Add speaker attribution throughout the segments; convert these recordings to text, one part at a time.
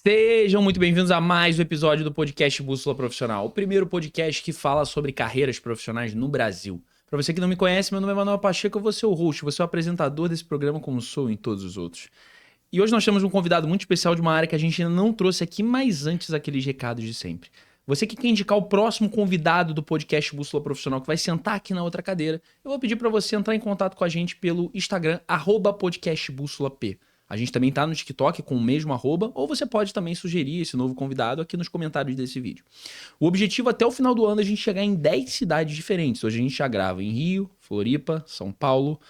Speaker 1: Sejam muito bem-vindos a mais um episódio do podcast Bússola Profissional, o primeiro podcast que fala sobre carreiras profissionais no Brasil. Para você que não me conhece, meu nome é Manuel Pacheco, eu vou ser o host, vou ser o apresentador desse programa como sou em todos os outros. E hoje nós temos um convidado muito especial de uma área que a gente ainda não trouxe aqui, mas antes aqueles recados de sempre. Você que quer indicar o próximo convidado do podcast Bússola Profissional, que vai sentar aqui na outra cadeira, eu vou pedir para você entrar em contato com a gente pelo Instagram, @podcastbússolap. A gente também tá no TikTok com o mesmo @, ou você pode também sugerir esse novo convidado aqui nos comentários desse vídeo. O objetivo até o final do ano é a gente chegar em 10 cidades diferentes. Hoje a gente já grava em Rio, Floripa, São Paulo,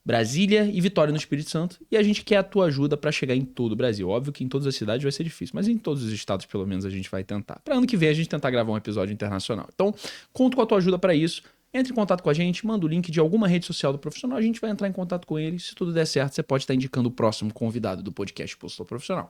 Speaker 1: Brasília e Vitória no Espírito Santo. E a gente quer a tua ajuda para chegar em todo o Brasil. Óbvio que em todas as cidades vai ser difícil, mas em todos os estados pelo menos a gente vai tentar. Para ano que vem a gente tentar gravar um episódio internacional. Então, conto com a tua ajuda para isso. Entre em contato com a gente, manda o link de alguma rede social do profissional, a gente vai entrar em contato com ele. Se tudo der certo, você pode estar indicando o próximo convidado do podcast Bússola Profissional.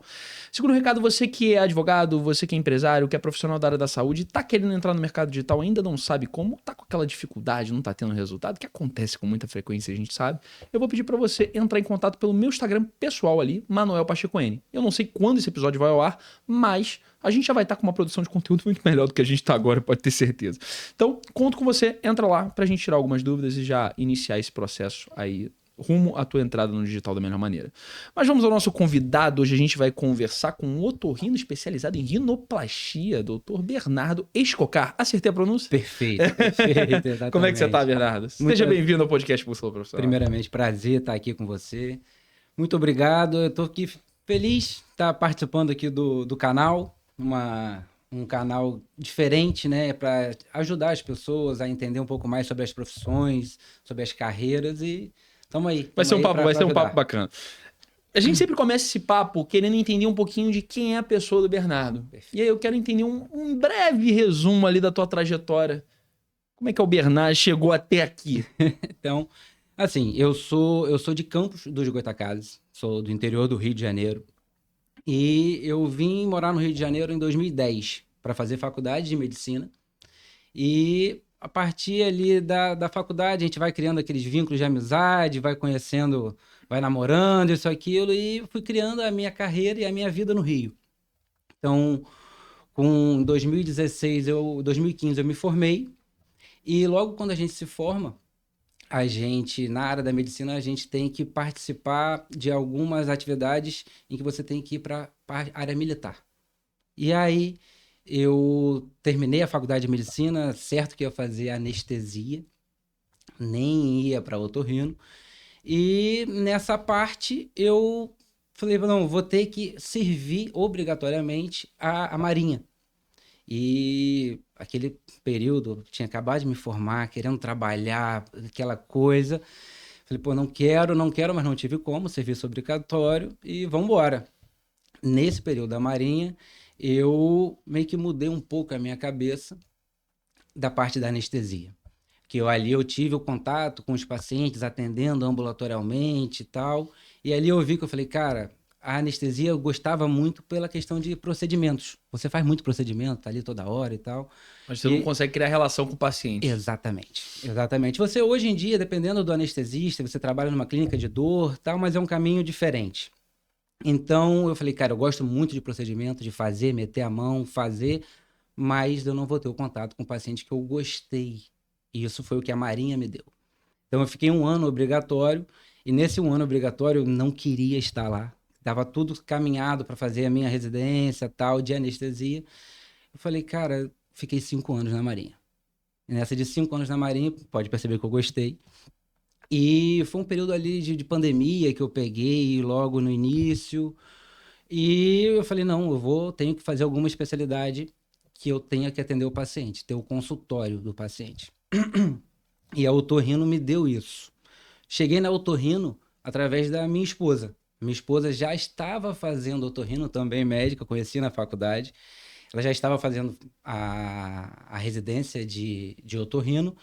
Speaker 1: Segundo recado, você que é advogado, você que é empresário, que é profissional da área da saúde, tá querendo entrar no mercado digital, ainda não sabe como, tá com aquela dificuldade, não tá tendo resultado, que acontece com muita frequência, a gente sabe. Eu vou pedir para você entrar em contato pelo meu Instagram pessoal ali, Manuel Pacheco N. Eu não sei quando esse episódio vai ao ar, mas a gente já vai estar com uma produção de conteúdo muito melhor do que a gente está agora, pode ter certeza. Então, conto com você, entra lá pra gente tirar algumas dúvidas e já iniciar esse processo aí rumo à tua entrada no digital da melhor maneira. Mas vamos ao nosso convidado. Hoje a gente vai conversar com um otorrino especializado em rinoplastia, Dr. Bernardo Escocar. Acertei a pronúncia?
Speaker 2: Perfeito, exatamente.
Speaker 1: Como é que você tá, Bernardo? Seja bem-vindo ao podcast Bússola Profissional.
Speaker 2: Primeiramente, prazer estar aqui com você. Muito obrigado. Eu tô aqui feliz de estar participando aqui do canal. Um canal diferente, né, para ajudar as pessoas a entender um pouco mais sobre as profissões, sobre as carreiras e estamos aí.
Speaker 1: Vai ser um papo bacana. A gente sempre começa esse papo querendo entender um pouquinho de quem é a pessoa do Bernardo. Perfeito. E aí eu quero entender um breve resumo ali da tua trajetória. Como é que o Bernardo chegou até aqui?
Speaker 2: Então, assim, eu sou de Campos dos Goytacazes, sou do interior do Rio de Janeiro. E eu vim morar no Rio de Janeiro em 2010 para fazer faculdade de medicina. E a partir ali da faculdade, a gente vai criando aqueles vínculos de amizade, vai conhecendo, vai namorando, isso, aquilo, e fui criando a minha carreira e a minha vida no Rio. Então, com 2015 eu me formei. E logo quando a gente se forma, na área da medicina, a gente tem que participar de algumas atividades em que você tem que ir para a área militar. E aí, eu terminei a faculdade de medicina, certo que ia fazer anestesia, nem ia para otorrino. E nessa parte, eu falei, não, vou ter que servir obrigatoriamente a Marinha. E aquele período, tinha acabado de me formar, querendo trabalhar, aquela coisa. Falei, pô, não quero, mas não tive como, serviço obrigatório e vamos embora. Nesse período da Marinha, eu meio que mudei um pouco a minha cabeça da parte da anestesia. Que eu tive o contato com os pacientes, atendendo ambulatorialmente e tal. E ali eu vi que eu falei, cara, a anestesia eu gostava muito pela questão de procedimentos. Você faz muito procedimento, tá ali toda hora e tal.
Speaker 1: Mas você não consegue criar relação com o paciente.
Speaker 2: Exatamente. Você hoje em dia, dependendo do anestesista, você trabalha numa clínica de dor, tal, mas é um caminho diferente. Então eu falei, cara, eu gosto muito de procedimento, de fazer, meter a mão, fazer, mas eu não vou ter o contato com o paciente que eu gostei. E isso foi o que a Marinha me deu. Então eu fiquei 1 ano obrigatório, e nesse 1 ano obrigatório eu não queria estar lá. Tava tudo caminhado para fazer a minha residência, tal, de anestesia. Eu falei, cara, fiquei 5 anos na Marinha. E nessa de 5 anos na Marinha, pode perceber que eu gostei. E foi um período ali de pandemia que eu peguei logo no início. E eu falei, não, tenho que fazer alguma especialidade que eu tenha que atender o paciente, ter o consultório do paciente. E a otorrino me deu isso. Cheguei na otorrino através da minha esposa. Minha esposa já estava fazendo otorrino, também médica, conheci na faculdade. Ela já estava fazendo a residência de otorrino.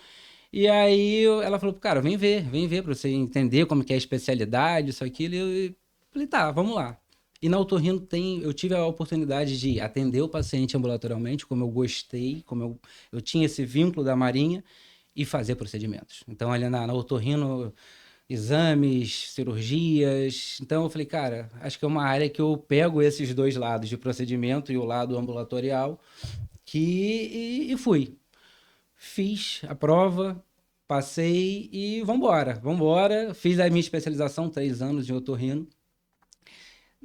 Speaker 2: E aí ela falou, cara, vem ver para você entender como que é a especialidade, isso, aquilo. E eu falei, tá, vamos lá. E na otorrino eu tive a oportunidade de atender o paciente ambulatorialmente, como eu gostei, como eu tinha esse vínculo da Marinha, e fazer procedimentos. Então, ali na otorrino, exames, cirurgias. Então, eu falei, cara, acho que é uma área que eu pego esses dois lados, de procedimento e o lado ambulatorial, e fui. Fiz a prova, passei e vambora. Fiz a minha especialização, 3 anos em otorrino.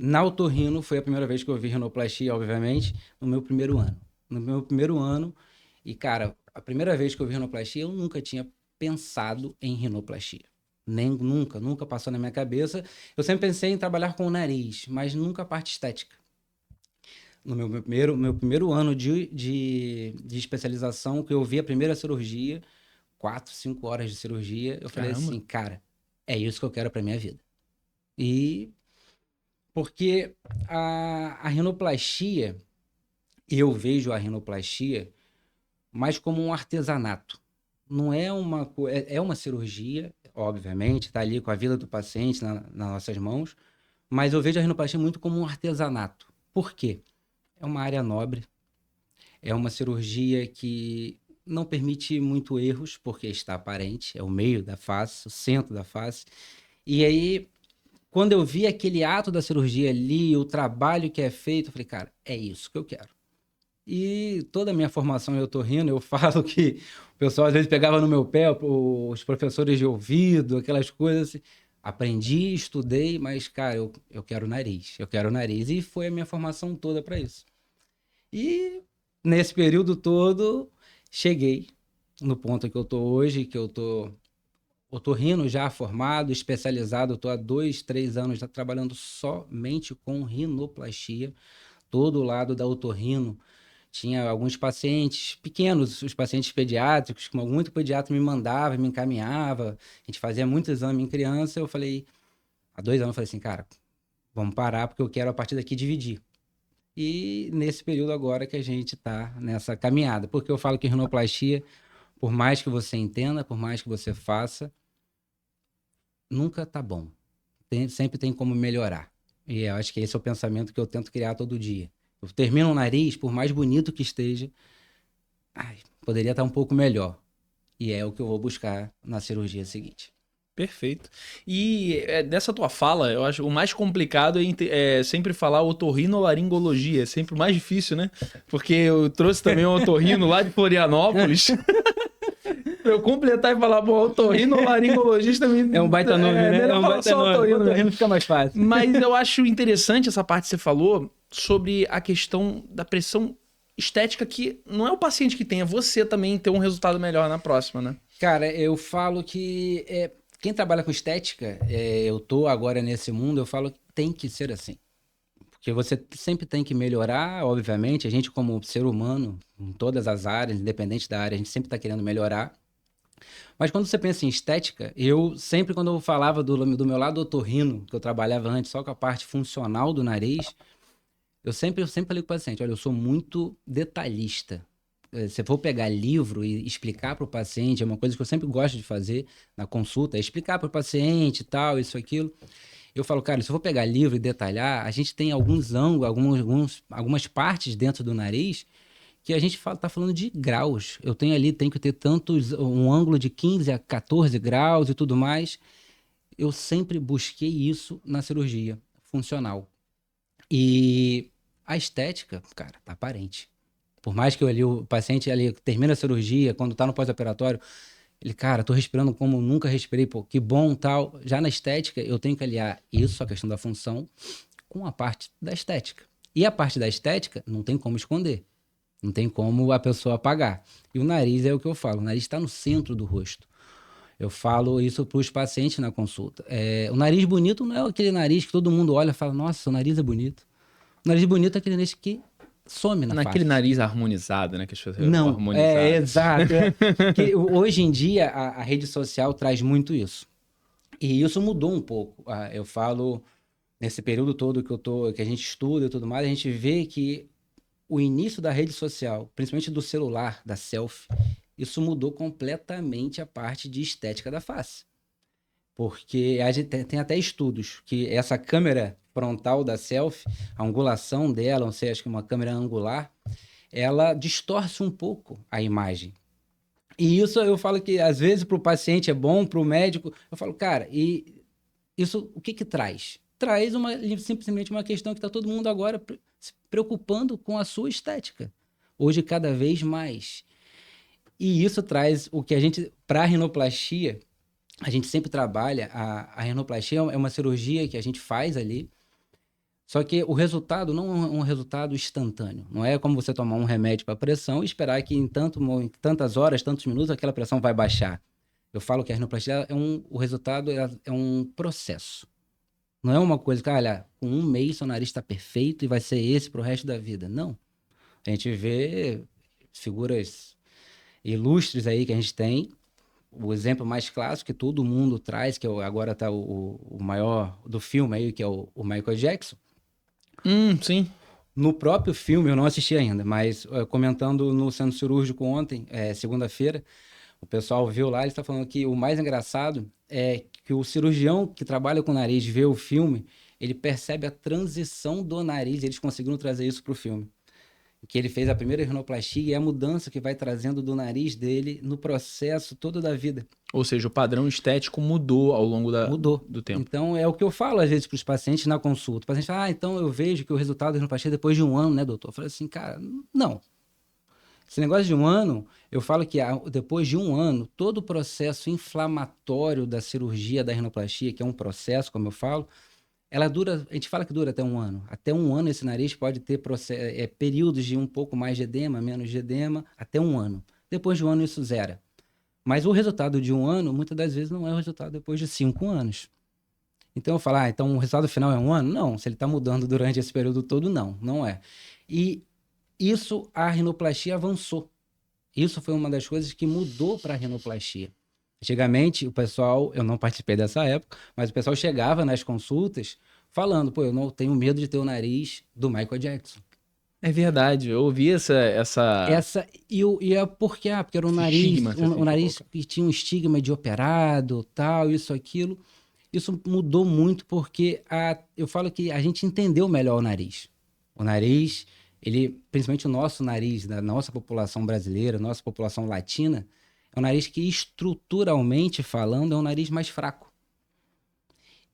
Speaker 2: Na otorrino, foi a primeira vez que eu vi rinoplastia, obviamente, no meu primeiro ano. No meu primeiro ano, e cara, a primeira vez que eu vi rinoplastia, eu nunca tinha pensado em rinoplastia. Nunca passou na minha cabeça. Eu sempre pensei em trabalhar com o nariz, mas nunca a parte estética. No meu primeiro ano de especialização, que eu vi a primeira cirurgia, 4, 5 horas de cirurgia, eu falei assim, cara, é isso que eu quero para minha vida. E porque a rinoplastia, eu vejo a rinoplastia mais como um artesanato. Não é é uma cirurgia, obviamente, está ali com a vida do paciente nas nossas mãos, mas eu vejo a rinoplastia muito como um artesanato. Por quê? É uma área nobre, é uma cirurgia que não permite muito erros, porque está aparente, é o meio da face, o centro da face. E aí, quando eu vi aquele ato da cirurgia ali, o trabalho que é feito, eu falei, cara, é isso que eu quero. E toda a minha formação em otorrino, eu falo que o pessoal às vezes pegava no meu pé, os professores de ouvido, aquelas coisas assim. Aprendi, estudei, mas, cara, eu quero nariz, eu quero nariz. E foi a minha formação toda para isso. E nesse período todo, cheguei no ponto que eu tô hoje, que eu tô otorrino já formado, especializado, eu tô há 2, 3 anos já trabalhando somente com rinoplastia, todo o lado da otorrino. Tinha alguns pacientes pequenos, os pacientes pediátricos, que muito pediatra me mandava, me encaminhava, a gente fazia muito exame em criança, eu falei, há 2 anos eu falei assim, cara, vamos parar porque eu quero a partir daqui dividir. E nesse período agora que a gente está nessa caminhada, porque eu falo que rinoplastia, por mais que você entenda, por mais que você faça, nunca tá bom. Sempre tem como melhorar. E eu acho que esse é o pensamento que eu tento criar todo dia. Eu termino o nariz, por mais bonito que esteja, poderia estar um pouco melhor. E é o que eu vou buscar na cirurgia seguinte.
Speaker 1: Perfeito. E dessa tua fala, eu acho o mais complicado é sempre falar otorrinolaringologia. É sempre o mais difícil, né? Porque eu trouxe também um otorrino lá de Florianópolis. Pra eu completar e falar, bom, otorrinolaringologista também.
Speaker 2: É um baita nome, né?
Speaker 1: É um baita nome.
Speaker 2: Otorrino fica mais fácil.
Speaker 1: Mas eu acho interessante essa parte que você falou sobre a questão da pressão estética, que não é o paciente que tem, é você também ter um resultado melhor na próxima, né?
Speaker 2: Cara, eu falo que quem trabalha com estética, eu tô agora nesse mundo, eu falo que tem que ser assim. Porque você sempre tem que melhorar, obviamente, a gente como ser humano, em todas as áreas, independente da área, a gente sempre está querendo melhorar. Mas quando você pensa em estética, eu sempre, quando eu falava do meu lado otorrino, que eu trabalhava antes só com a parte funcional do nariz, eu sempre falei com o paciente, olha, eu sou muito detalhista. Se eu for pegar livro e explicar para o paciente, é uma coisa que eu sempre gosto de fazer na consulta, é explicar para o paciente e tal, isso, aquilo. Eu falo, cara, se eu for pegar livro e detalhar, a gente tem alguns ângulos, algumas partes dentro do nariz que a gente tá falando de graus. Eu tenho que ter um ângulo de 15 a 14 graus e tudo mais. Eu sempre busquei isso na cirurgia funcional. E a estética, cara, tá aparente. Por mais que o paciente ali termina a cirurgia, quando tá no pós-operatório, ele, cara, tô respirando como nunca respirei, pô, que bom, tal. Já na estética, eu tenho que aliar isso, a questão da função, com a parte da estética. E a parte da estética, não tem como esconder. Não tem como a pessoa apagar. E o nariz é o que eu falo, o nariz está no centro do rosto. Eu falo isso para os pacientes na consulta. O nariz bonito não é aquele nariz que todo mundo olha e fala, nossa, seu nariz é bonito. O nariz bonito é aquele nariz que some na face.
Speaker 1: Naquele nariz harmonizado, né? Que as pessoas
Speaker 2: não,
Speaker 1: harmonizado.
Speaker 2: Exato. Que hoje em dia a rede social traz muito isso. E isso mudou um pouco. Eu falo, nesse período todo que a gente estuda e tudo mais, a gente vê que o início da rede social, principalmente do celular, da selfie, isso mudou completamente a parte de estética da face. Porque a gente tem até estudos que essa câmera frontal da selfie, a angulação dela, não sei, acho que uma câmera angular, ela distorce um pouco a imagem. E isso eu falo que às vezes para o paciente é bom, para o médico, eu falo, cara, e isso o que que traz? Traz simplesmente uma questão que está todo mundo agora se preocupando com a sua estética. Hoje, cada vez mais. E isso traz o que a gente, para a rinoplastia, a gente sempre trabalha, a rinoplastia é uma cirurgia que a gente faz ali, só que o resultado não é um resultado instantâneo. Não é como você tomar um remédio para pressão e esperar que em tantas horas, tantos minutos, aquela pressão vai baixar. Eu falo que a rinoplastia o resultado é um processo. Não é uma coisa que, olha, com um mês seu nariz está perfeito e vai ser esse para o resto da vida. Não. A gente vê figuras ilustres aí que a gente tem. O exemplo mais clássico que todo mundo traz, que agora está o maior do filme aí, que é o Michael Jackson.
Speaker 1: Sim.
Speaker 2: No próprio filme, eu não assisti ainda, mas comentando no centro cirúrgico ontem, segunda-feira, o pessoal viu lá, ele está falando que o mais engraçado é que o cirurgião que trabalha com o nariz vê o filme, ele percebe a transição do nariz, eles conseguiram trazer isso para o filme. Que ele fez a primeira rinoplastia e a mudança que vai trazendo do nariz dele no processo todo da vida.
Speaker 1: Ou seja, o padrão estético mudou ao longo
Speaker 2: Mudou.
Speaker 1: do tempo.
Speaker 2: Então, é o que eu falo às vezes para os pacientes na consulta. O paciente fala, então eu vejo que o resultado da rinoplastia é depois de um ano, né, doutor? Eu falo assim, cara, não. Esse negócio de um ano, eu falo que depois de um ano, todo o processo inflamatório da cirurgia da rinoplastia, que é um processo, como eu falo, ela dura, a gente fala que dura até um ano. Até um ano esse nariz pode ter períodos de um pouco mais de edema, menos de edema, até um ano. Depois de um ano isso zera. Mas o resultado de um ano, muitas das vezes, não é o resultado depois de 5 anos. Então eu falo, então o resultado final é um ano? Não, se ele está mudando durante esse período todo, não é. E isso, a rinoplastia avançou. Isso foi uma das coisas que mudou para a rinoplastia. Antigamente, o pessoal, eu não participei dessa época, mas o pessoal chegava nas consultas falando, eu não tenho medo de ter o nariz do Michael Jackson.
Speaker 1: É verdade, eu ouvi
Speaker 2: porque era um nariz, um nariz que tinha um estigma de operado, tal, isso, aquilo. Isso mudou muito porque eu falo que a gente entendeu melhor o nariz. O nariz, principalmente o nosso nariz, da nossa população brasileira, nossa população latina, é um nariz que, estruturalmente falando, é um nariz mais fraco.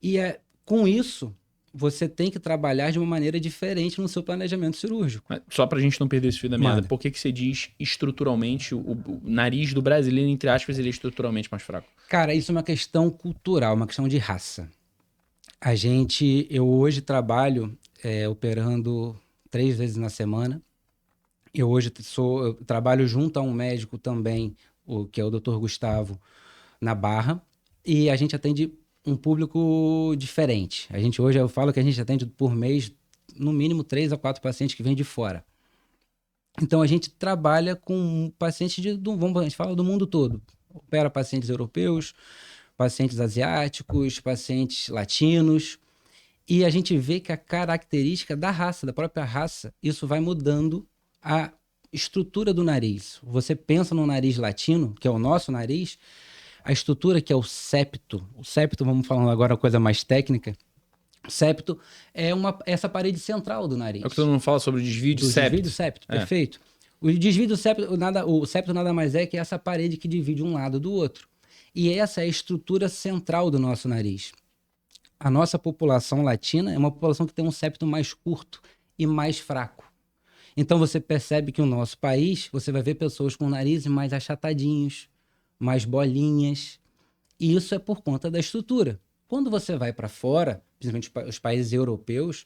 Speaker 2: E com isso, você tem que trabalhar de uma maneira diferente no seu planejamento cirúrgico.
Speaker 1: Só pra gente não perder esse fio da meada, por que você diz estruturalmente, o nariz do brasileiro, entre aspas, ele é estruturalmente mais fraco?
Speaker 2: Cara, isso é uma questão cultural, uma questão de raça. Eu hoje trabalho operando 3 vezes na semana. Eu trabalho junto a um médico também, que é o Dr. Gustavo, na Barra, e a gente atende um público diferente. Hoje eu falo que a gente atende por mês, no mínimo 3 a 4 pacientes que vêm de fora. Então a gente trabalha com pacientes a gente fala do mundo todo. Opera pacientes europeus, pacientes asiáticos, pacientes latinos, e a gente vê que a característica da raça, da própria raça, isso vai mudando a estrutura do nariz. Você pensa no nariz latino, que é o nosso nariz, a estrutura que é o septo. O septo, vamos falar agora uma coisa mais técnica. O septo é essa parede central do nariz.
Speaker 1: É o que todo mundo fala sobre o desvio de septo.
Speaker 2: Desvio do septo, perfeito. O desvio do septo, o septo nada mais é que essa parede que divide um lado do outro. E essa é a estrutura central do nosso nariz. A nossa população latina é uma população que tem um septo mais curto e mais fraco. Então você percebe que o nosso país, você vai ver pessoas com narizes mais achatadinhos, mais bolinhas, e isso é por conta da estrutura. Quando você vai para fora, principalmente os países europeus,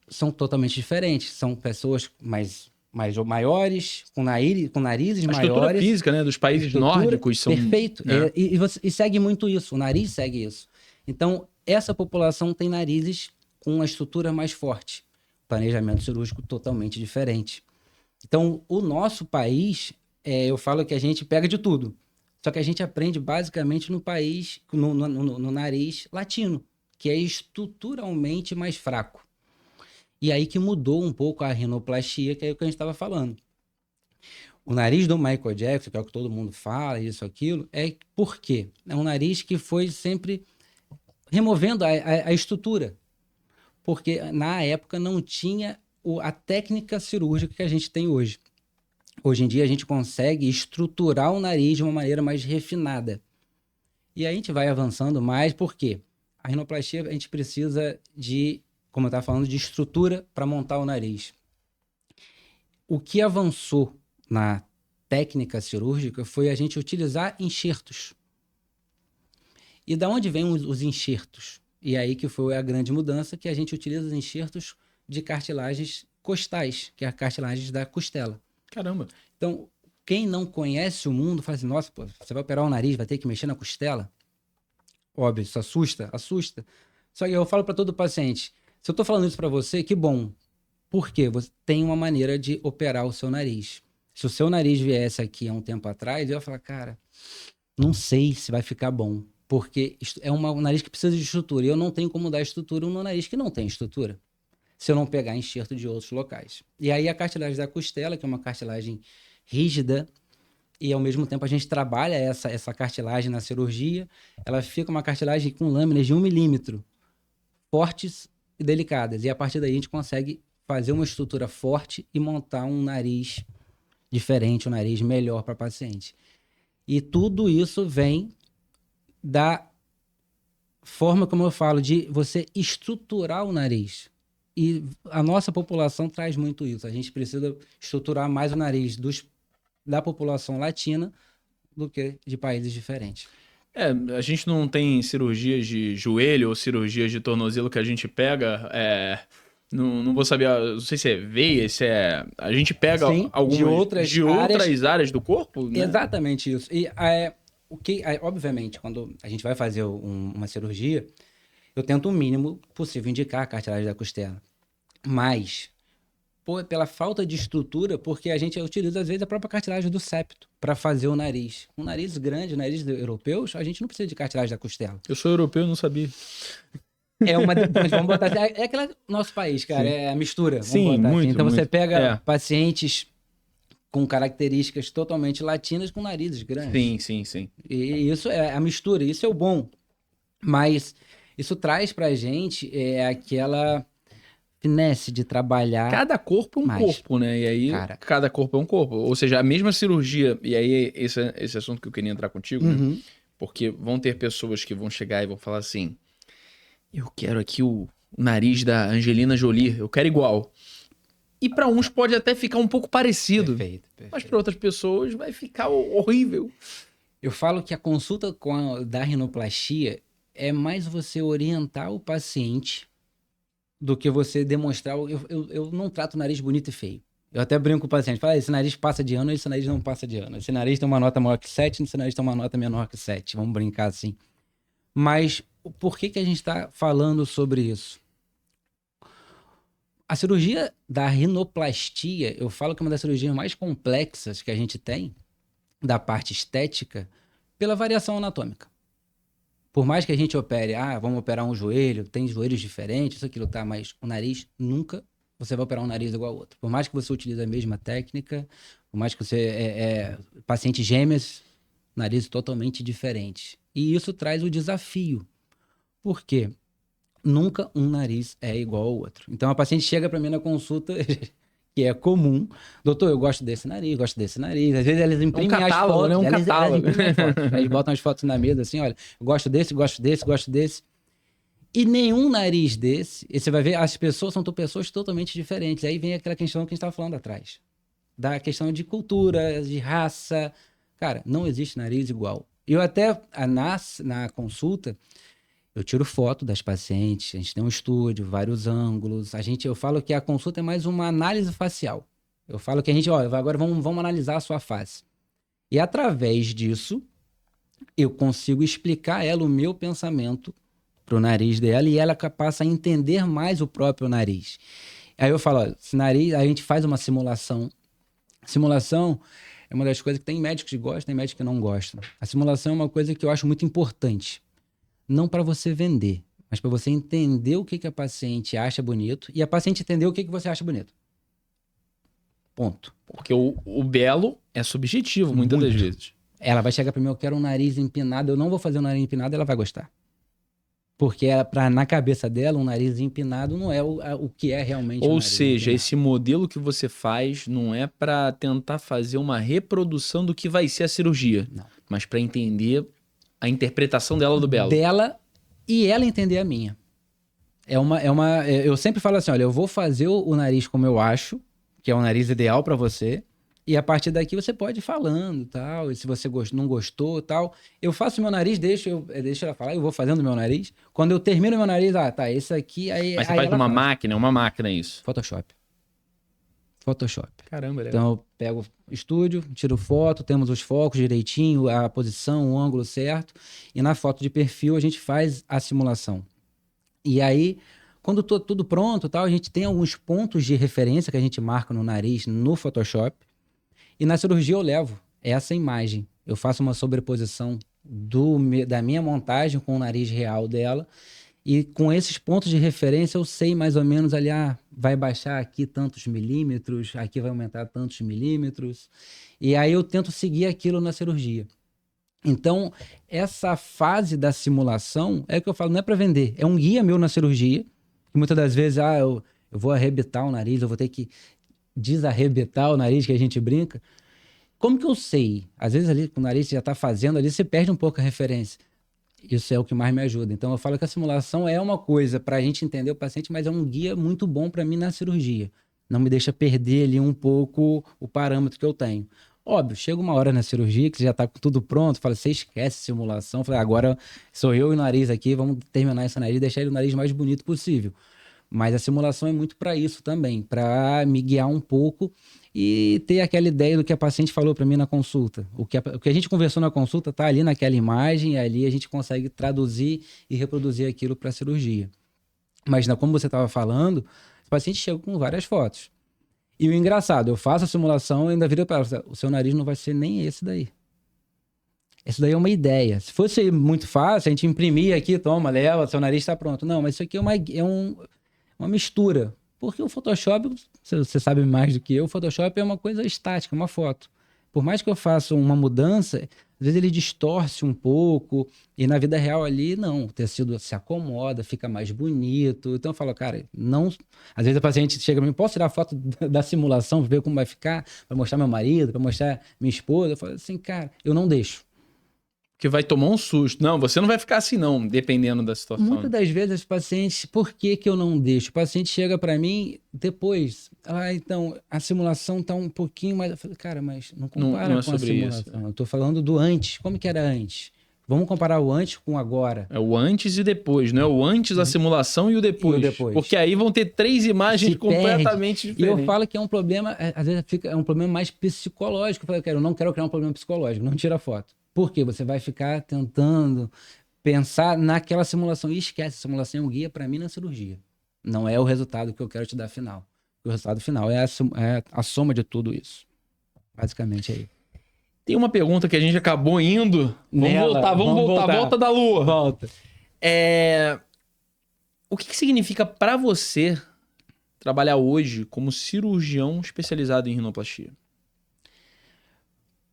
Speaker 2: são totalmente diferentes. São pessoas maiores, com narizes maiores. A estrutura
Speaker 1: física, né, dos países nórdicos são...
Speaker 2: Perfeito. E segue muito isso, o nariz segue isso. Então, essa população tem narizes com uma estrutura mais forte. Planejamento cirúrgico totalmente diferente. Então, o nosso país, eu falo que a gente pega de tudo. Só que a gente aprende basicamente no país, no nariz latino, que é estruturalmente mais fraco. E aí que mudou um pouco a rinoplastia, que é o que a gente estava falando. O nariz do Michael Jackson, que é o que todo mundo fala, isso, aquilo, por quê? É um nariz que foi sempre removendo a estrutura. porque na época não tinha a técnica cirúrgica que a gente tem hoje. Hoje em dia a gente consegue estruturar o nariz de uma maneira mais refinada. E aí a gente vai avançando mais, por quê? A rinoplastia a gente precisa de, como eu estava falando, de estrutura para montar o nariz. O que avançou na técnica cirúrgica foi a gente utilizar enxertos. E da onde vêm os enxertos? E aí que foi a grande mudança, que a gente utiliza os enxertos de cartilagens costais, que é a cartilagem da costela.
Speaker 1: Caramba.
Speaker 2: Então, quem não conhece o mundo fala assim, nossa, pô, você vai operar o nariz, vai ter que mexer na costela? Óbvio, isso assusta? Assusta. Só que eu falo para todo paciente, se eu tô falando isso para você, que bom. Por quê? Você tem uma maneira de operar o seu nariz. Se o seu nariz viesse aqui há um tempo atrás, eu ia falar, cara, não sei se vai ficar bom. Porque é um nariz que precisa de estrutura. E eu não tenho como dar estrutura no nariz que não tem estrutura, se eu não pegar enxerto de outros locais. E aí a cartilagem da costela, que é uma cartilagem rígida, e ao mesmo tempo a gente trabalha essa cartilagem na cirurgia, ela fica uma cartilagem com lâminas de 1 milímetro, fortes e delicadas. E a partir daí a gente consegue fazer uma estrutura forte e montar um nariz diferente, um nariz melhor para o paciente. E tudo isso vem da forma, como eu falo, de você estruturar o nariz. E a nossa população traz muito isso. A gente precisa estruturar mais o nariz da população latina do que de países diferentes.
Speaker 1: A gente não tem cirurgias de joelho ou cirurgias de tornozelo que a gente pega. Não vou saber, não sei se é veia, se é. A gente pega
Speaker 2: Sim,
Speaker 1: algumas
Speaker 2: de outras
Speaker 1: áreas do corpo, né?
Speaker 2: Exatamente isso. E obviamente, quando a gente vai fazer uma cirurgia, eu tento o mínimo possível indicar a cartilagem da costela. Mas, pela falta de estrutura, porque a gente utiliza, às vezes, a própria cartilagem do septo para fazer o nariz. Um nariz grande, nariz europeus, a gente não precisa de cartilagem da costela.
Speaker 1: Eu sou europeu e não sabia.
Speaker 2: Vamos botar assim, é aquele nosso país, cara,
Speaker 1: Sim.
Speaker 2: é a mistura.
Speaker 1: Sim, muito,
Speaker 2: assim. Então
Speaker 1: muito.
Speaker 2: você pega pacientes com características totalmente latinas com narizes grandes.
Speaker 1: Sim.
Speaker 2: E isso é a mistura, isso é o bom. Mas isso traz pra gente aquela finesse de trabalhar.
Speaker 1: Cada corpo é um corpo, né? E aí, cada corpo é um corpo. Ou seja, a mesma cirurgia, e aí esse assunto que eu queria entrar contigo, né? Porque vão ter pessoas que vão chegar e vão falar assim, eu quero aqui o nariz da Angelina Jolie, eu quero igual. E para uns pode até ficar um pouco parecido.
Speaker 2: Perfeito.
Speaker 1: Mas para outras pessoas vai ficar horrível.
Speaker 2: Eu falo que a consulta da rinoplastia é mais você orientar o paciente do que você demonstrar. Eu não trato o nariz bonito e feio. Eu até brinco com o paciente. Falo, esse nariz passa de ano, esse nariz não passa de ano. Esse nariz tem uma nota maior que 7, esse nariz tem uma nota menor que 7. Vamos brincar assim. Mas por que a gente está falando sobre isso? A cirurgia da rinoplastia, eu falo que é uma das cirurgias mais complexas que a gente tem, da parte estética, pela variação anatômica. Por mais que a gente opere, vamos operar um joelho, tem joelhos diferentes, isso, aquilo, tá, mas o nariz, nunca você vai operar um nariz igual ao outro. Por mais que você utilize a mesma técnica, por mais que você pacientes gêmeos, nariz totalmente diferente. E isso traz o desafio. Por quê? Nunca um nariz é igual ao outro. Então, a paciente chega para mim na consulta, que é comum. Doutor, eu gosto desse nariz, gosto desse nariz. Às vezes elas imprimem as fotos.
Speaker 1: Né?
Speaker 2: Elas imprimem as fotos. Eles botam as fotos na mesa assim, olha, eu gosto desse, gosto desse, gosto desse. E nenhum nariz desse, e você vai ver, as pessoas são pessoas totalmente diferentes. Aí vem aquela questão que a gente estava falando atrás. Da questão de cultura, de raça. Cara, não existe nariz igual. Eu até, na consulta, eu tiro foto das pacientes, a gente tem um estúdio, vários ângulos. Eu falo que a consulta é mais uma análise facial. Eu falo que a gente, agora vamos analisar a sua face. E através disso, eu consigo explicar a ela o meu pensamento pro nariz dela e ela passa a entender mais o próprio nariz. Aí eu falo, esse nariz, aí a gente faz uma simulação. Simulação é uma das coisas que tem médicos que gostam, tem médicos que não gostam. A simulação é uma coisa que eu acho muito importante. Não para você vender, mas para você entender o que a paciente acha bonito e a paciente entender o que você acha bonito. Ponto.
Speaker 1: Porque o belo é subjetivo, muitas das vezes.
Speaker 2: Ela vai chegar para mim, eu quero um nariz empinado, eu não vou fazer um nariz empinado, ela vai gostar. Porque na cabeça dela, um nariz empinado não é o que é realmente um
Speaker 1: Ou
Speaker 2: nariz
Speaker 1: seja,
Speaker 2: empinado.
Speaker 1: esse modelo que você faz não é para tentar fazer uma reprodução do que vai ser a cirurgia,
Speaker 2: Não.
Speaker 1: mas para entender a interpretação dela do belo.
Speaker 2: Dela e ela entender a minha. Eu sempre falo assim, olha, eu vou fazer o nariz como eu acho, que é o nariz ideal para você, e a partir daqui você pode ir falando, tal, e se você não gostou, tal. Eu faço meu nariz, deixo ela falar, eu vou fazendo meu nariz. Quando eu termino meu nariz, tá, esse aqui,
Speaker 1: Mas você
Speaker 2: aí
Speaker 1: faz
Speaker 2: ela
Speaker 1: numa
Speaker 2: faz.
Speaker 1: máquina, é uma máquina isso.
Speaker 2: Photoshop.
Speaker 1: Caramba, legal.
Speaker 2: Então eu pego estúdio, tiro foto, temos os focos direitinho, a posição, o ângulo certo, e na foto de perfil a gente faz a simulação. E aí, quando tudo pronto, tal, a gente tem alguns pontos de referência que a gente marca no nariz no Photoshop. E na cirurgia eu levo essa imagem. Eu faço uma sobreposição da minha montagem com o nariz real dela. E com esses pontos de referência eu sei mais ou menos ali, vai baixar aqui tantos milímetros, aqui vai aumentar tantos milímetros. E aí eu tento seguir aquilo na cirurgia. Então, essa fase da simulação é o que eu falo, não é para vender, é um guia meu na cirurgia. Muitas das vezes, eu vou arrebentar o nariz, eu vou ter que desarrebentar o nariz, que a gente brinca. Como que eu sei? Às vezes ali, com o nariz já está fazendo ali, você perde um pouco a referência. Isso é o que mais me ajuda. Então, eu falo que a simulação é uma coisa para a gente entender o paciente, mas é um guia muito bom para mim na cirurgia. Não me deixa perder ali um pouco o parâmetro que eu tenho. Óbvio, chega uma hora na cirurgia que já está tudo pronto, fala, você esquece simulação, fala, agora sou eu e o nariz aqui, vamos terminar esse nariz e deixar ele o nariz mais bonito possível. Mas a simulação é muito para isso também, para me guiar um pouco e ter aquela ideia do que a paciente falou para mim na consulta. O que a gente conversou na consulta está ali naquela imagem, e ali a gente consegue traduzir e reproduzir aquilo para a cirurgia. Mas como você estava falando, o paciente chega com várias fotos. E o engraçado, eu faço a simulação e ainda vira para ela, o seu nariz não vai ser nem esse daí. Isso daí é uma ideia. Se fosse muito fácil, a gente imprimia aqui, toma, leva, seu nariz está pronto. Não, mas isso aqui é uma mistura. Porque o Photoshop, você sabe mais do que eu, o Photoshop é uma coisa estática, uma foto. Por mais que eu faça uma mudança, às vezes ele distorce um pouco, e na vida real ali, não, o tecido se acomoda, fica mais bonito. Então eu falo, cara, não. Às vezes a paciente chega para mim, posso tirar foto da simulação, ver como vai ficar, para mostrar meu marido, para mostrar minha esposa? Eu falo assim, cara, eu não deixo.
Speaker 1: Que vai tomar um susto. Não, você não vai ficar assim não, dependendo da situação.
Speaker 2: Muitas das vezes os pacientes, por que eu não deixo? O paciente chega para mim depois, então a simulação está um pouquinho mais... Eu falei, cara, mas não compara
Speaker 1: não é
Speaker 2: com a
Speaker 1: sobre
Speaker 2: simulação.
Speaker 1: isso.
Speaker 2: Eu estou falando do antes. Como que era antes? Vamos comparar o antes com o agora.
Speaker 1: É o antes e depois, não é o antes da simulação e o depois.
Speaker 2: E o depois.
Speaker 1: Porque aí vão ter 3 imagens completamente diferentes.
Speaker 2: E eu falo que é um problema, às vezes é um problema mais psicológico. Eu falei, eu não quero criar um problema psicológico, não tira foto. Por quê? Você vai ficar tentando pensar naquela simulação. E esquece, a simulação é um guia para mim na cirurgia. Não é o resultado que eu quero te dar final. O resultado final é a soma de tudo isso. Basicamente é aí.
Speaker 1: Tem uma pergunta que a gente acabou indo. Vamos voltar. Volta da lua.
Speaker 2: Volta.
Speaker 1: O que significa para você trabalhar hoje como cirurgião especializado em rinoplastia?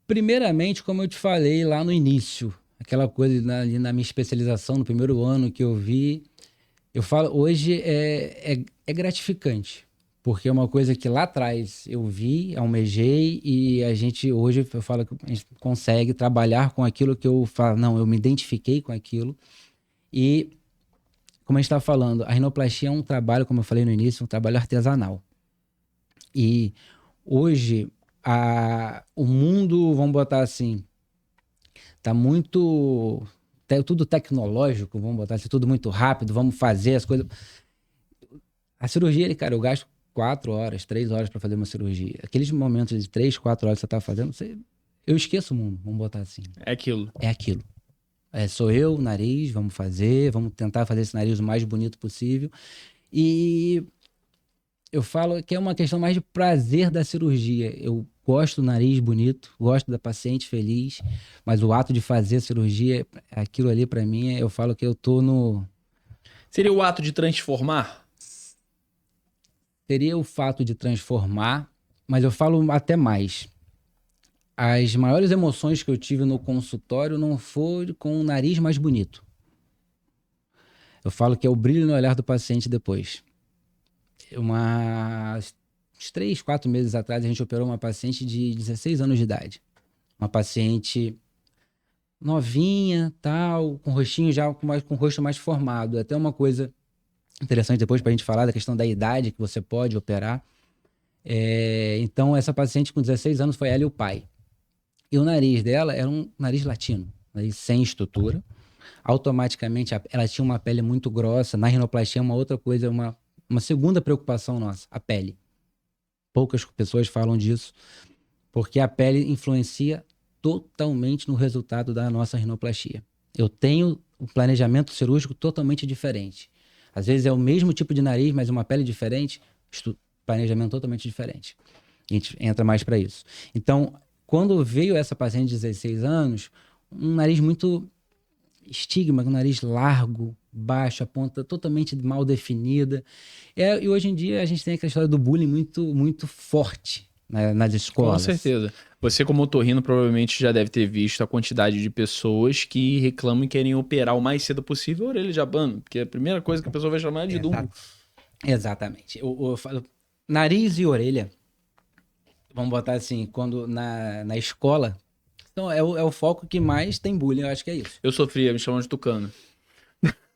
Speaker 2: Primeiramente, como eu te falei lá no início, aquela coisa na minha especialização, no primeiro ano que eu vi, eu falo, hoje é gratificante, porque é uma coisa que lá atrás eu vi, almejei, e hoje eu falo que a gente consegue trabalhar com aquilo que eu falo, não, eu me identifiquei com aquilo, e como a gente estava falando, a rinoplastia é um trabalho, como eu falei no início, um trabalho artesanal. E hoje o mundo, vamos botar assim, tá muito... tudo tecnológico, vamos botar assim, tudo muito rápido, vamos fazer as coisas... A cirurgia, cara, eu gasto 4 horas, 3 horas para fazer uma cirurgia. Aqueles momentos de 3, 4 horas que você tá fazendo, eu esqueço o mundo, vamos botar assim.
Speaker 1: É aquilo.
Speaker 2: É aquilo. Sou eu, o nariz, vamos tentar fazer esse nariz o mais bonito possível. E eu falo que é uma questão mais de prazer da cirurgia. Eu gosto do nariz bonito, gosto da paciente feliz, mas o ato de fazer a cirurgia, aquilo ali para mim, eu falo que eu tô no...
Speaker 1: Seria o ato de transformar?
Speaker 2: Seria o fato de transformar, mas eu falo até mais. As maiores emoções que eu tive no consultório não foram com o nariz mais bonito. Eu falo que é o brilho no olhar do paciente depois. Uns 3, 4 meses atrás, a gente operou uma paciente de 16 anos de idade. Uma paciente novinha, tal, com rostinho já, com o rosto mais formado. Até uma coisa interessante depois para a gente falar da questão da idade que você pode operar. Então, essa paciente com 16 anos foi ela e o pai. E o nariz dela era um nariz latino, nariz sem estrutura. Automaticamente, ela tinha uma pele muito grossa. Na rinoplastia, uma outra coisa, uma segunda preocupação nossa, a pele. Poucas pessoas falam disso, porque a pele influencia totalmente no resultado da nossa rinoplastia. Eu tenho um planejamento cirúrgico totalmente diferente. Às vezes é o mesmo tipo de nariz, mas uma pele diferente, planejamento totalmente diferente. A gente entra mais para isso. Então, quando veio essa paciente de 16 anos, um nariz muito estigma, um nariz largo, baixo, a ponta totalmente mal definida. E hoje em dia a gente tem aquela história do bullying muito, muito forte, né, nas escolas.
Speaker 1: Com certeza. Você, como otorrino, provavelmente já deve ter visto a quantidade de pessoas que reclamam e querem operar o mais cedo possível a orelha de abano, porque a primeira coisa que a pessoa vai chamar é de dumbo.
Speaker 2: Exatamente. Eu falo, nariz e orelha, vamos botar assim, quando na escola, então é o foco que mais tem bullying, eu acho que é isso.
Speaker 1: Eu sofria, me chamam de tucano.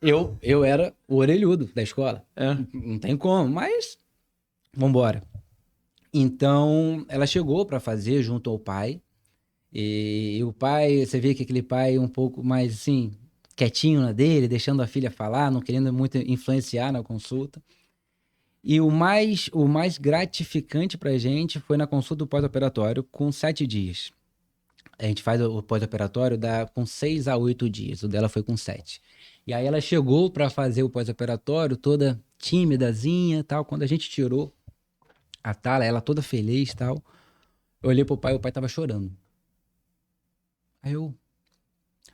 Speaker 2: Eu era o orelhudo da escola.
Speaker 1: É.
Speaker 2: Não tem como, mas vambora. Então, ela chegou para fazer junto ao pai. E o pai, você vê que aquele pai um pouco mais assim, quietinho na dele, deixando a filha falar, não querendo muito influenciar na consulta. E o mais gratificante pra gente foi na consulta do pós-operatório com 7 dias. A gente faz o pós-operatório com 6 a 8 dias. O dela foi com 7. E aí ela chegou para fazer o pós-operatório, toda timidazinha e tal. Quando a gente tirou a tala, ela toda feliz e tal. Eu olhei pro pai, o pai tava chorando. Aí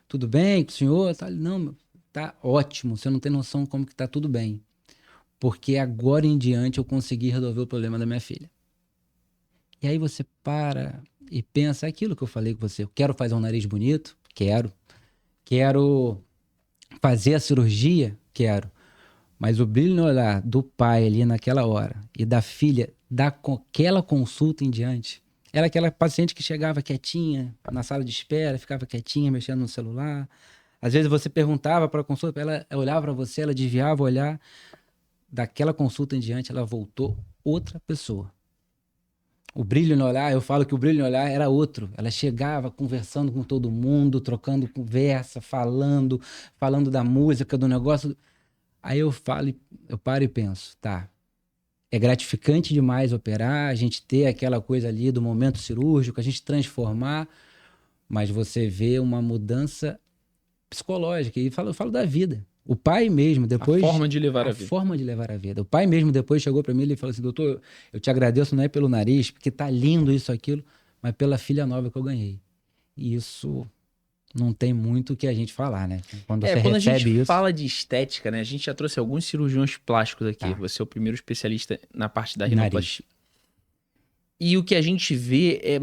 Speaker 2: tudo bem com o senhor? Não, meu, tá ótimo. Você não tem noção como que tá tudo bem. Porque agora em diante eu consegui resolver o problema da minha filha. E aí você para e pensa aquilo que eu falei com você. Eu quero fazer um nariz bonito? Quero. Quero fazer a cirurgia? Quero. Mas o brilho no olhar do pai ali naquela hora e da filha, daquela consulta em diante, era aquela paciente que chegava quietinha na sala de espera, ficava quietinha, mexendo no celular. Às vezes você perguntava para a consulta, ela olhava para você, ela desviava o olhar. Daquela consulta em diante, ela voltou outra pessoa. O brilho no olhar, eu falo que o brilho no olhar era outro. Ela chegava conversando com todo mundo, trocando conversa, falando da música, do negócio. Aí eu paro e penso, tá, é gratificante demais operar, a gente ter aquela coisa ali do momento cirúrgico, a gente transformar, mas você vê uma mudança psicológica. E eu falo da vida. O pai mesmo, depois...
Speaker 1: A forma de levar a vida.
Speaker 2: A forma de levar a vida. O pai mesmo depois chegou para mim e falou assim, doutor, eu te agradeço não é pelo nariz, porque tá lindo isso, aquilo, mas pela filha nova que eu ganhei. E isso não tem muito o que a gente falar, né? Quando você
Speaker 1: quando
Speaker 2: recebe
Speaker 1: a gente
Speaker 2: isso...
Speaker 1: fala de estética, né? A gente já trouxe alguns cirurgiões plásticos aqui.
Speaker 2: Tá.
Speaker 1: Você é o primeiro especialista na parte da rinoplastia. E o que a gente vê é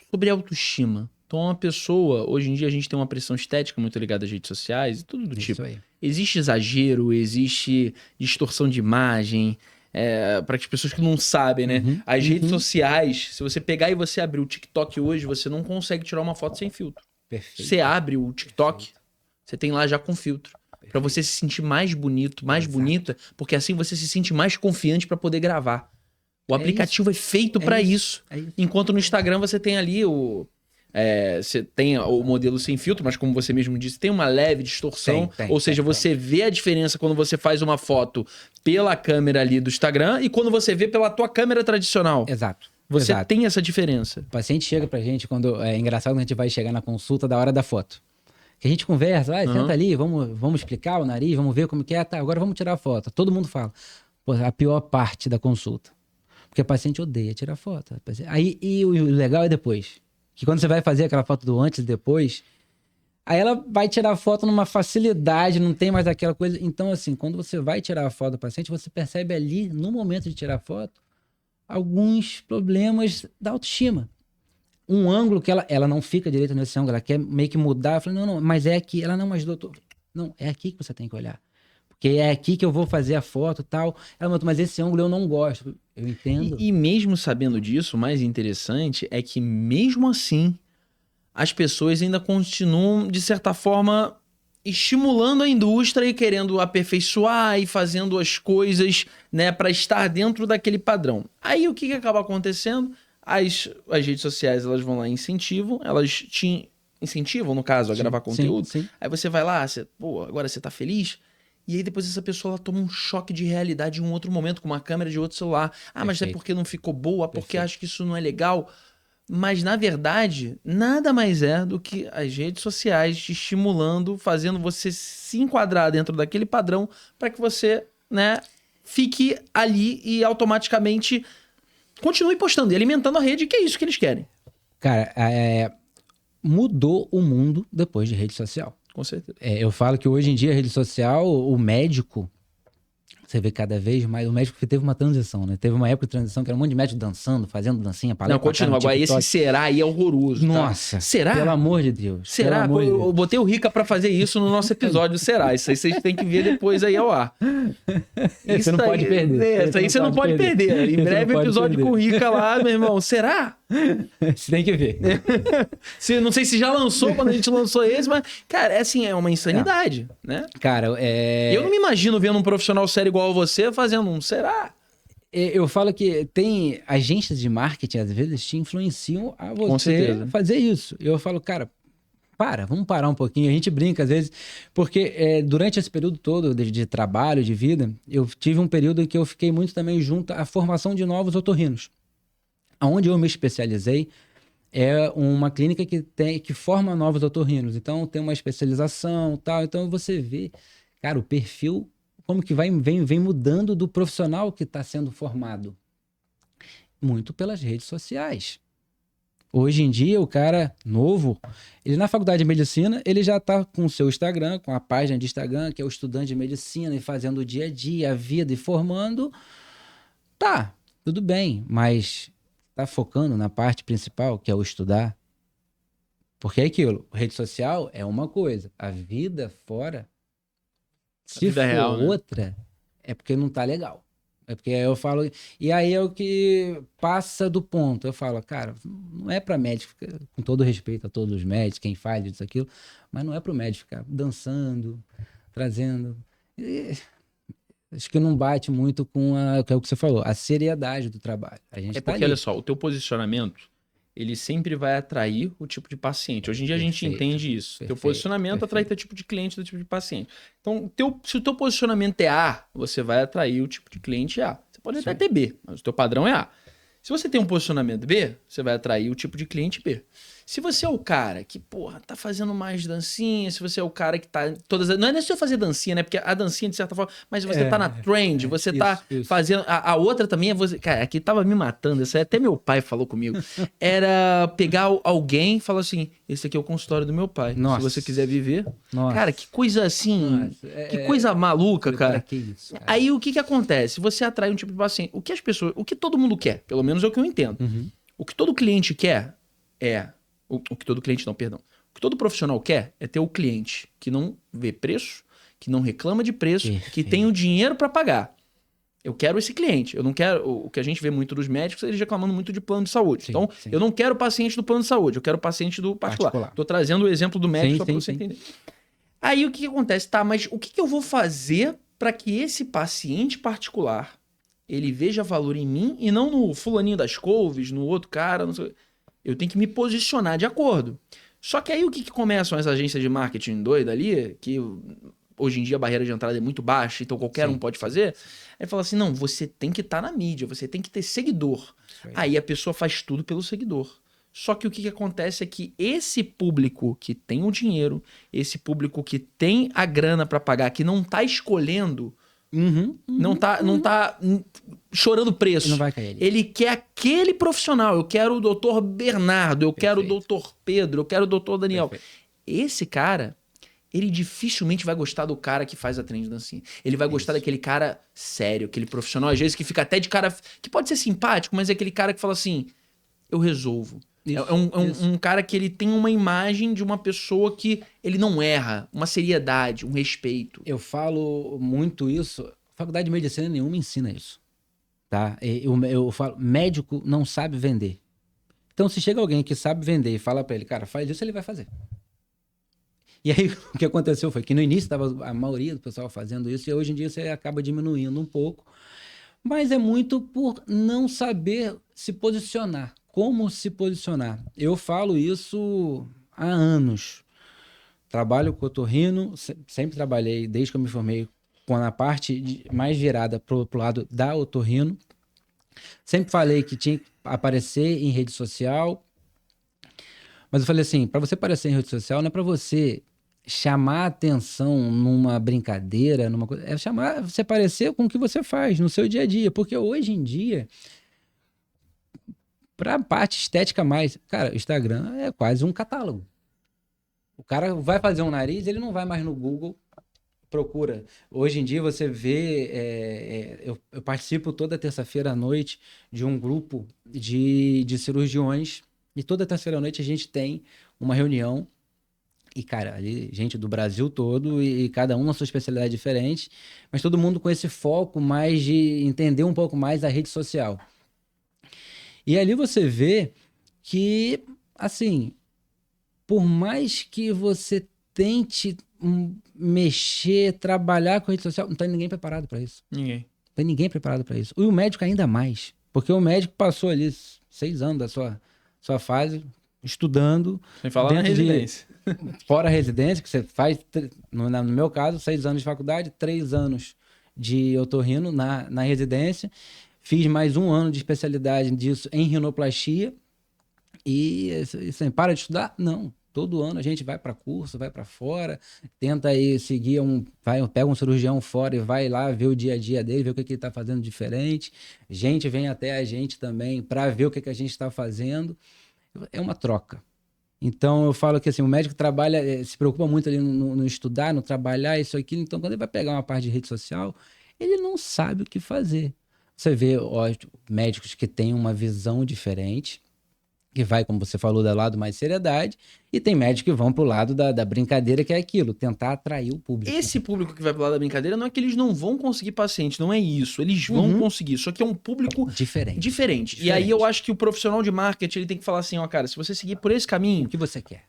Speaker 1: sobre autoestima. Então, uma pessoa, hoje em dia a gente tem uma pressão estética muito ligada às redes sociais e tudo do tipo.
Speaker 2: Aí.
Speaker 1: Existe exagero, existe distorção de imagem, para as pessoas que não sabem, né? As redes sociais, se você pegar e você abrir o TikTok hoje, você não consegue tirar uma foto sem filtro.
Speaker 2: Perfeito.
Speaker 1: Você abre o TikTok, você tem lá já com filtro. Para você se sentir mais bonito, mais bonita, porque assim você se sente mais confiante para poder gravar. O aplicativo é feito para isso. Enquanto no Instagram você tem ali você tem o modelo sem filtro, mas como você mesmo disse, tem uma leve distorção. Ou seja, você vê a diferença quando você faz uma foto pela câmera ali do Instagram e quando você vê pela tua câmera tradicional.
Speaker 2: Exato.
Speaker 1: Você tem essa diferença.
Speaker 2: O paciente chega pra gente, é engraçado quando a gente vai chegar na consulta da hora da foto. Que a gente conversa, senta ali, vamos explicar o nariz, vamos ver como que é, tá, agora vamos tirar a foto. Todo mundo fala, pô, a pior parte da consulta. Porque o paciente odeia tirar foto. Aí, e o legal é depois. Que quando você vai fazer aquela foto do antes e depois, aí ela vai tirar a foto numa facilidade, não tem mais aquela coisa. Então, assim, quando você vai tirar a foto do paciente, você percebe ali, no momento de tirar a foto, alguns problemas da autoestima. Um ângulo que ela não fica direito nesse ângulo, ela quer meio que mudar. Eu falei, não, mas é aqui. Ela, não, mas doutor, não, é aqui que você tem que olhar. porque é aqui que eu vou fazer a foto e tal. Ela falou, mas esse ângulo eu não gosto. Eu entendo.
Speaker 1: E mesmo sabendo disso, o mais interessante é que mesmo assim, as pessoas ainda continuam, de certa forma, estimulando a indústria e querendo aperfeiçoar e fazendo as coisas, né, para estar dentro daquele padrão. Aí o que acaba acontecendo? As redes sociais, elas vão lá e incentivam, elas te incentivam, no caso, a gravar conteúdo.
Speaker 2: Sim.
Speaker 1: Aí você vai lá, agora você tá feliz? E aí depois essa pessoa ela toma um choque de realidade em um outro momento, com uma câmera de outro celular. Ah, mas é
Speaker 2: Perfeito.
Speaker 1: porque não ficou boa, porque
Speaker 2: Perfeito.
Speaker 1: acho que isso não é legal. Mas, na verdade, nada mais é do que as redes sociais te estimulando, fazendo você se enquadrar dentro daquele padrão para que você, né, fique ali e automaticamente continue postando e alimentando a rede, que é isso que eles querem.
Speaker 2: Cara, mudou o mundo depois de rede social.
Speaker 1: Com certeza.
Speaker 2: Eu falo que hoje em dia a rede social, o médico, você vê cada vez mais, o médico teve uma transição, né? Teve uma época de transição que era um monte de médico dançando, fazendo dancinha, palestra.
Speaker 1: Não, continua. Agora esse será aí é horroroso,
Speaker 2: Nossa,
Speaker 1: tá? Será?
Speaker 2: Pelo amor de Deus.
Speaker 1: Será?
Speaker 2: Pelo amor de
Speaker 1: Eu
Speaker 2: Deus.
Speaker 1: botei o Rica pra fazer isso no nosso episódio, será? Isso aí vocês têm que ver depois aí ao ar.
Speaker 2: Você não pode perder.
Speaker 1: Isso aí você não pode perder. Em breve episódio com o Rica lá, meu irmão. Será?
Speaker 2: Você tem que ver.
Speaker 1: Não sei se já lançou quando a gente lançou esse, mas, cara, é uma insanidade, né?
Speaker 2: Cara,
Speaker 1: Eu não me imagino vendo um profissional sério igual a você fazendo um será?
Speaker 2: Eu falo que tem agências de marketing, às vezes, te influenciam a
Speaker 1: Com
Speaker 2: você
Speaker 1: certeza.
Speaker 2: fazer isso. Eu falo, cara, vamos parar um pouquinho. A gente brinca, às vezes, porque durante esse período todo de trabalho, de vida, eu tive um período em que eu fiquei muito também junto à formação de novos otorrinos. Onde eu me especializei é uma clínica que forma novos otorrinos. Então, tem uma especialização e tal. Então, você vê, cara, o perfil, como que vem mudando do profissional que está sendo formado. Muito pelas redes sociais. Hoje em dia, o cara novo, ele na faculdade de medicina, ele já está com o seu Instagram, com a página de Instagram, que é o estudante de medicina, e fazendo o dia a dia, a vida, e formando. Tá, tudo bem, mas tá focando na parte principal, que é o estudar. Porque é aquilo, rede social é uma coisa, a vida fora, se
Speaker 1: vida
Speaker 2: for
Speaker 1: real, né?
Speaker 2: outra, é porque não tá legal. É porque eu falo... E aí é o que passa do ponto. Eu falo, cara, não é para médico, com todo respeito a todos os médicos, quem faz isso, aquilo, mas não é para o médico ficar dançando, trazendo... Acho que não bate muito com que é o que você falou, a seriedade do trabalho. A gente
Speaker 1: Porque, olha só, o teu posicionamento, ele sempre vai atrair o tipo de paciente. Hoje em dia a gente
Speaker 2: Perfeito,
Speaker 1: entende isso. Teu
Speaker 2: perfeito,
Speaker 1: posicionamento atrai teu tipo de cliente, teu tipo de paciente. Então, se o teu posicionamento é A, você vai atrair o tipo de cliente A. Você pode até ter B, mas o teu padrão é A. Se você tem um posicionamento B, você vai atrair o tipo de cliente B. Se você é o cara que, porra, tá fazendo mais dancinha, se você é o cara que tá todas... Não é nem só fazer dancinha, né? Porque a dancinha, de certa forma... Mas você tá na trend, você tá fazendo... A outra também é você... Cara, aqui tava me matando, isso aí até meu pai falou comigo. Era pegar alguém e falar assim, esse aqui é o consultório do meu pai.
Speaker 2: Nossa.
Speaker 1: Se você quiser viver...
Speaker 2: Nossa.
Speaker 1: Cara, que coisa assim... que coisa maluca, cara.
Speaker 2: Que isso, cara.
Speaker 1: Aí o que acontece? Você atrai um tipo de paciente. O que todo mundo quer, pelo menos é o que eu entendo.
Speaker 2: Uhum.
Speaker 1: O que todo cliente quer é... O que todo cliente não, perdão. O que todo profissional quer é ter o cliente que não vê preço, que não reclama de preço, que tem o dinheiro para pagar. Eu quero esse cliente. Eu não quero... O que a gente vê muito dos médicos, eles reclamando muito de plano de saúde.
Speaker 2: Sim,
Speaker 1: então,
Speaker 2: sim.
Speaker 1: eu não quero o paciente do plano de saúde, eu quero o paciente do particular. Tô trazendo o exemplo do médico só para você entender. Aí o que acontece? Tá, mas o que eu vou fazer para que esse paciente particular ele veja valor em mim e não no fulaninho das couves, no outro cara, não sei... Eu tenho que me posicionar de acordo. Só que aí o que começam as agências de marketing doida ali, que hoje em dia a barreira de entrada é muito baixa, então qualquer um pode fazer. Aí fala assim, não, você tem que estar na mídia, você tem que ter seguidor. Aí a pessoa faz tudo pelo seguidor. Só que o que acontece é que esse público que tem o dinheiro, esse público que tem a grana para pagar, que não tá escolhendo... Não tá chorando preço.
Speaker 2: Não vai cair ali.
Speaker 1: Ele quer aquele profissional. Eu quero o Dr. Bernardo, eu quero o Dr. Pedro, eu quero o Dr. Daniel. Esse cara, ele dificilmente vai gostar do cara que faz a trend dancinha. Ele vai gostar daquele cara sério, aquele profissional, às vezes, que fica até de cara... Que pode ser simpático, mas é aquele cara que fala assim, eu resolvo.
Speaker 2: Isso,
Speaker 1: Um cara que ele tem uma imagem de uma pessoa que ele não erra, uma seriedade, um respeito.
Speaker 2: Eu falo muito isso. A faculdade de medicina nenhuma ensina isso, tá? Eu falo, médico não sabe vender. Então, se chega alguém que sabe vender e fala pra ele, cara, faz isso, ele vai fazer. E aí, o que aconteceu foi que no início estava a maioria do pessoal fazendo isso e hoje em dia você acaba diminuindo um pouco. Mas é muito por não saber se posicionar. Como se posicionar? Eu falo isso há anos. Trabalho com otorrino, sempre trabalhei, desde que eu me formei, com a parte mais virada pro lado da otorrino. Sempre falei que tinha que aparecer em rede social. Mas eu falei assim, para você aparecer em rede social, não é para você chamar atenção numa brincadeira, numa coisa, é chamar você aparecer com o que você faz no seu dia a dia, porque hoje em dia, para a parte estética mais, cara, o Instagram é quase um catálogo. O cara vai fazer um nariz, ele não vai mais no Google, procura. Hoje em dia você vê, eu participo toda terça-feira à noite de um grupo de cirurgiões e toda terça-feira à noite a gente tem uma reunião e, cara, ali gente do Brasil todo e cada um na sua especialidade diferente, mas todo mundo com esse foco mais de entender um pouco mais a rede social. E ali você vê que, assim, por mais que você tente mexer, trabalhar com rede social, não tem ninguém preparado para isso.
Speaker 1: Ninguém.
Speaker 2: Não tem ninguém preparado para isso. E o médico ainda mais, porque o médico passou ali 6 anos da sua fase estudando.
Speaker 1: Sem falar na residência.
Speaker 2: Fora a residência, que você faz, no meu caso, 6 anos de faculdade, 3 anos de otorrino na residência. Fiz mais 1 ano de especialidade disso em rinoplastia. E assim, para de estudar? Não. Todo ano a gente vai para curso, vai para fora, tenta aí seguir pega um cirurgião fora e vai lá ver o dia a dia dele, ver o que ele está fazendo diferente. Gente vem até a gente também para ver o que a gente está fazendo. É uma troca. Então eu falo que assim, o médico trabalha, se preocupa muito ali no estudar, no trabalhar, isso aqui. Então quando ele vai pegar uma parte de rede social, ele não sabe o que fazer. Você vê, ó, médicos que têm uma visão diferente, que vai, como você falou, do lado mais seriedade, e tem médicos que vão pro lado da brincadeira, que é aquilo, tentar atrair o público.
Speaker 1: Esse público que vai pro lado da brincadeira não é que eles não vão conseguir paciente, não é isso. Eles vão conseguir, só que é um público diferente. E aí eu acho que o profissional de marketing ele tem que falar assim, ó, cara, se você seguir por esse caminho...
Speaker 2: O que você quer?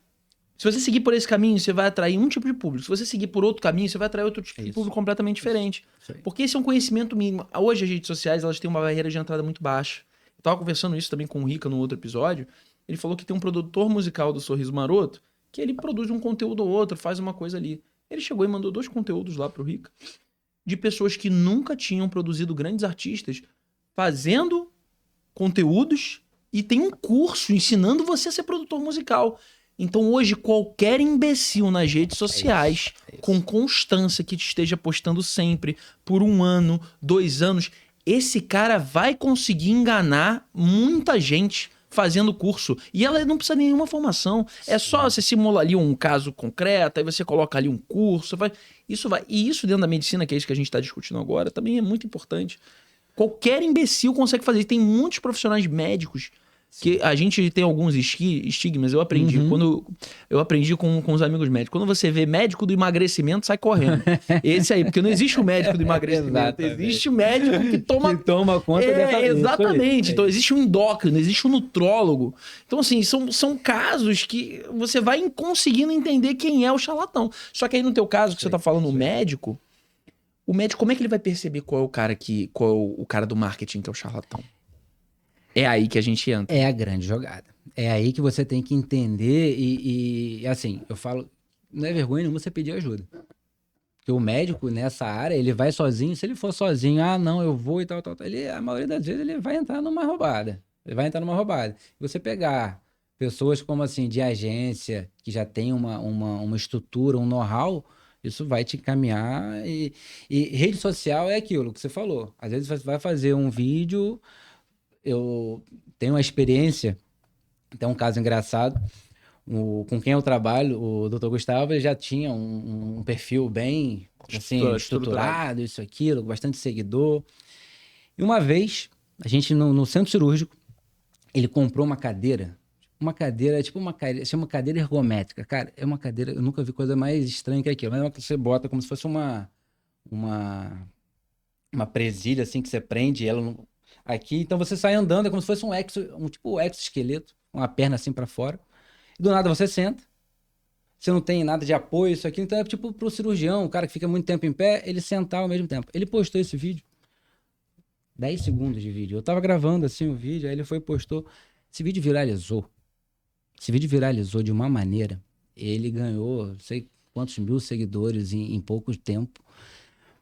Speaker 1: Se você seguir por esse caminho, você vai atrair um tipo de público. Se você seguir por outro caminho, você vai atrair outro tipo de público completamente diferente. Porque esse é um conhecimento mínimo. Hoje as redes sociais elas têm uma barreira de entrada muito baixa. Eu tava conversando isso também com o Rica no outro episódio. Ele falou que tem um produtor musical do Sorriso Maroto que ele produz um conteúdo ou outro, faz uma coisa ali. Ele chegou e mandou 2 conteúdos lá pro Rica de pessoas que nunca tinham produzido grandes artistas fazendo conteúdos e tem um curso ensinando você a ser produtor musical. Então hoje qualquer imbecil nas redes sociais com constância que te esteja postando sempre por 1 ano, 2 anos, esse cara vai conseguir enganar muita gente fazendo curso. E ela não precisa de nenhuma formação. É só você simular ali um caso concreto, aí você coloca ali um curso. Isso vai. E isso dentro da medicina, que é isso que a gente está discutindo agora, também é muito importante. Qualquer imbecil consegue fazer. Tem muitos profissionais médicos que a gente tem alguns estigmas. Eu aprendi eu aprendi com os amigos médicos. Quando você vê médico do emagrecimento, sai correndo. Esse aí, porque não existe o médico do emagrecimento. Existe o médico que toma
Speaker 2: conta dessa...
Speaker 1: Exatamente. Então existe um endócrino, existe um nutrólogo. Então assim, são casos que você vai conseguindo entender quem é o charlatão. Só que aí no teu caso, que você tá falando o médico, como é que ele vai perceber qual é o cara do marketing que é o charlatão? É aí que a gente entra.
Speaker 2: É a grande jogada. É aí que você tem que entender e assim, eu falo, não é vergonha nenhuma você pedir ajuda. Porque o médico nessa área, ele vai sozinho, se ele for sozinho, não, eu vou e tal, a maioria das vezes ele vai entrar numa roubada. Você pegar pessoas como assim, de agência, que já tem uma estrutura, um know-how, isso vai te encaminhar e rede social é aquilo que você falou. Às vezes você vai fazer um vídeo... Eu tenho uma experiência, tem um caso engraçado, com quem eu trabalho, o Dr. Gustavo, ele já tinha um perfil bem assim, estruturado, isso, aquilo, bastante seguidor. E uma vez, a gente no centro cirúrgico, ele comprou uma cadeira uma cadeira, tipo chama cadeira ergométrica. Cara, é uma cadeira, eu nunca vi coisa mais estranha que aquilo. Mas é uma que você bota como se fosse uma presilha, assim, que você prende ela aqui. Então você sai andando, é como se fosse um tipo exoesqueleto, uma perna assim pra fora. Do nada você senta. Você não tem nada de apoio, isso aqui. Então é tipo pro cirurgião, o cara que fica muito tempo em pé, ele sentar ao mesmo tempo. Ele postou esse vídeo. 10 segundos de vídeo. Eu tava gravando assim o vídeo, aí ele foi e postou. Esse vídeo viralizou. Esse vídeo viralizou de uma maneira. Ele ganhou, não sei quantos mil seguidores em pouco tempo.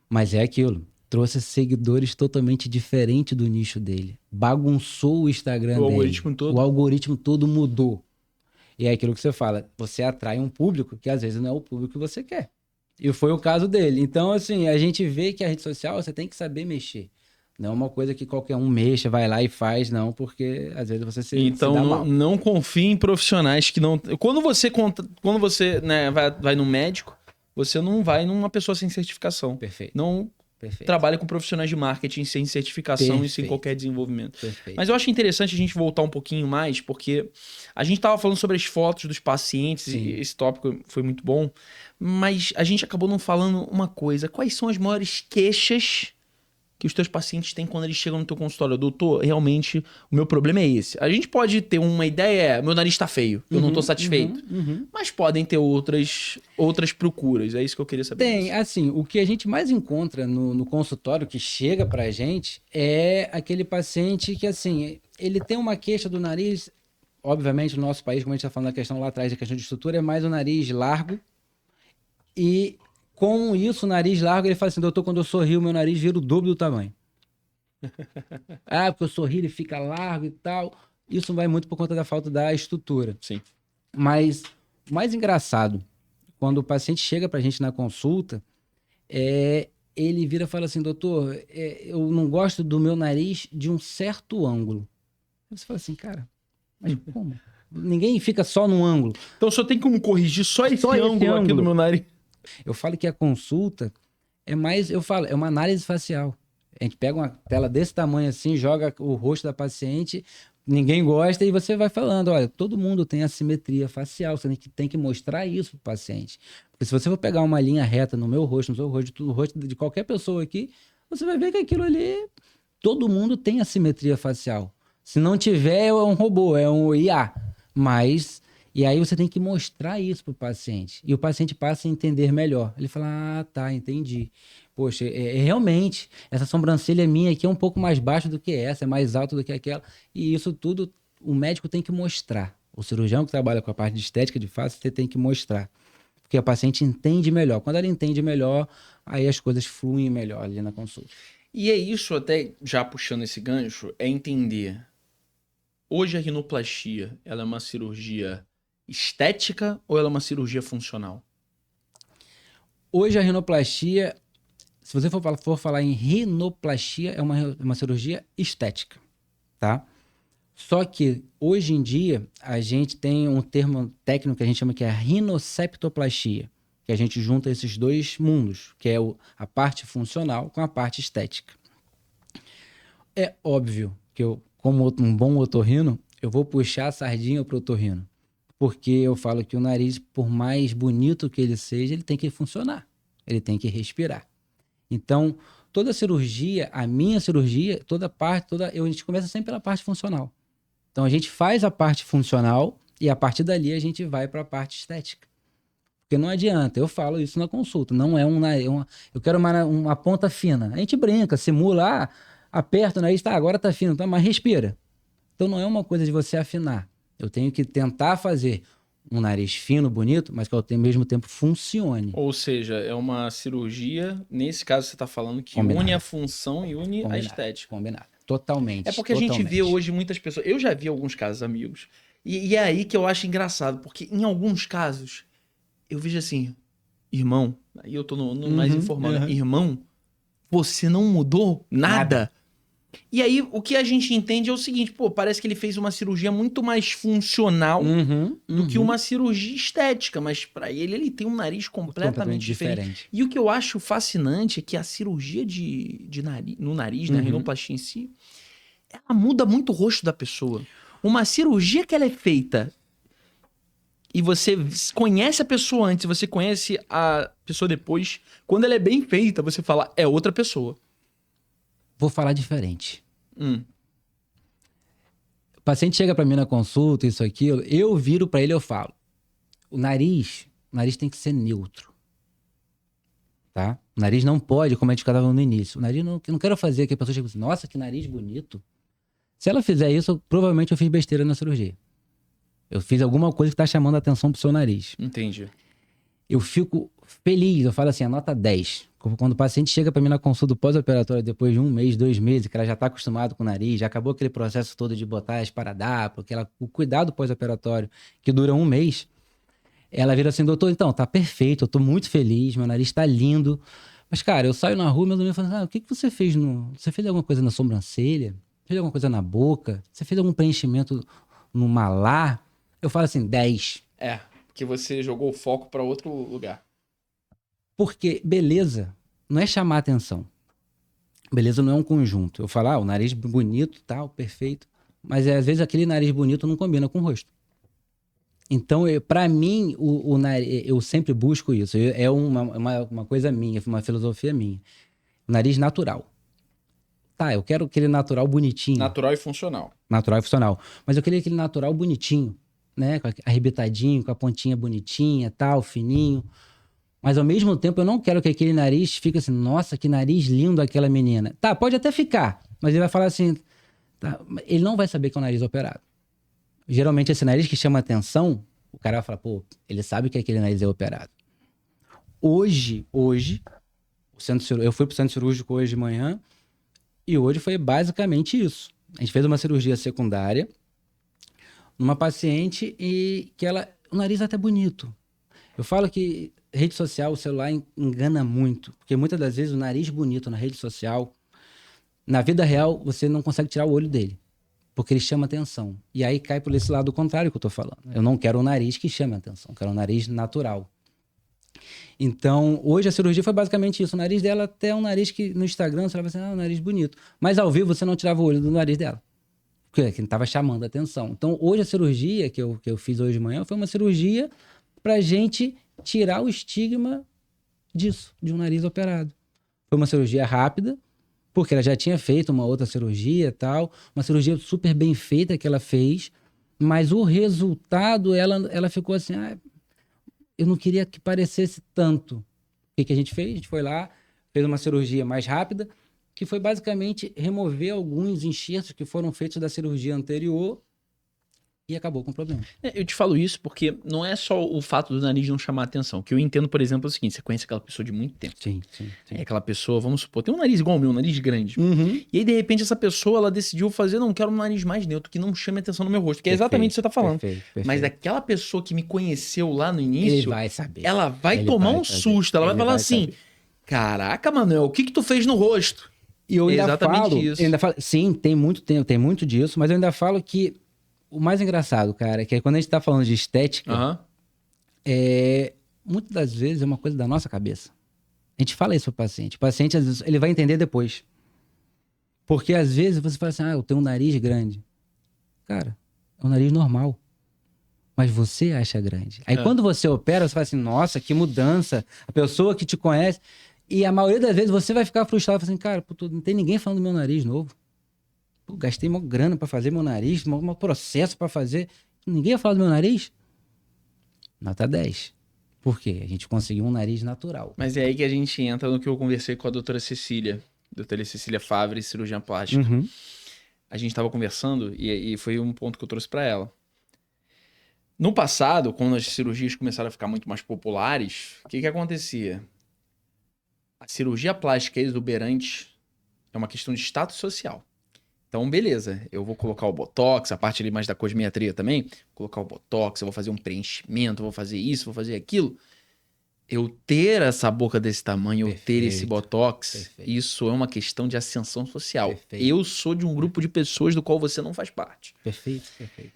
Speaker 2: Mas é aquilo. Trouxe seguidores totalmente diferentes do nicho dele. Bagunçou o Instagram dele.
Speaker 1: O algoritmo todo.
Speaker 2: O algoritmo todo mudou. E é aquilo que você fala. Você atrai um público que às vezes não é o público que você quer. E foi o caso dele. Então, assim, a gente vê que a rede social você tem que saber mexer. Não é uma coisa que qualquer um mexa, vai lá e faz, não, porque às vezes você se
Speaker 1: Então
Speaker 2: dá mal.
Speaker 1: não confie em profissionais que não. Quando você né, vai no médico, você não vai numa pessoa sem certificação.
Speaker 2: Perfeito.
Speaker 1: Não
Speaker 2: Perfeito.
Speaker 1: trabalha com profissionais de marketing sem certificação e sem
Speaker 2: Perfeito.
Speaker 1: qualquer desenvolvimento.
Speaker 2: Perfeito.
Speaker 1: Mas eu acho interessante a gente voltar um pouquinho mais, porque a gente estava falando sobre as fotos dos pacientes,
Speaker 2: Sim.
Speaker 1: e esse tópico foi muito bom, mas a gente acabou não falando uma coisa. Quais são as maiores queixas que os teus pacientes têm quando eles chegam no teu consultório? Doutor, realmente o meu problema é esse. A gente pode ter uma ideia, meu nariz tá feio, eu não tô satisfeito. Mas podem ter outras procuras, é isso que eu queria saber.
Speaker 2: Tem, assim, o que a gente mais encontra no consultório que chega pra gente é aquele paciente que, assim, ele tem uma queixa do nariz, obviamente no nosso país, como a gente tá falando da questão lá atrás, da questão de estrutura, é mais o nariz largo e com isso, o nariz largo, ele fala assim, doutor, quando eu sorrio, meu nariz vira o dobro do tamanho. Porque eu sorrio, ele fica largo e tal. Isso vai muito por conta da falta da estrutura.
Speaker 1: Sim.
Speaker 2: Mas o mais engraçado, quando o paciente chega pra gente na consulta, ele vira e fala assim, doutor, eu não gosto do meu nariz de um certo ângulo. Você fala assim, cara, mas como? Ninguém fica só num ângulo.
Speaker 1: Então só tem como corrigir só esse ângulo aqui do meu nariz.
Speaker 2: Eu falo que a consulta é uma análise facial. A gente pega uma tela desse tamanho assim, joga o rosto da paciente, ninguém gosta e você vai falando, olha, todo mundo tem assimetria facial, você tem que mostrar isso pro paciente. Porque se você for pegar uma linha reta no meu rosto, no seu rosto, no rosto de qualquer pessoa aqui, você vai ver que aquilo ali, todo mundo tem assimetria facial. Se não tiver, é um robô, é um IA. E aí você tem que mostrar isso pro paciente. E o paciente passa a entender melhor. Ele fala, tá, entendi. Poxa, realmente, essa sobrancelha minha aqui é um pouco mais baixa do que essa, é mais alta do que aquela. E isso tudo o médico tem que mostrar. O cirurgião que trabalha com a parte de estética de face, você tem que mostrar. Porque o paciente entende melhor. Quando ele entende melhor, aí as coisas fluem melhor ali na consulta.
Speaker 1: E é isso, até já puxando esse gancho, é entender. Hoje a rinoplastia, ela é uma cirurgia estética ou ela é uma cirurgia funcional?
Speaker 2: Hoje a rinoplastia, se você for falar em rinoplastia, é uma cirurgia estética, tá? Só que hoje em dia a gente tem um termo técnico que a gente chama que é a rinoceptoplastia, que a gente junta esses dois mundos, que é a parte funcional com a parte estética. É óbvio que eu, como um bom otorrino, eu vou puxar a sardinha pro otorrino. Porque eu falo que o nariz, por mais bonito que ele seja, ele tem que funcionar. Ele tem que respirar. Então, toda cirurgia, a minha cirurgia, a gente começa sempre pela parte funcional. Então, a gente faz a parte funcional e a partir dali a gente vai para a parte estética. Porque não adianta, eu falo isso na consulta, não é eu quero uma ponta fina. A gente brinca, simula, aperta o nariz, tá, agora tá fino, tá, mas respira. Então, não é uma coisa de você afinar. Eu tenho que tentar fazer um nariz fino, bonito, mas que ao mesmo tempo funcione.
Speaker 1: Ou seja, é uma cirurgia, nesse caso você está falando que
Speaker 2: Combinado.
Speaker 1: Une a função e une a estética.
Speaker 2: Combinado. Totalmente.
Speaker 1: É porque a gente vê hoje muitas pessoas... Eu já vi alguns casos, amigos, e é aí que eu acho engraçado, porque em alguns casos eu vejo assim, irmão, aí eu tô mais informando, né? Irmão, você não mudou nada. E aí, o que a gente entende é o seguinte, pô, parece que ele fez uma cirurgia muito mais funcional do que uma cirurgia estética, mas pra ele tem um nariz completamente diferente. E o que eu acho fascinante é que a cirurgia no nariz, né, a rinoplastia em si, ela muda muito o rosto da pessoa. Uma cirurgia que ela é feita e você conhece a pessoa antes, você conhece a pessoa depois, quando ela é bem feita, você fala, é outra pessoa.
Speaker 2: Vou falar diferente.
Speaker 1: Hum.
Speaker 2: O paciente chega pra mim na consulta, isso, aquilo, eu viro pra ele e eu falo, o nariz tem que ser neutro. Tá? O nariz não pode, como a gente falava no início, o nariz não quero fazer que a pessoa chegue assim, nossa, que nariz bonito. Se ela fizer isso, provavelmente eu fiz besteira na cirurgia. Eu fiz alguma coisa que tá chamando a atenção pro seu nariz.
Speaker 1: Entendi.
Speaker 2: Eu fico feliz, eu falo assim, a nota 10. Quando o paciente chega para mim na consulta pós-operatória, depois de 1 mês, 2 meses, que ela já está acostumada com o nariz, já acabou aquele processo todo de botar esparadrapo, o cuidado pós-operatório, que dura 1 mês, ela vira assim, doutor, então, tá perfeito, eu tô muito feliz, meu nariz tá lindo. Mas, cara, eu saio na rua e meus amigos falam assim, o que você fez Você fez alguma coisa na sobrancelha? Fez alguma coisa na boca? Você fez algum preenchimento no malar? Eu falo assim, 10.
Speaker 1: É, porque você jogou o foco para outro lugar.
Speaker 2: Porque beleza não é chamar atenção. Beleza não é um conjunto. Eu falo, o nariz bonito, tal, perfeito. Mas às vezes aquele nariz bonito não combina com o rosto. Então, para mim, o nariz, eu sempre busco isso. É uma coisa minha, uma filosofia minha. O nariz natural. Tá, eu quero aquele natural bonitinho.
Speaker 1: Natural e funcional.
Speaker 2: Natural e funcional. Mas eu queria aquele natural bonitinho, né? Arrebitadinho, com a pontinha bonitinha, tal, fininho. Mas ao mesmo tempo eu não quero que aquele nariz fique assim, nossa, que nariz lindo aquela menina. Tá, pode até ficar, mas ele vai falar assim, tá, ele não vai saber que é um nariz operado. Geralmente esse nariz que chama atenção, o cara vai falar, pô, ele sabe que aquele nariz é operado. Hoje, eu fui pro centro cirúrgico hoje de manhã e hoje foi basicamente isso. A gente fez uma cirurgia secundária numa paciente e que o nariz até bonito. Eu falo que rede social, o celular engana muito, porque muitas das vezes o nariz bonito na rede social, na vida real, você não consegue tirar o olho dele, porque ele chama atenção. E aí cai por esse lado contrário que eu tô falando. Eu não quero um nariz que chame atenção, eu quero um nariz natural. Então, hoje a cirurgia foi basicamente isso. O nariz dela até um nariz que no Instagram você vai assim, um nariz bonito. Mas ao vivo você não tirava o olho do nariz dela, porque ele estava chamando atenção. Então, hoje a cirurgia que eu fiz hoje de manhã foi uma cirurgia pra gente tirar o estigma disso, de um nariz operado. Foi uma cirurgia rápida, porque ela já tinha feito uma outra cirurgia e tal, uma cirurgia super bem feita que ela fez, mas o resultado, ela ficou assim, eu não queria que parecesse tanto. O que a gente fez? A gente foi lá, fez uma cirurgia mais rápida, que foi basicamente remover alguns enxertos que foram feitos da cirurgia anterior e acabou com o problema.
Speaker 1: Eu te falo isso porque não é só o fato do nariz não chamar atenção. O que eu entendo, por exemplo, é o seguinte: você conhece aquela pessoa de muito tempo.
Speaker 2: Sim.
Speaker 1: É aquela pessoa, vamos supor, tem um nariz igual ao meu, um nariz grande.
Speaker 2: Uhum.
Speaker 1: E aí, de repente, essa pessoa, ela decidiu fazer, não, quero um nariz mais neutro, que não chame atenção no meu rosto. Que é exatamente o que você tá falando.
Speaker 2: Perfeito.
Speaker 1: Mas aquela pessoa que me conheceu lá no início,
Speaker 2: Ele vai saber.
Speaker 1: ela vai tomar um susto. Ela vai falar assim, caraca, Manuel, o que tu fez no rosto?
Speaker 2: E eu ainda
Speaker 1: exatamente
Speaker 2: falo,
Speaker 1: isso.
Speaker 2: Sim, tem muito tempo, tem muito disso, mas eu ainda falo que o mais engraçado, cara, é que quando a gente tá falando de estética, muitas das vezes é uma coisa da nossa cabeça. A gente fala isso pro paciente. O paciente, às vezes, ele vai entender depois. Porque, às vezes, você fala assim, eu tenho um nariz grande. Cara, é um nariz normal. Mas você acha grande. Aí, quando você opera, você fala assim, nossa, que mudança. A pessoa que te conhece... E a maioria das vezes você vai ficar frustrado, assim, cara, não tem ninguém falando do meu nariz novo. Pô, gastei uma grana pra fazer meu nariz, um processo pra fazer. Ninguém ia falar do meu nariz? Nota 10. Por quê? A gente conseguiu um nariz natural.
Speaker 1: Mas é aí que a gente entra no que eu conversei com a doutora Cecília Favre, cirurgiã plástica.
Speaker 2: Uhum.
Speaker 1: A gente tava conversando e foi um ponto que eu trouxe pra ela. No passado, quando as cirurgias começaram a ficar muito mais populares, o que acontecia? A cirurgia plástica exuberante é uma questão de status social. Então, beleza, eu vou colocar o botox, a parte ali mais da cosmetria também, colocar o botox, eu vou fazer um preenchimento, eu vou fazer isso, vou fazer aquilo. Eu ter essa boca desse tamanho, eu ter esse botox, isso é uma questão de ascensão social. Eu sou de um grupo de pessoas do qual você não faz parte.
Speaker 2: Perfeito.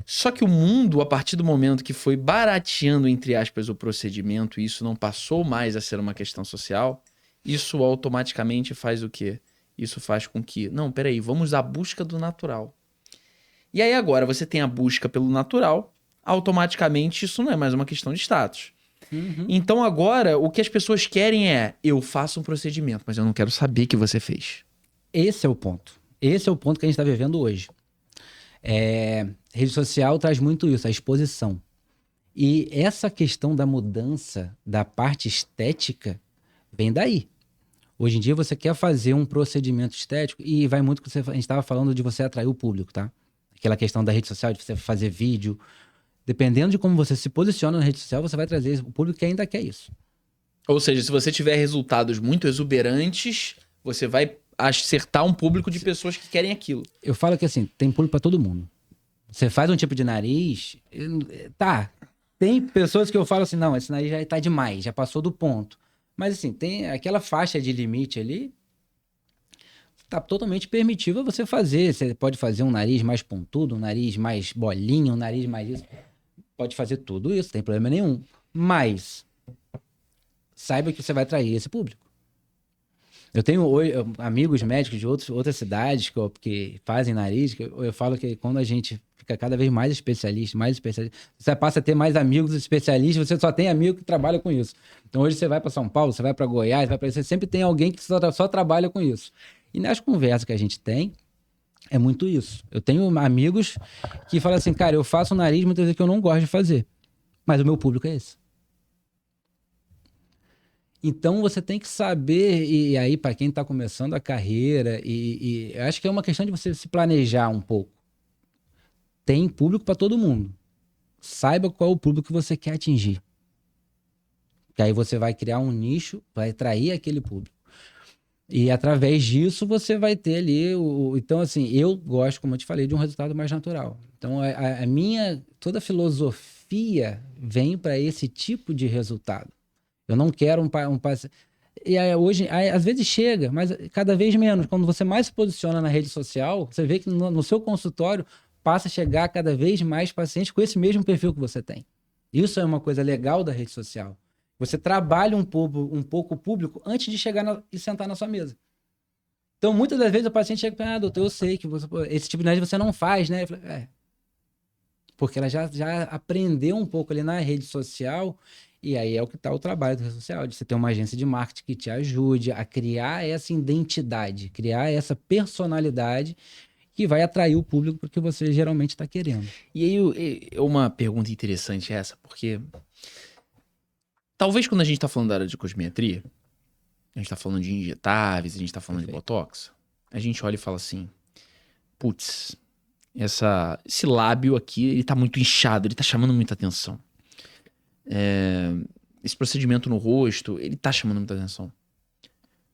Speaker 1: Só que o mundo, a partir do momento que foi barateando, entre aspas, o procedimento, e isso não passou mais a ser uma questão social, isso automaticamente faz o quê? Isso faz com que... Não, peraí, vamos à busca do natural. E aí agora você tem a busca pelo natural, automaticamente isso não é mais uma questão de status.
Speaker 2: Uhum.
Speaker 1: Então agora o que as pessoas querem é, eu faço um procedimento, mas eu não quero saber que você fez.
Speaker 2: Esse é o ponto. Esse é o ponto que a gente está vivendo hoje. Rede social traz muito isso, a exposição. E essa questão da mudança da parte estética vem daí. Hoje em dia você quer fazer um procedimento estético e vai muito que a gente estava falando de você atrair o público, tá? Aquela questão da rede social, de você fazer vídeo. Dependendo de como você se posiciona na rede social, você vai trazer o público que ainda quer isso.
Speaker 1: Ou seja, se você tiver resultados muito exuberantes, você vai acertar um público de pessoas que querem aquilo.
Speaker 2: Eu falo que assim, tem público para todo mundo. Você faz um tipo de nariz, tá. Tem pessoas que eu falo assim, não, esse nariz já tá demais, já passou do ponto. Mas assim, tem aquela faixa de limite ali, tá totalmente permitido você fazer. Você pode fazer um nariz mais pontudo, um nariz mais bolinho, um nariz mais isso. Pode fazer tudo isso, não tem problema nenhum. Mas saiba que você vai atrair esse público. Eu tenho hoje amigos médicos de outras cidades que fazem nariz, que eu falo que quando a gente fica cada vez mais especialista, você passa a ter mais amigos especialistas, você só tem amigo que trabalha com isso. Então hoje você vai para São Paulo, você vai para Goiás, você sempre tem alguém que só trabalha com isso. E nas conversas que a gente tem, é muito isso. Eu tenho amigos que falam assim, cara, eu faço um nariz muitas vezes que eu não gosto de fazer, mas o meu público é esse. Então você tem que saber, e aí para quem está começando a carreira, e eu acho que é uma questão de você se planejar um pouco. Tem público para todo mundo. Saiba qual é o público que você quer atingir. Que aí você vai criar um nicho, vai atrair aquele público. E através disso você vai ter ali Então, assim, eu gosto, como eu te falei, de um resultado mais natural. Então, a minha... Toda filosofia vem para esse tipo de resultado. Eu não quero um paciente... E aí, hoje, às vezes chega, mas cada vez menos. Quando você mais se posiciona na rede social, você vê que no seu consultório passa a chegar cada vez mais pacientes com esse mesmo perfil que você tem. Isso é uma coisa legal da rede social. Você trabalha um pouco o público antes de chegar e sentar na sua mesa. Então, muitas das vezes o paciente chega e fala, doutor, eu sei que esse tipo de análise você não faz, né? Eu falo, porque ela já aprendeu um pouco ali na rede social, e aí é o que está o trabalho da rede social, de você ter uma agência de marketing que te ajude a criar essa identidade, criar essa personalidade que vai atrair o público porque você geralmente está querendo.
Speaker 1: E aí, uma pergunta interessante é essa, porque talvez quando a gente tá falando da área de cosmetria, a gente tá falando de injetáveis, a gente tá falando de botox, a gente olha e fala assim, putz, esse lábio aqui, ele tá muito inchado, ele tá chamando muita atenção. Esse procedimento no rosto, ele tá chamando muita atenção.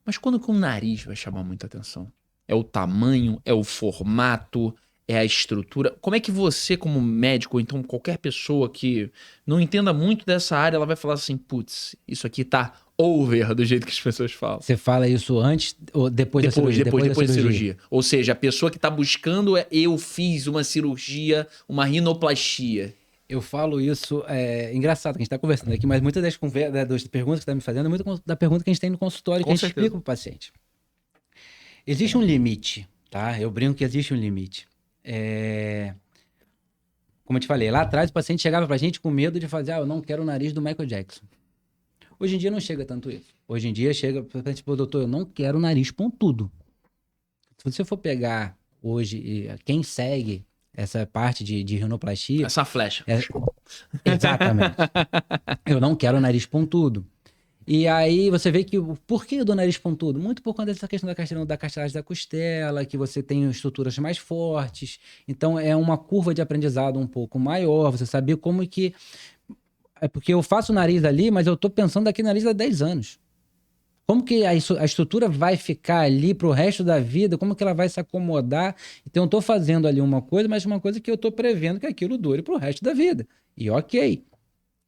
Speaker 1: Mas quando que o nariz vai chamar muita atenção? É o tamanho, é o formato, é a estrutura. Como é que você, como médico, ou então qualquer pessoa que não entenda muito dessa área, ela vai falar assim, putz, isso aqui tá over do jeito que as pessoas falam.
Speaker 2: Você fala isso antes ou depois da cirurgia?
Speaker 1: Depois da cirurgia. Ou seja, a pessoa que tá buscando eu fiz uma cirurgia, uma rinoplastia.
Speaker 2: Eu falo isso, engraçado que a gente está conversando aqui, mas muitas das perguntas que você está me fazendo é muito da pergunta que a gente tem no consultório, que a gente explica para o paciente. Existe um limite, tá? Eu brinco que existe um limite. Como eu te falei, lá atrás o paciente chegava pra gente com medo de fazer, eu não quero o nariz do Michael Jackson. Hoje em dia não chega tanto isso. Hoje em dia chega pra gente, doutor, eu não quero o nariz pontudo. Se você for pegar hoje, quem segue essa parte de rinoplastia...
Speaker 1: Essa flecha.
Speaker 2: Exatamente. Eu não quero o nariz pontudo. E aí você vê que por que do nariz pontudo? Muito por conta dessa questão da cartilagem da costela, que você tem estruturas mais fortes. Então é uma curva de aprendizado um pouco maior. Você saber como que... É porque eu faço o nariz ali, mas eu tô pensando daquele nariz há 10 anos. Como que a estrutura vai ficar ali pro resto da vida? Como que ela vai se acomodar? Então eu tô fazendo ali uma coisa, mas uma coisa que eu tô prevendo que aquilo dure pro resto da vida. E ok.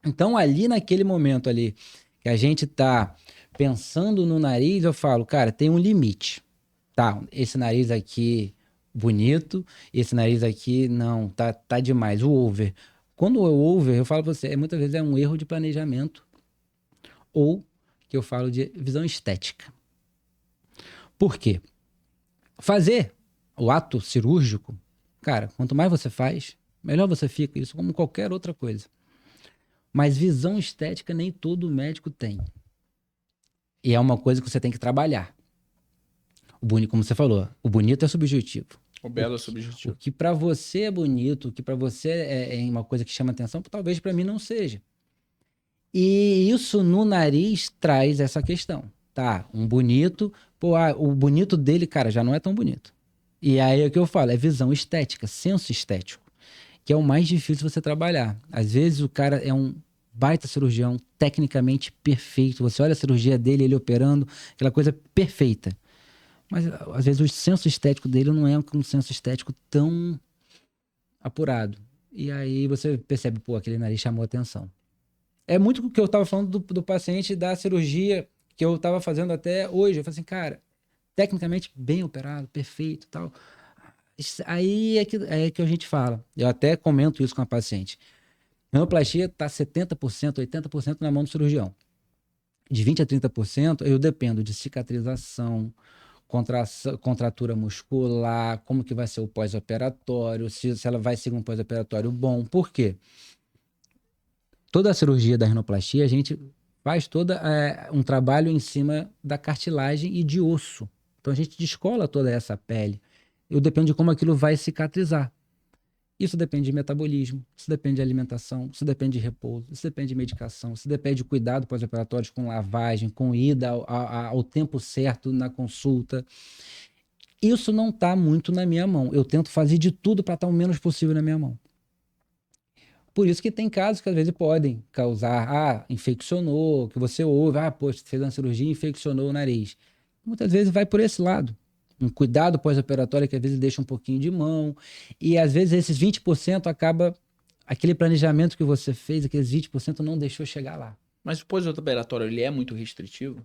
Speaker 2: Então ali naquele momento ali, que a gente tá pensando no nariz, eu falo, cara, tem um limite. Tá, esse nariz aqui bonito, esse nariz aqui não, tá demais, o over. Quando o over, eu falo pra você, muitas vezes é um erro de planejamento ou que eu falo de visão estética. Por quê? Fazer o ato cirúrgico Cara, quanto mais você faz, melhor você fica. Isso como qualquer outra coisa. Mas visão estética nem todo médico tem. E é uma coisa que você tem que trabalhar. O bonito, como você falou, o bonito é subjetivo.
Speaker 1: O belo é
Speaker 2: O
Speaker 1: subjetivo.
Speaker 2: que para você é bonito, o que para você é uma coisa que chama atenção, talvez para mim não seja. E isso no nariz traz essa questão. Tá, um bonito, pô, o bonito dele, cara, já não é tão bonito. E aí é o que eu falo, é visão estética, senso estético, que é o mais difícil você trabalhar. Às vezes o cara é um baita cirurgião, tecnicamente perfeito. Você olha a cirurgia dele, ele operando, aquela coisa perfeita. Mas às vezes o senso estético dele não é um senso estético tão apurado. E aí você percebe, pô, aquele nariz chamou atenção. É muito o que eu estava falando do paciente da cirurgia que eu estava fazendo até hoje. Eu falei assim, cara, tecnicamente bem operado, perfeito e tal. Aí é que a gente fala. Eu até comento isso com a paciente. Rinoplastia está 70%, 80% na mão do cirurgião. De 20% a 30%, eu dependo de cicatrização, contratura muscular, como que vai ser o pós-operatório, se ela vai seguir um pós-operatório bom. Por quê? Toda a cirurgia da rinoplastia, a gente faz um trabalho em cima da cartilagem e de osso. Então a gente descola toda essa pele. Eu dependo de como aquilo vai cicatrizar. Isso depende de metabolismo, isso depende de alimentação, isso depende de repouso, isso depende de medicação, isso depende de cuidado pós-operatório com lavagem, com ida ao tempo certo na consulta. Isso não está muito na minha mão. Eu tento fazer de tudo para estar o menos possível na minha mão. Por isso que tem casos que às vezes podem causar, infeccionou, que você ouve, poxa, fez uma cirurgia e infeccionou o nariz. Muitas vezes vai por esse lado. Um cuidado pós-operatório que às vezes deixa um pouquinho de mão. E às vezes esses 20% acaba, aquele planejamento que você fez, aqueles 20% não deixou chegar lá.
Speaker 1: Mas o pós-operatório, ele é muito restritivo?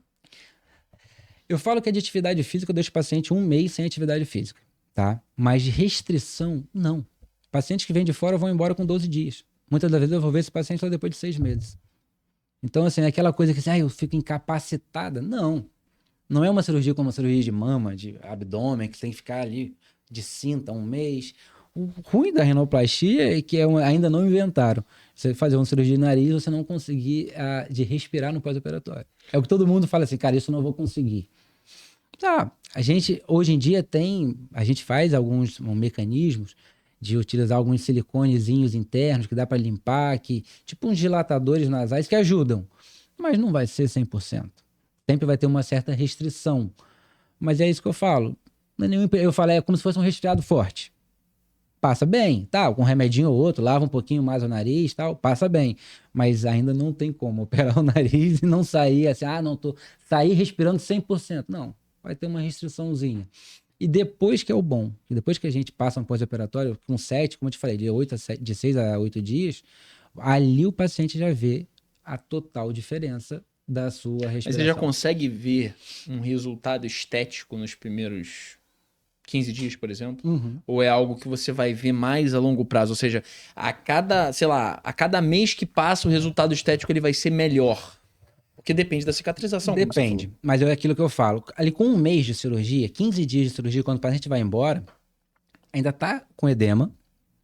Speaker 2: Eu falo que a de atividade física eu deixo o paciente 1 mês sem atividade física, tá? Mas de restrição, não. Pacientes que vêm de fora vão embora com 12 dias. Muitas das vezes eu vou ver esse paciente só depois de 6 meses. Então, assim, é aquela coisa que assim, eu fico incapacitada. Não. Não é uma cirurgia como uma cirurgia de mama, de abdômen, que você tem que ficar ali de cinta 1 mês. O ruim da rinoplastia é que ainda não inventaram. Você fazer uma cirurgia de nariz, você não conseguir de respirar no pós-operatório. É o que todo mundo fala assim, cara, isso eu não vou conseguir. Tá, a gente, hoje em dia a gente faz alguns mecanismos de utilizar alguns siliconezinhos internos que dá para limpar, tipo uns dilatadores nasais que ajudam, mas não vai ser 100%. Sempre vai ter uma certa restrição. Mas é isso que eu falo. Eu falo, é como se fosse um resfriado forte. Passa bem, tá? Com um remedinho ou outro, lava um pouquinho mais o nariz, tal, passa bem. Mas ainda não tem como operar o nariz e não sair assim, sair respirando 100%. Não, vai ter uma restriçãozinha. E depois que é o bom, depois que a gente passa um pós-operatório com 7, como eu te falei, de 6 a 8 dias, ali o paciente já vê a total diferença da sua respiração.
Speaker 1: Mas você já consegue ver um resultado estético nos primeiros 15 dias, por exemplo?
Speaker 2: Uhum.
Speaker 1: Ou é algo que você vai ver mais a longo prazo? Ou seja, a cada mês que passa, o resultado estético ele vai ser melhor. Porque depende da cicatrização.
Speaker 2: Depende, mas é aquilo que eu falo. Ali com 1 mês de cirurgia, 15 dias de cirurgia, quando o paciente vai embora, ainda tá com edema,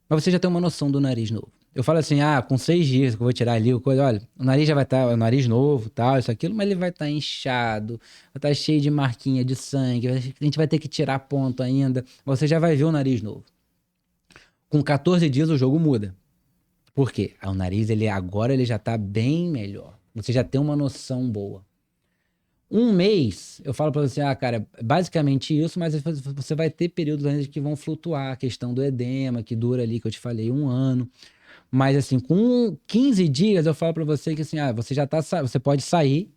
Speaker 2: mas você já tem uma noção do nariz novo. Eu falo assim, com 6 dias que eu vou tirar ali, olha, o nariz já vai estar, o nariz novo, tal, isso, aquilo, mas ele vai estar inchado, vai estar cheio de marquinha de sangue, a gente vai ter que tirar ponto ainda, você já vai ver o nariz novo. Com 14 dias o jogo muda. Por quê? O nariz, agora ele já tá bem melhor. Você já tem uma noção boa. 1 mês, eu falo pra você, cara, basicamente isso, mas você vai ter períodos ainda que vão flutuar, a questão do edema, que dura ali, que eu te falei, 1 ano. Mas assim, com 15 dias, eu falo pra você que assim, você pode sair,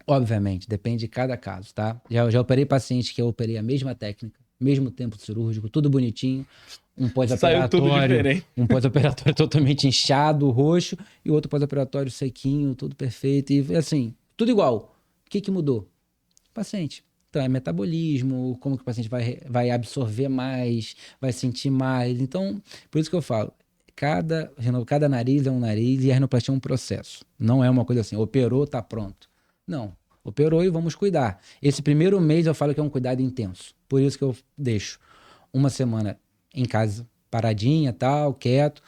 Speaker 2: obviamente, depende de cada caso, tá? Já operei paciente que eu operei a mesma técnica, mesmo tempo cirúrgico, tudo bonitinho. Um pós-operatório totalmente inchado, roxo, e outro pós-operatório sequinho, tudo perfeito. E assim, tudo igual. O que mudou? Paciente. Então, é metabolismo, como que o paciente vai absorver mais, vai sentir mais. Então, por isso que eu falo, cada nariz é um nariz e a rinoplastia é um processo. Não é uma coisa assim, operou, tá pronto. Não, operou e vamos cuidar. Esse primeiro mês eu falo que é um cuidado intenso. Por isso que eu deixo 1 semana em casa, paradinha, tal, quieto.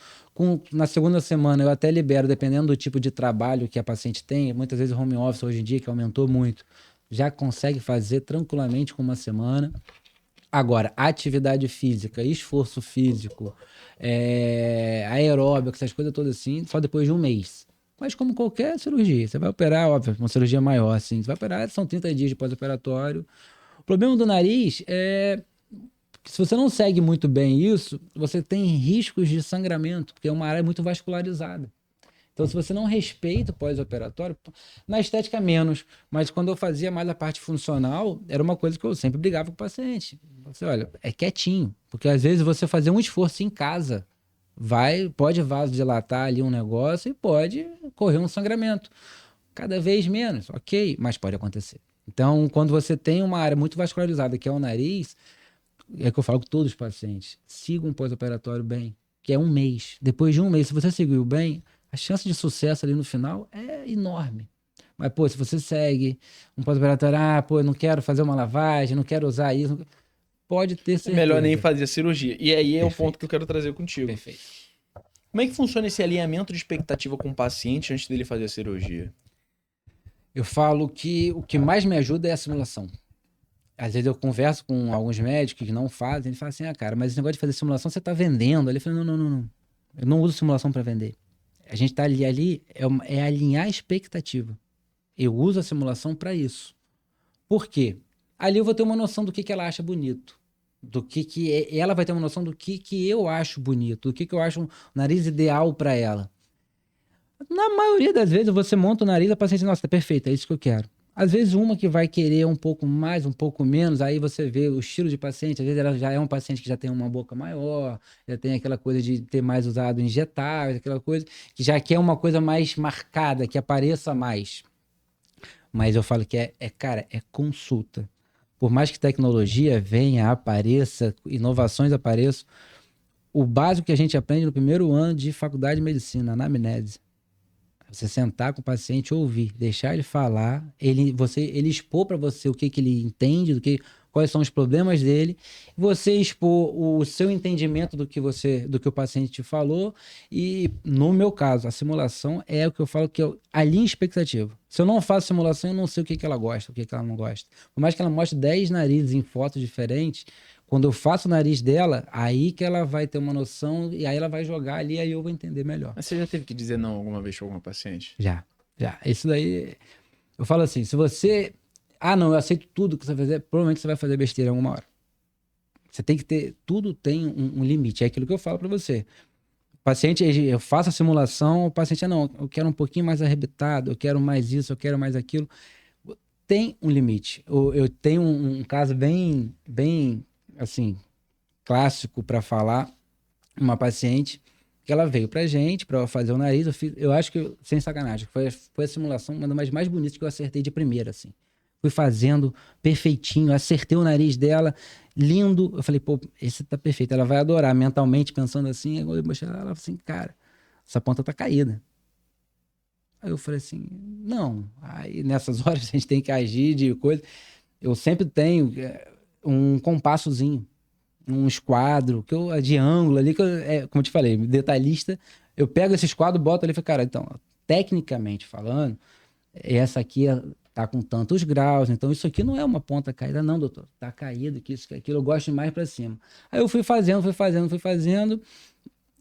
Speaker 2: Na segunda semana eu até libero, dependendo do tipo de trabalho que a paciente tem, muitas vezes home office hoje em dia, que aumentou muito, já consegue fazer tranquilamente com uma semana. Agora, atividade física, esforço físico, aeróbico, essas coisas todas assim, só depois de um mês. Mas como qualquer cirurgia, você vai operar, óbvio, uma cirurgia maior, assim, você vai operar, são 30 dias de pós-operatório. O problema do nariz é que se você não segue muito bem isso, você tem riscos de sangramento, porque é uma área muito vascularizada. Então, se você não respeita o pós-operatório, na estética menos, mas quando eu fazia mais a parte funcional, era uma coisa que eu sempre brigava com o paciente. Você, olha, é quietinho, porque às vezes você fazer um esforço em casa, pode vasodilatar ali um negócio e pode correr um sangramento. Cada vez menos, ok, mas pode acontecer. Então, quando você tem uma área muito vascularizada, que é o nariz, é que eu falo com todos os pacientes, siga um pós-operatório bem, que é um mês. Depois de um mês, se você seguiu bem, a chance de sucesso ali no final é enorme. Mas, pô, se você segue um pós-operatório, eu não quero fazer uma lavagem, não quero usar isso, pode ter certeza.
Speaker 1: É melhor nem fazer a cirurgia. E aí é o
Speaker 2: Perfeito.
Speaker 1: ponto que eu quero trazer contigo.
Speaker 2: Perfeito.
Speaker 1: Como é que funciona esse alinhamento de expectativa com o paciente antes dele fazer a cirurgia?
Speaker 2: Eu falo que o que mais me ajuda é a simulação. Às vezes eu converso com alguns médicos que não fazem, eles falam assim, cara, mas esse negócio de fazer simulação você está vendendo. Ele fala, não. Eu não uso simulação para vender. A gente está ali é alinhar a expectativa. Eu uso a simulação para isso. Por quê? Ali eu vou ter uma noção do que ela acha bonito. Ela vai ter uma noção do que eu acho bonito, do que eu acho um nariz ideal para ela. Na maioria das vezes você monta o nariz, a paciente, nossa, tá perfeito, é isso que eu quero. Às vezes uma que vai querer um pouco mais, um pouco menos, aí você vê o estilo de paciente, às vezes ela já é um paciente que já tem uma boca maior, já tem aquela coisa de ter mais usado injetáveis, aquela coisa que já quer uma coisa mais marcada, que apareça mais. Mas eu falo que cara, é consulta. Por mais que tecnologia venha, apareça, inovações apareçam, o básico que a gente aprende no primeiro ano de faculdade de medicina, anamnese. Você sentar com o paciente, ouvir, deixar ele falar, ele expor para você o que ele entende, quais são os problemas dele, você expor o seu entendimento do que o paciente te falou, e no meu caso, a simulação é o que eu falo que eu alinho expectativa. Se eu não faço simulação, eu não sei o que ela gosta, o que ela não gosta. Por mais que ela mostre 10 narizes em fotos diferentes, quando eu faço o nariz dela, aí que ela vai ter uma noção e aí ela vai jogar ali, aí eu vou entender melhor.
Speaker 1: Mas você já teve que dizer não alguma vez para alguma paciente?
Speaker 2: Já. Isso daí, eu falo assim, se você... não, eu aceito tudo que você vai fazer, provavelmente você vai fazer besteira em alguma hora. Você tem que ter... Tudo tem um limite, é aquilo que eu falo pra você. O paciente, eu faço a simulação, o paciente, não, eu quero um pouquinho mais arrebitado, eu quero mais isso, eu quero mais aquilo. Tem um limite. Eu tenho um caso bem, assim, clássico pra falar, uma paciente que ela veio pra gente pra fazer o nariz, eu acho que, sem sacanagem, foi a simulação, uma das mais bonitas que eu acertei de primeira, assim. Fui fazendo perfeitinho, acertei o nariz dela, lindo. Eu falei, pô, esse tá perfeito, ela vai adorar, mentalmente pensando assim. Eu mostrei ela assim, cara, essa ponta tá caída. Aí eu falei assim, não. Aí nessas horas a gente tem que agir de coisa. Eu sempre tenho um compassozinho, um esquadro, de ângulo ali, como eu te falei, detalhista. Eu pego esse esquadro, boto ali e falo, cara, então, tecnicamente falando, essa aqui tá com tantos graus, então isso aqui não é uma ponta caída, não, doutor. Tá caído, que isso, que aquilo, eu gosto mais pra cima. Aí eu fui fazendo.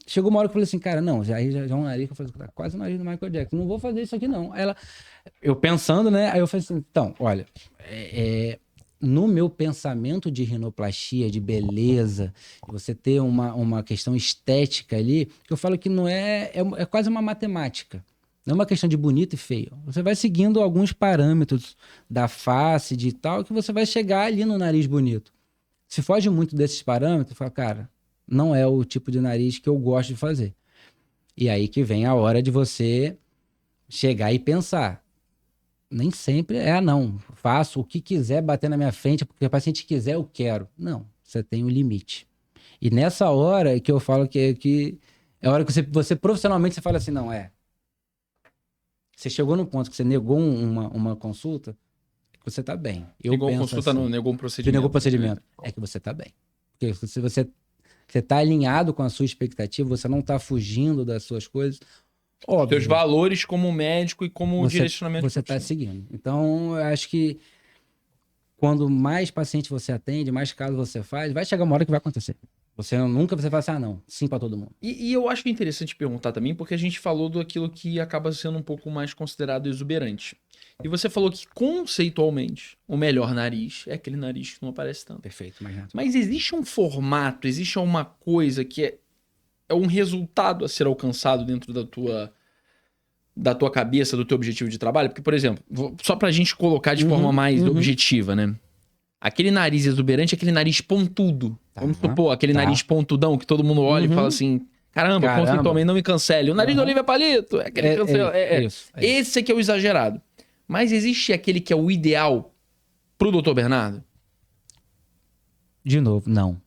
Speaker 2: Chegou uma hora que eu falei assim, cara, não, já é um nariz que eu falei, tá quase o nariz do Michael Jackson, não vou fazer isso aqui não. Aí eu pensando, né, aí eu falei assim, então, olha, no meu pensamento de rinoplastia, de beleza, você ter uma questão estética ali, eu falo que não é quase uma matemática. Não é uma questão de bonito e feio. Você vai seguindo alguns parâmetros da face, de tal, que você vai chegar ali no nariz bonito. Se foge muito desses parâmetros, fala, cara, não é o tipo de nariz que eu gosto de fazer. E aí que vem a hora de você chegar e pensar. Nem sempre não. Faço o que quiser bater na minha frente, porque o paciente quiser, eu quero. Não, você tem um limite. E nessa hora que eu falo que é a hora que você profissionalmente você fala assim, não, você chegou no ponto que você negou uma consulta, é que você está bem.
Speaker 1: Negou consulta,
Speaker 2: assim,
Speaker 1: não, negou um procedimento.
Speaker 2: Você negou o procedimento, é que você está bem. Porque se você você tá alinhado com a sua expectativa, você não tá fugindo das suas coisas, óbvio.
Speaker 1: Teus valores como médico e como direcionamento.
Speaker 2: Você tá seguindo. Então, eu acho que quando mais paciente você atende, mais casos você faz, vai chegar uma hora que vai acontecer. Você nunca vai falar não, sim para todo mundo.
Speaker 1: E eu acho interessante perguntar também, porque a gente falou do aquilo que acaba sendo um pouco mais considerado exuberante. E você falou que, conceitualmente, o melhor nariz é aquele nariz que não aparece tanto.
Speaker 2: Perfeito, mais natural.
Speaker 1: Mas existe um formato, existe uma coisa que é um resultado a ser alcançado dentro da tua cabeça, do teu objetivo de trabalho? Porque, por exemplo, só pra gente colocar de forma mais objetiva, né? Aquele nariz exuberante é aquele nariz pontudo. Vamos supor, aquele nariz pontudão que todo mundo olha e fala assim, caramba, conceitualmente não me cancele. O nariz do Olívia Palito, é aquele
Speaker 2: Isso.
Speaker 1: Esse aqui é o exagerado. Mas existe aquele que é o ideal pro Dr. Bernardo?
Speaker 2: De novo, não.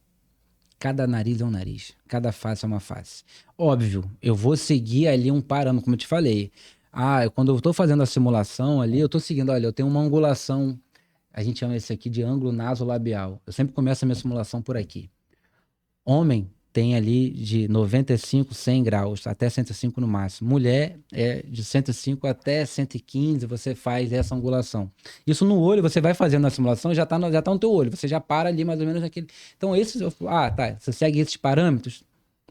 Speaker 2: Cada nariz é um nariz. Cada face é uma face. Óbvio, eu vou seguir ali um parâmetro, como eu te falei. Quando eu tô fazendo a simulação ali, eu tô seguindo, olha, eu tenho uma angulação, a gente chama esse aqui de ângulo nasolabial. Eu sempre começo a minha simulação por aqui. Homem tem ali de 95, 100 graus, até 105 no máximo. Mulher é de 105 até 115, você faz essa angulação. Isso no olho, você vai fazendo na simulação, já tá no teu olho, você já para ali mais ou menos naquele... Então, você segue esses parâmetros?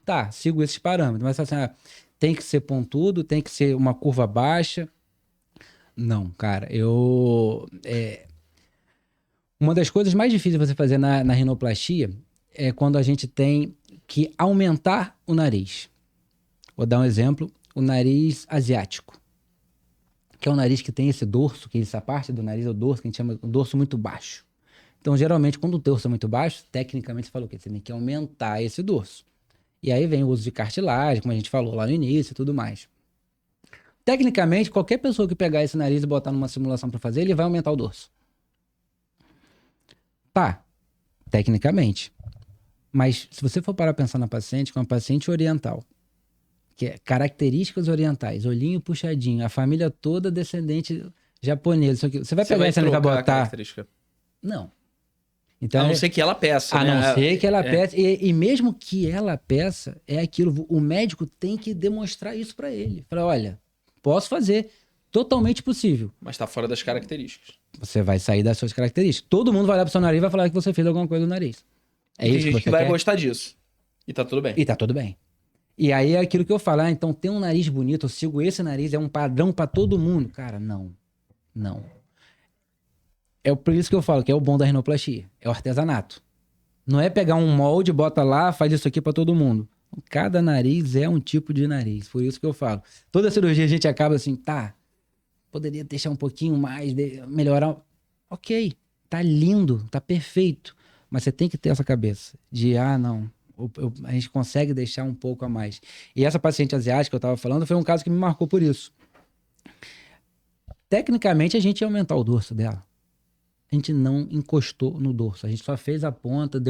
Speaker 2: Tá, sigo esses parâmetros, mas assim, tem que ser pontudo, tem que ser uma curva baixa. Não, cara, uma das coisas mais difíceis de você fazer na rinoplastia é quando a gente tem que aumentar o nariz. Vou dar um exemplo, o nariz asiático, que é um nariz que tem esse dorso, que essa parte do nariz é o dorso, que a gente chama de dorso muito baixo. Então, geralmente, quando o dorso é muito baixo, tecnicamente você fala o quê? Você tem que aumentar esse dorso. E aí vem o uso de cartilagem, como a gente falou lá no início e tudo mais. Tecnicamente, qualquer pessoa que pegar esse nariz e botar numa simulação para fazer, ele vai aumentar o dorso. Tá, tecnicamente. Mas se você for parar pra pensar na paciente, que é uma paciente oriental, que é características orientais, olhinho puxadinho, a família toda descendente japonesa, isso aqui, você vai pegar essa e vai botar... Não. Então,
Speaker 1: a não ser que ela peça, né?
Speaker 2: A não ser que ela peça. E mesmo que ela peça, é aquilo. O médico tem que demonstrar isso pra ele. Falar, olha, posso fazer. Totalmente possível.
Speaker 1: Mas tá fora das características.
Speaker 2: Você vai sair das suas características. Todo mundo vai olhar pro seu nariz e vai falar que você fez alguma coisa no nariz.
Speaker 1: É isso que você vai gostar disso. E tá tudo bem.
Speaker 2: E tá tudo bem. E aí é aquilo que eu falo. Então tem um nariz bonito, eu sigo esse nariz, é um padrão pra todo mundo. Cara, não. Não. É por isso que eu falo que é o bom da rinoplastia. É o artesanato. Não é pegar um molde, bota lá, faz isso aqui pra todo mundo. Cada nariz é um tipo de nariz. Por isso que eu falo. Toda cirurgia a gente acaba assim, tá, poderia deixar um pouquinho mais, melhorar. Ok, tá lindo, tá perfeito. Mas você tem que ter essa cabeça de, não, a gente consegue deixar um pouco a mais. E essa paciente asiática que eu tava falando foi um caso que me marcou por isso. Tecnicamente, a gente ia aumentar o dorso dela. A gente não encostou no dorso. A gente só fez a ponta,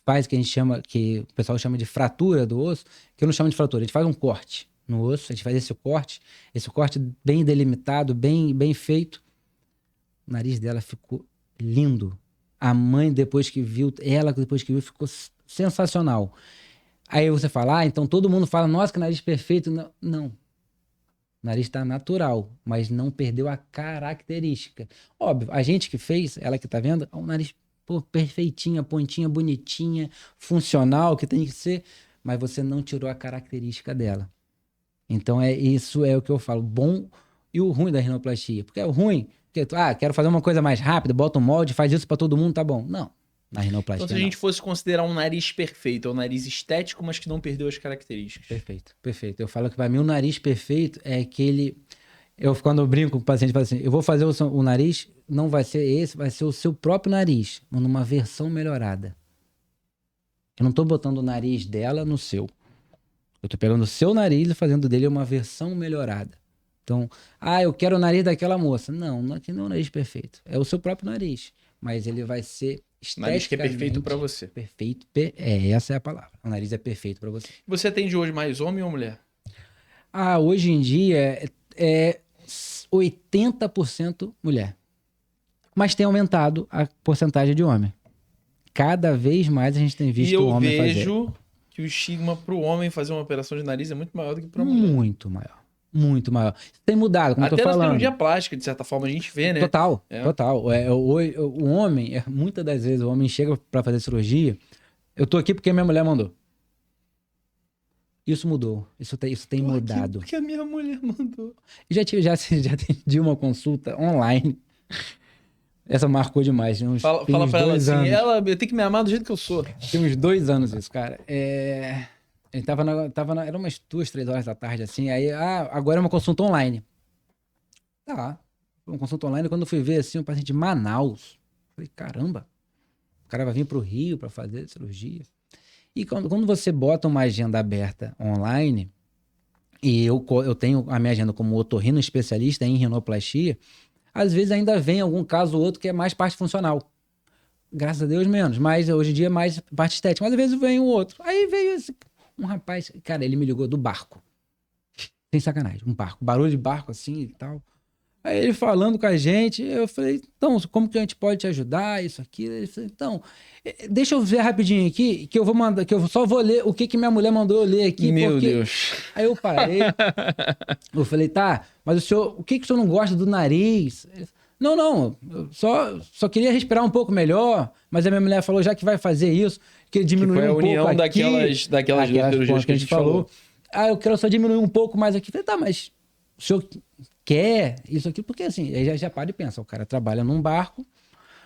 Speaker 2: faz o que a gente chama, que o pessoal chama de fratura do osso, que eu não chamo de fratura, a gente faz um corte no osso, a gente faz esse corte bem delimitado, bem feito. O nariz dela ficou lindo. A mãe, depois que viu, ficou sensacional. Aí você fala, então todo mundo fala, nossa, que nariz perfeito. Não. O nariz está natural, mas não perdeu a característica. Óbvio, a gente que fez, ela que tá vendo, é um nariz perfeitinha, pontinha, bonitinha, funcional, que tem que ser, mas você não tirou a característica dela. Então, isso é o que eu falo, bom e o ruim da rinoplastia. Porque é o ruim, porque, quero fazer uma coisa mais rápida, bota um molde, faz isso para todo mundo, tá bom. Não. Na rinoplastia,
Speaker 1: então, se a gente fosse considerar um nariz perfeito, é um nariz estético, mas que não perdeu as características.
Speaker 2: Perfeito. Eu falo que para mim o nariz perfeito é aquele... Quando eu brinco com o paciente, eu falo assim, eu vou fazer o nariz, não vai ser esse, vai ser o seu próprio nariz, numa versão melhorada. Eu não tô botando o nariz dela no seu. Eu tô pegando o seu nariz e fazendo dele uma versão melhorada. Então, eu quero o nariz daquela moça. Não, aqui não é o nariz perfeito. É o seu próprio nariz. Mas ele vai ser esteticamente...
Speaker 1: Nariz que é perfeito pra você.
Speaker 2: Perfeito. Essa é a palavra. O nariz é perfeito pra você.
Speaker 1: Você atende hoje mais homem ou mulher?
Speaker 2: Hoje em dia é 80% mulher. Mas tem aumentado a porcentagem de homem. cada vez mais a gente tem visto
Speaker 1: E
Speaker 2: o
Speaker 1: eu
Speaker 2: homem fazer.
Speaker 1: vejo que o estigma pro homem fazer uma operação de nariz é muito maior do que pra mulher.
Speaker 2: Muito maior. Muito maior. Tem mudado, como eu tô
Speaker 1: Até na
Speaker 2: falando.
Speaker 1: cirurgia plástica, de certa forma, a gente vê, né?
Speaker 2: Total,
Speaker 1: É.
Speaker 2: total. O homem, muitas das vezes, o homem chega pra fazer cirurgia. Eu tô aqui porque minha mulher mandou. Isso mudou. Isso tem mudado.
Speaker 1: Porque a minha mulher mandou.
Speaker 2: Já atendi uma consulta online. Essa marcou demais. Tem
Speaker 1: Fala
Speaker 2: uns
Speaker 1: pra ela
Speaker 2: 2
Speaker 1: assim,
Speaker 2: anos.
Speaker 1: eu tenho que me amar do jeito que eu sou.
Speaker 2: Tem uns 2 anos isso, cara. Ele era umas 2, 3 horas da tarde, assim. Aí, agora é uma consulta online. Tá. Uma consulta online, quando eu fui ver, assim, um paciente de Manaus. Falei, caramba. O cara vai vir pro Rio pra fazer cirurgia. E quando você bota uma agenda aberta online, e eu tenho a minha agenda como otorrino especialista em rinoplastia, às vezes ainda vem algum caso ou outro que é mais parte funcional. Graças a Deus menos, mas hoje em dia é mais parte estética. Mas às vezes vem um outro. Aí veio um rapaz, cara, ele me ligou do barco. Sem sacanagem, um barco. Barulho de barco assim e tal. Aí ele falando com a gente, eu falei, então, como que a gente pode te ajudar, isso aqui? Ele falou, então, deixa eu ver rapidinho aqui, que eu vou mandar, que eu só vou ler o que minha mulher mandou eu ler aqui.
Speaker 1: Meu
Speaker 2: porque...
Speaker 1: Deus.
Speaker 2: Aí eu parei, eu falei, tá, mas o que o senhor não gosta do nariz? Não, eu só queria respirar um pouco melhor, mas a minha mulher falou, já que vai fazer isso, que diminuir
Speaker 1: foi a
Speaker 2: um pouco
Speaker 1: união
Speaker 2: aqui.
Speaker 1: daquelas cirurgias
Speaker 2: que a gente falou. Eu quero só diminuir um pouco mais aqui. Falei, tá, mas o senhor quer isso aqui? Porque assim, aí já para e pensa, o cara trabalha num barco,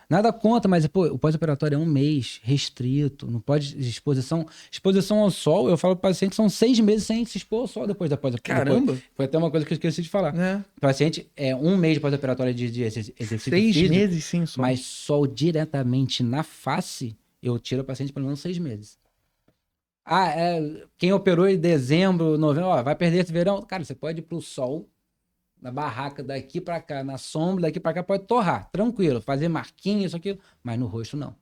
Speaker 2: nada conta, mas pô, o pós-operatório é 1 mês, restrito, não pode exposição ao sol, eu falo pro paciente, são 6 meses sem se expor ao sol depois da pós-operatória.
Speaker 1: Caramba!
Speaker 2: Foi até uma coisa que eu esqueci de falar. O paciente é 1 mês de pós-operatório de exercício
Speaker 1: 6
Speaker 2: físico,
Speaker 1: meses sim, só.
Speaker 2: mas sol diretamente na face, eu tiro o paciente pelo menos 6 meses. Quem operou em dezembro, novembro, vai perder esse verão. Cara, você pode ir pro sol, na barraca daqui pra cá, na sombra daqui pra cá, pode torrar, tranquilo, fazer marquinhas, isso, aquilo, mas no rosto não.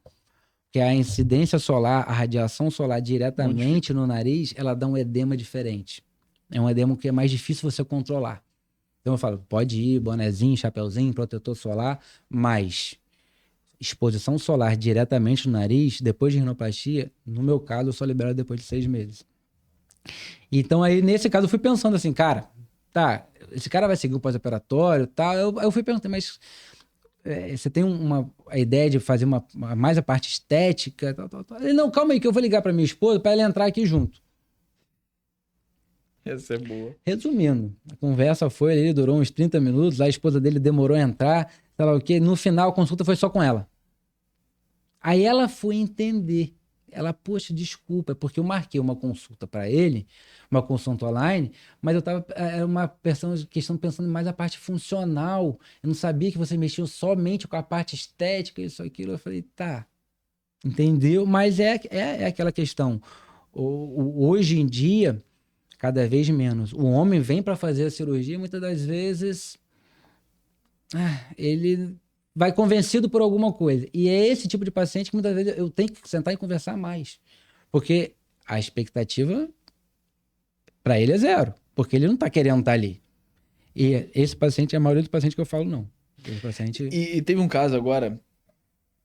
Speaker 2: Porque a incidência solar, a radiação solar diretamente no nariz, ela dá um edema diferente. É um edema que é mais difícil você controlar. Então eu falo, pode ir, bonezinho, chapeuzinho, protetor solar, mas exposição solar diretamente no nariz, depois de rinoplastia, no meu caso, eu só libero depois de 6 meses. Então aí, nesse caso, eu fui pensando assim, cara, tá, esse cara vai seguir o pós-operatório e tal. Eu fui perguntando, mas você tem a ideia de fazer mais a parte estética? Tal. Ele, não, calma aí que eu vou ligar pra minha esposa pra ela entrar aqui junto.
Speaker 1: Essa é boa.
Speaker 2: Resumindo, a conversa durou uns 30 minutos, a esposa dele demorou a entrar, sei lá o quê. No final, a consulta foi só com ela. Aí ela foi entender. Ela, poxa, desculpa, porque eu marquei uma consulta para ele, uma consulta online, mas eu estava questão pensando mais a parte funcional. Eu não sabia que você mexia somente com a parte estética, isso, aquilo. Eu falei, tá, entendeu? Mas é aquela questão. Hoje em dia, cada vez menos. O homem vem para fazer a cirurgia, muitas das vezes ele vai convencido por alguma coisa. E é esse tipo de paciente que muitas vezes eu tenho que sentar e conversar mais. Porque a expectativa para ele é 0. Porque ele não está querendo estar ali. E esse paciente é a maioria dos pacientes que eu falo não. Esse paciente...
Speaker 1: E teve um caso agora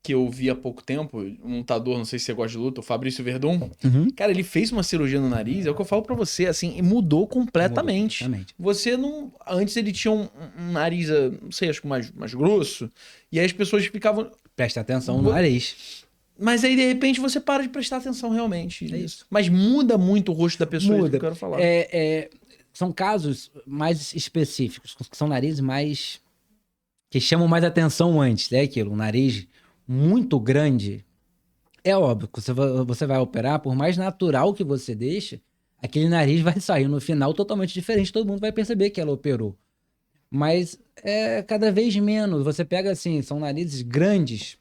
Speaker 1: que eu vi há pouco tempo, um lutador, não sei se você gosta de luta, o Fabrício Verdun.
Speaker 2: Uhum.
Speaker 1: Cara, ele fez uma cirurgia no nariz, é o que eu falo pra você, assim, e mudou completamente. Você não... Antes ele tinha um nariz, não sei, acho que mais grosso, e aí as pessoas ficavam...
Speaker 2: Presta atenção no nariz.
Speaker 1: Mas aí, de repente, você para de prestar atenção realmente.
Speaker 2: É isso.
Speaker 1: Mas muda muito o rosto da pessoa,
Speaker 2: muda.
Speaker 1: É isso que eu quero falar.
Speaker 2: São casos mais específicos, que são narizes mais... que chamam mais atenção antes, é aquilo, um nariz muito grande, é óbvio que você vai operar, por mais natural que você deixe, aquele nariz vai sair no final totalmente diferente, todo mundo vai perceber que ela operou. Mas é cada vez menos, você pega assim, são narizes grandes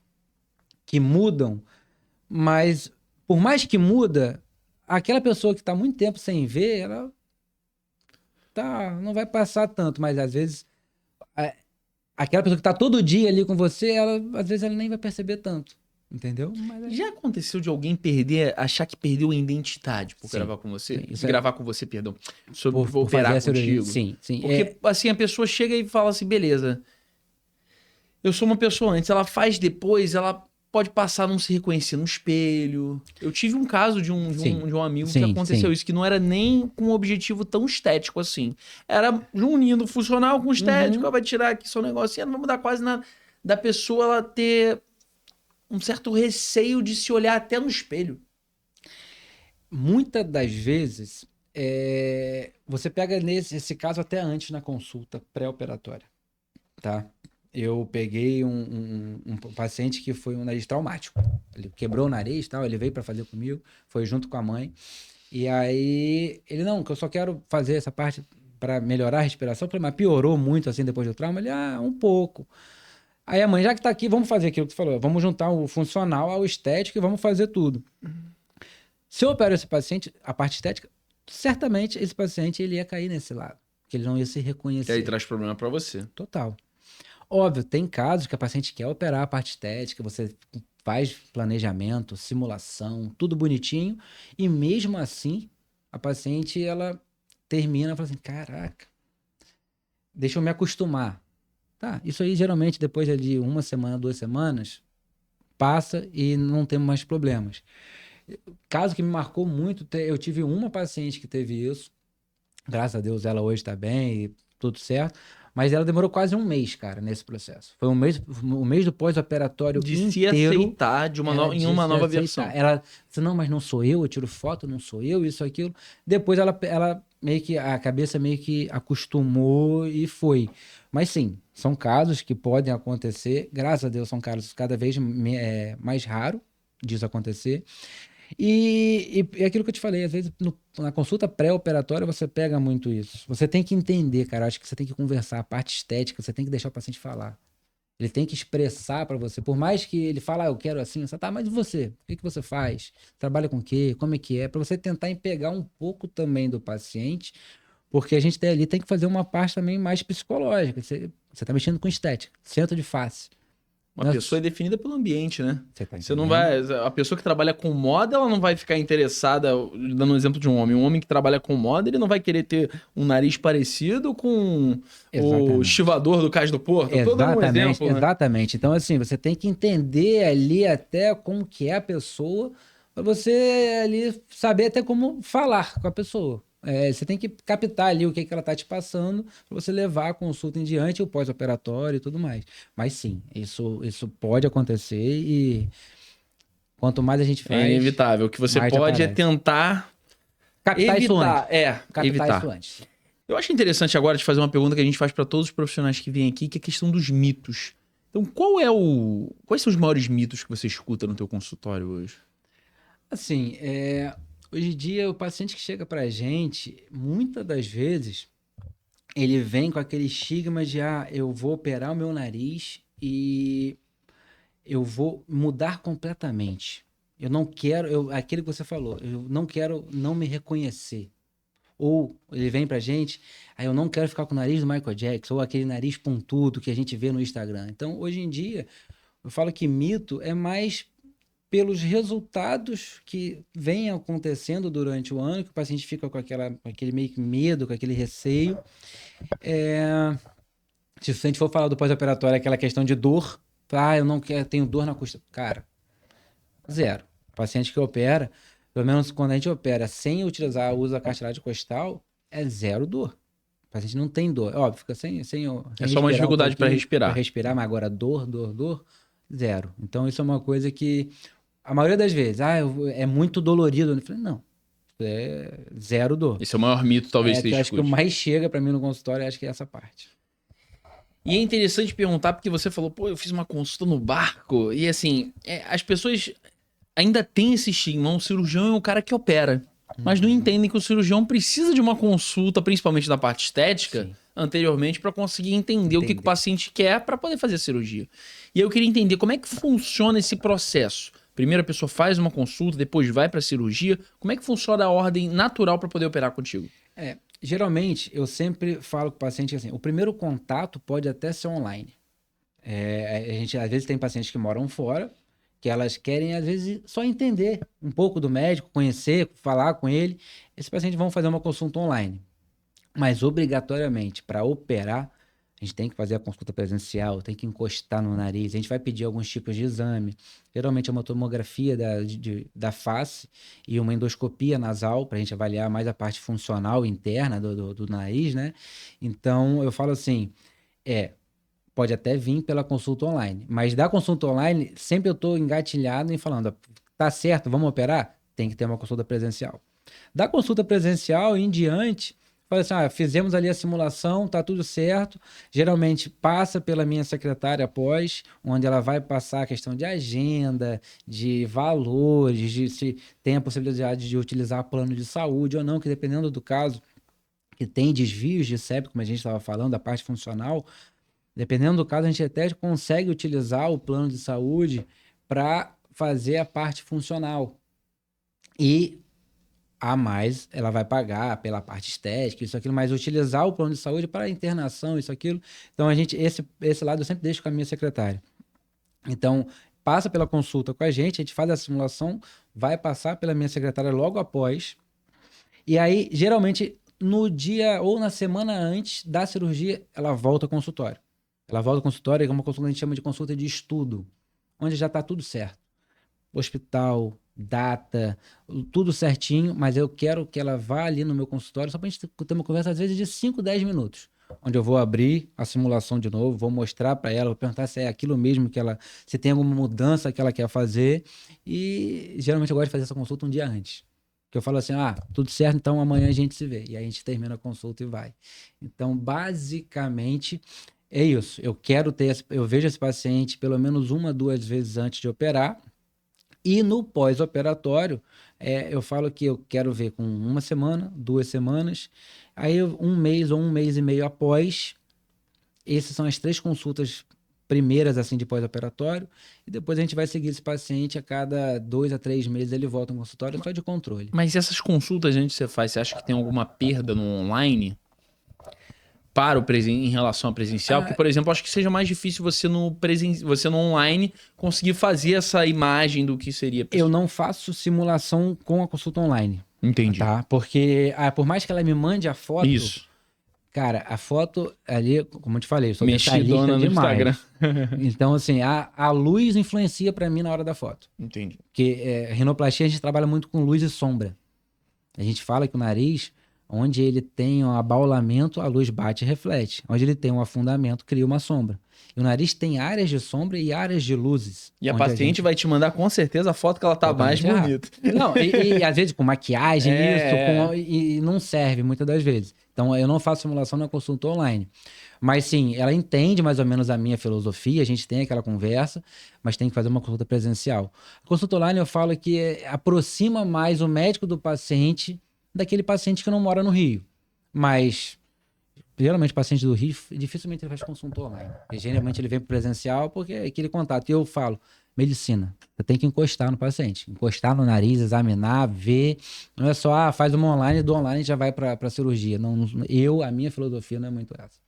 Speaker 2: que mudam, mas por mais que muda, aquela pessoa que está muito tempo sem ver, ela não vai passar tanto, mas às vezes... aquela pessoa que tá todo dia ali com você, às vezes ela nem vai perceber tanto, entendeu? Mas
Speaker 1: já aconteceu de alguém achar que perdeu a identidade por gravar com você? Gravar com você, perdão. Vou operar contigo.
Speaker 2: Sim.
Speaker 1: Porque assim, a pessoa chega e fala assim, beleza, eu sou uma pessoa antes, ela faz depois, ela pode passar a não se reconhecer no espelho. Eu tive um caso de um amigo que aconteceu isso, que não era nem com um objetivo tão estético assim. Era unindo funcional com estético, vai tirar aqui seu negócio, não vai mudar quase nada. Da pessoa ela ter um certo receio de se olhar até no espelho.
Speaker 2: Muitas das vezes, você pega esse caso até antes na consulta pré-operatória, tá? Eu peguei um paciente que foi um nariz traumático. Ele quebrou o nariz, tal, ele veio para fazer comigo, foi junto com a mãe. E aí, ele, não, que eu só quero fazer essa parte para melhorar a respiração. Eu falei, mas piorou muito assim depois do trauma? Ele, um pouco. Aí a mãe, já que tá aqui, vamos fazer aquilo que você falou. Vamos juntar o funcional ao estético e vamos fazer tudo. Se eu opero esse paciente, a parte estética, certamente esse paciente ele ia cair nesse lado. Que ele não ia se reconhecer.
Speaker 1: E aí traz problema para você.
Speaker 2: Total. Óbvio, tem casos que a paciente quer operar a parte estética, você faz planejamento, simulação, tudo bonitinho, e mesmo assim, a paciente, ela termina e fala assim, caraca, deixa eu me acostumar. Tá, isso aí geralmente depois de 1 semana, 2 semanas, passa e não temos mais problemas. Caso que me marcou muito, eu tive uma paciente que teve isso, graças a Deus ela hoje está bem e tudo certo, mas ela demorou quase 1 mês, cara, nesse processo. Foi um mês do pós-operatório inteiro.
Speaker 1: De se aceitar em uma nova versão.
Speaker 2: Ela disse, não, mas não sou eu tiro foto, não sou eu, isso, aquilo. Depois ela meio que, a cabeça meio que acostumou e foi. Mas sim, são casos que podem acontecer, graças a Deus são casos cada vez mais raro disso acontecer. E é aquilo que eu te falei, às vezes na consulta pré-operatória você pega muito isso. Você tem que entender, cara, acho que você tem que conversar, a parte estética, você tem que deixar o paciente falar. Ele tem que expressar para você, por mais que ele fale, eu quero assim, você tá, mas e você? O que você faz? Trabalha com o quê? Como é que é? Para você tentar pegar um pouco também do paciente, porque a gente ali tem que fazer uma parte também mais psicológica. Você tá mexendo com estética, centro de face.
Speaker 1: Uma pessoa é definida pelo ambiente, né?
Speaker 2: Você
Speaker 1: não vai. A pessoa que trabalha com moda, ela não vai ficar interessada. Dando um exemplo de um homem. Um homem que trabalha com moda, ele não vai querer ter um nariz parecido com o estivador do Cais do Porto.
Speaker 2: Exatamente,
Speaker 1: um exemplo,
Speaker 2: exatamente. Né? Então, assim, você tem que entender ali até como que é a pessoa, para você ali saber até como falar com a pessoa. Você tem que captar ali o que ela está te passando para você levar a consulta em diante, o pós-operatório e tudo mais. Mas sim, isso pode acontecer e quanto mais a gente faz...
Speaker 1: É inevitável. O que você pode é tentar
Speaker 2: captar
Speaker 1: evitar.
Speaker 2: Captar
Speaker 1: evitar.
Speaker 2: isso antes.
Speaker 1: Eu acho interessante agora te fazer uma pergunta que a gente faz para todos os profissionais que vêm aqui, que é a questão dos mitos. Então, quais são os maiores mitos que você escuta no teu consultório hoje?
Speaker 2: Assim, hoje em dia, o paciente que chega pra gente, muitas das vezes, ele vem com aquele estigma de, eu vou operar o meu nariz e eu vou mudar completamente. Eu não quero, aquilo que você falou, eu não quero não me reconhecer. Ou ele vem pra gente, eu não quero ficar com o nariz do Michael Jackson, ou aquele nariz pontudo que a gente vê no Instagram. Então, hoje em dia, eu falo que mito é mais pelos resultados que vêm acontecendo durante o ano, que o paciente fica com aquele meio que medo, com aquele receio. Se a gente for falar do pós-operatório, aquela questão de dor, eu não quero, tenho dor na costa. Cara, zero. O paciente que opera, pelo menos quando a gente opera sem utilizar o uso da cartilagem costal, é zero dor. O paciente não tem dor. Óbvio, fica sem
Speaker 1: é só uma dificuldade para respirar.
Speaker 2: Para respirar, mas agora dor, zero. Então isso é uma coisa que a maioria das vezes, é muito dolorido. Eu falei, não, é zero dor.
Speaker 1: Esse é o maior mito, talvez, que
Speaker 2: acho que o mais chega para mim no consultório, acho que é essa parte.
Speaker 1: E é interessante perguntar, porque você falou, eu fiz uma consulta no barco, e assim, as pessoas ainda têm esse estigma, o cirurgião é o cara que opera, mas não entendem que o cirurgião precisa de uma consulta, principalmente da parte estética, sim, anteriormente, para conseguir entender o que o paciente quer para poder fazer a cirurgia. E eu queria entender como é que funciona esse processo. Primeiro a pessoa faz uma consulta, depois vai para a cirurgia. Como é que funciona a ordem natural para poder operar contigo?
Speaker 2: Geralmente, eu sempre falo com o paciente assim, o primeiro contato pode até ser online. A gente, às vezes, tem pacientes que moram fora, que elas querem, às vezes, só entender um pouco do médico, conhecer, falar com ele. Esses pacientes vão fazer uma consulta online. Mas, obrigatoriamente, para operar, A gente tem que fazer a consulta presencial, tem que encostar no nariz, a gente vai pedir alguns tipos de exame. Geralmente é uma tomografia da face e uma endoscopia nasal, para a gente avaliar mais a parte funcional interna do nariz, né? Então, eu falo assim, pode até vir pela consulta online, mas da consulta online, sempre eu estou engatilhado em falando, tá certo, vamos operar? Tem que ter uma consulta presencial. Da consulta presencial em diante, fala assim, fizemos ali a simulação, tá tudo certo. Geralmente passa pela minha secretária após, onde ela vai passar a questão de agenda, de valores, de se tem a possibilidade de utilizar plano de saúde ou não, que dependendo do caso, que tem desvios de CEP, como a gente estava falando, da parte funcional, dependendo do caso, a gente até consegue utilizar o plano de saúde para fazer a parte funcional. E a mais, ela vai pagar pela parte estética, isso, aquilo, mas utilizar o plano de saúde para internação, isso, aquilo. Então, esse lado eu sempre deixo com a minha secretária. Então, passa pela consulta com a gente faz a simulação, vai passar pela minha secretária logo após. E aí, geralmente, no dia ou na semana antes da cirurgia, ela volta ao consultório. Ela volta ao consultório, é uma consulta que a gente chama de consulta de estudo, onde já está tudo certo. Hospital, data, tudo certinho, mas eu quero que ela vá ali no meu consultório só para a gente ter uma conversa, às vezes, de 5, 10 minutos, onde eu vou abrir a simulação de novo, vou mostrar para ela, vou perguntar se é aquilo mesmo que ela, se tem alguma mudança que ela quer fazer, e geralmente eu gosto de fazer essa consulta um dia antes, que eu falo assim, tudo certo, então amanhã a gente se vê, e aí a gente termina a consulta e vai. Então, basicamente, é isso, eu vejo esse paciente pelo menos 1, 2 vezes antes de operar. E no pós-operatório, eu falo que eu quero ver com 1 semana, 2 semanas, aí 1 mês ou 1 mês e meio após, essas são as 3 consultas primeiras assim de pós-operatório, e depois a gente vai seguir esse paciente a cada 2 a 3 meses ele volta no consultório só de controle.
Speaker 1: Mas essas consultas antes que você faz, você acha que tem alguma perda no online? Para em relação ao presencial, porque, por exemplo, acho que seja mais difícil você no online conseguir fazer essa imagem do que seria.
Speaker 2: Eu não faço simulação com a consulta online.
Speaker 1: Entendi.
Speaker 2: Tá? Porque, por mais que ela me mande a foto,
Speaker 1: isso.
Speaker 2: Cara, a foto ali, como eu te falei, eu sou
Speaker 1: mexidona
Speaker 2: detalhista
Speaker 1: no
Speaker 2: demais.
Speaker 1: Instagram.
Speaker 2: Então, assim, a luz influencia pra mim na hora da foto.
Speaker 1: Entendi.
Speaker 2: Porque rinoplastia a gente trabalha muito com luz e sombra. A gente fala que o nariz, onde ele tem um abaulamento, a luz bate e reflete. Onde ele tem um afundamento, cria uma sombra. E o nariz tem áreas de sombra e áreas de luzes.
Speaker 1: E a paciente vai te mandar com certeza a foto que ela tá mais bonita.
Speaker 2: Não, e às vezes com maquiagem, e não serve muitas das vezes. Então eu não faço simulação na consulta online. Mas sim, ela entende mais ou menos a minha filosofia, a gente tem aquela conversa, mas tem que fazer uma consulta presencial. A consulta online eu falo que aproxima mais o médico do paciente daquele paciente que não mora no Rio. Mas, geralmente, o paciente do Rio, dificilmente ele faz consulta online. E, geralmente ele vem pro presencial porque é aquele contato. E eu falo, medicina, você tem que encostar no paciente. Encostar no nariz, examinar, ver. Não é só, faz uma online, do online já vai pra cirurgia. Não, a minha filosofia não é muito essa.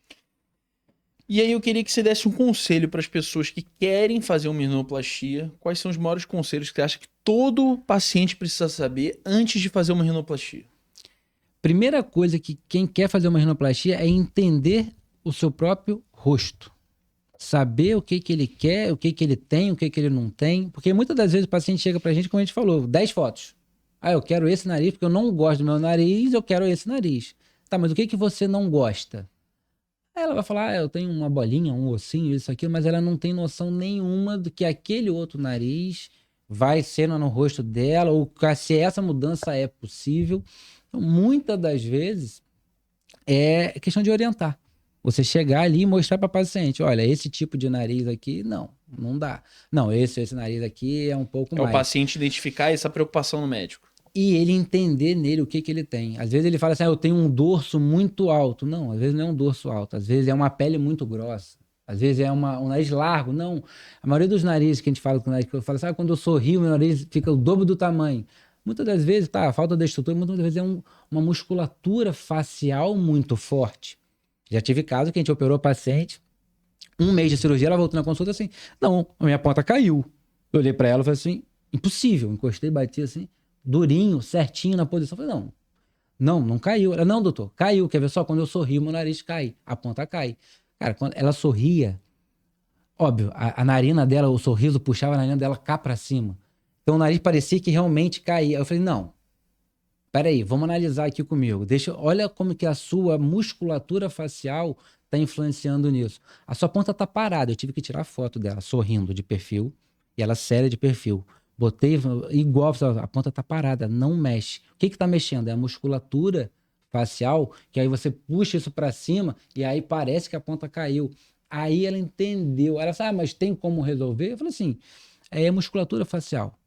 Speaker 1: E aí eu queria que você desse um conselho para as pessoas que querem fazer uma rinoplastia. Quais são os maiores conselhos que você acha que todo paciente precisa saber antes de fazer uma rinoplastia?
Speaker 2: Primeira coisa que quem quer fazer uma rinoplastia é entender o seu próprio rosto. Saber o que ele quer, o que ele tem, o que ele não tem. Porque muitas das vezes o paciente chega pra gente, como a gente falou, 10 fotos. Eu quero esse nariz porque eu não gosto do meu nariz, eu quero esse nariz. Tá, mas o que você não gosta? Aí ela vai falar, eu tenho uma bolinha, um ossinho, isso, aquilo, mas ela não tem noção nenhuma do que aquele outro nariz vai ser no rosto dela, ou se essa mudança é possível. Então, muitas das vezes, é questão de orientar. Você chegar ali e mostrar para o paciente, olha, esse tipo de nariz aqui, não dá. Não, esse nariz aqui é um pouco mais.
Speaker 1: É o paciente identificar essa preocupação no médico.
Speaker 2: E ele entender nele o que ele tem. Às vezes ele fala assim, eu tenho um dorso muito alto. Não, às vezes não é um dorso alto. Às vezes é uma pele muito grossa. Às vezes é um nariz largo. Não, a maioria dos narizes que a gente fala, que eu falo assim, quando eu sorrio, meu nariz fica o dobro do tamanho. Muitas das vezes, a falta de estrutura, muitas das vezes é uma musculatura facial muito forte. Já tive caso que a gente operou o paciente, 1 mês de cirurgia, ela voltou na consulta assim, não, a minha ponta caiu. Eu olhei pra ela e falei assim, impossível. Encostei, bati assim, durinho, certinho na posição. Eu falei, não caiu. Ela, não, doutor, caiu. Quer ver só? Quando eu sorrio, meu nariz cai, a ponta cai. Cara, quando ela sorria, óbvio, a narina dela, o sorriso puxava a narina dela cá pra cima. Então o nariz parecia que realmente caía. Eu falei, não, peraí, vamos analisar aqui comigo. Olha como que a sua musculatura facial está influenciando nisso. A sua ponta tá parada. Eu tive que tirar foto dela sorrindo de perfil e ela séria de perfil. Botei igual, a ponta tá parada, não mexe. O que que tá mexendo? É a musculatura facial, que aí você puxa isso para cima e aí parece que a ponta caiu. Aí ela entendeu. Ela falou, mas tem como resolver? Eu falei assim, é musculatura facial.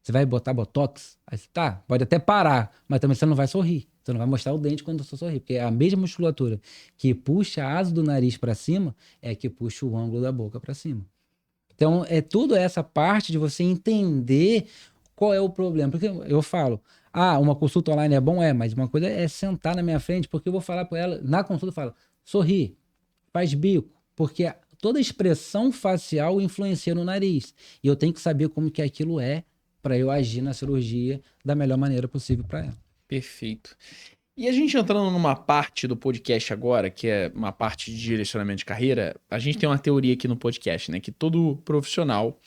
Speaker 2: Você vai botar botox? Aí você, tá, pode até parar, mas também você não vai sorrir. Você não vai mostrar o dente quando você sorrir, porque é a mesma musculatura que puxa a asa do nariz para cima é que puxa o ângulo da boca para cima. Então, é tudo essa parte de você entender qual é o problema. Porque eu falo, uma consulta online é bom? Mas uma coisa é sentar na minha frente, porque eu vou falar para ela, na consulta eu falo, sorri, faz bico, porque toda expressão facial influencia no nariz. E eu tenho que saber como que aquilo é para eu agir na cirurgia da melhor maneira possível para ela.
Speaker 1: Perfeito. E a gente entrando numa parte do podcast agora, que é uma parte de direcionamento de carreira, a gente tem uma teoria aqui no podcast, né? Que todo profissional,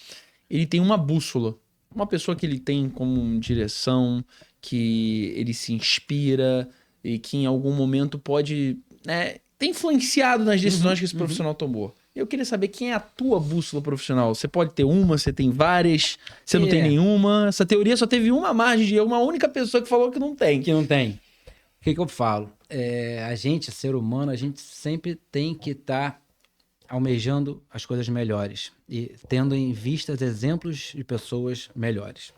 Speaker 1: ele tem uma bússola. Uma pessoa que ele tem como direção, que ele se inspira e que em algum momento pode, né, ter influenciado nas decisões que esse profissional tomou. Eu queria saber quem é a tua bússola profissional. Você pode ter uma, você tem várias, você não tem nenhuma. Essa teoria só teve uma margem de erro, uma única pessoa que falou que não tem.
Speaker 2: Que não tem. O que eu falo? A gente, ser humano, a gente sempre tem que estar almejando as coisas melhores e tendo em vista exemplos de pessoas melhores.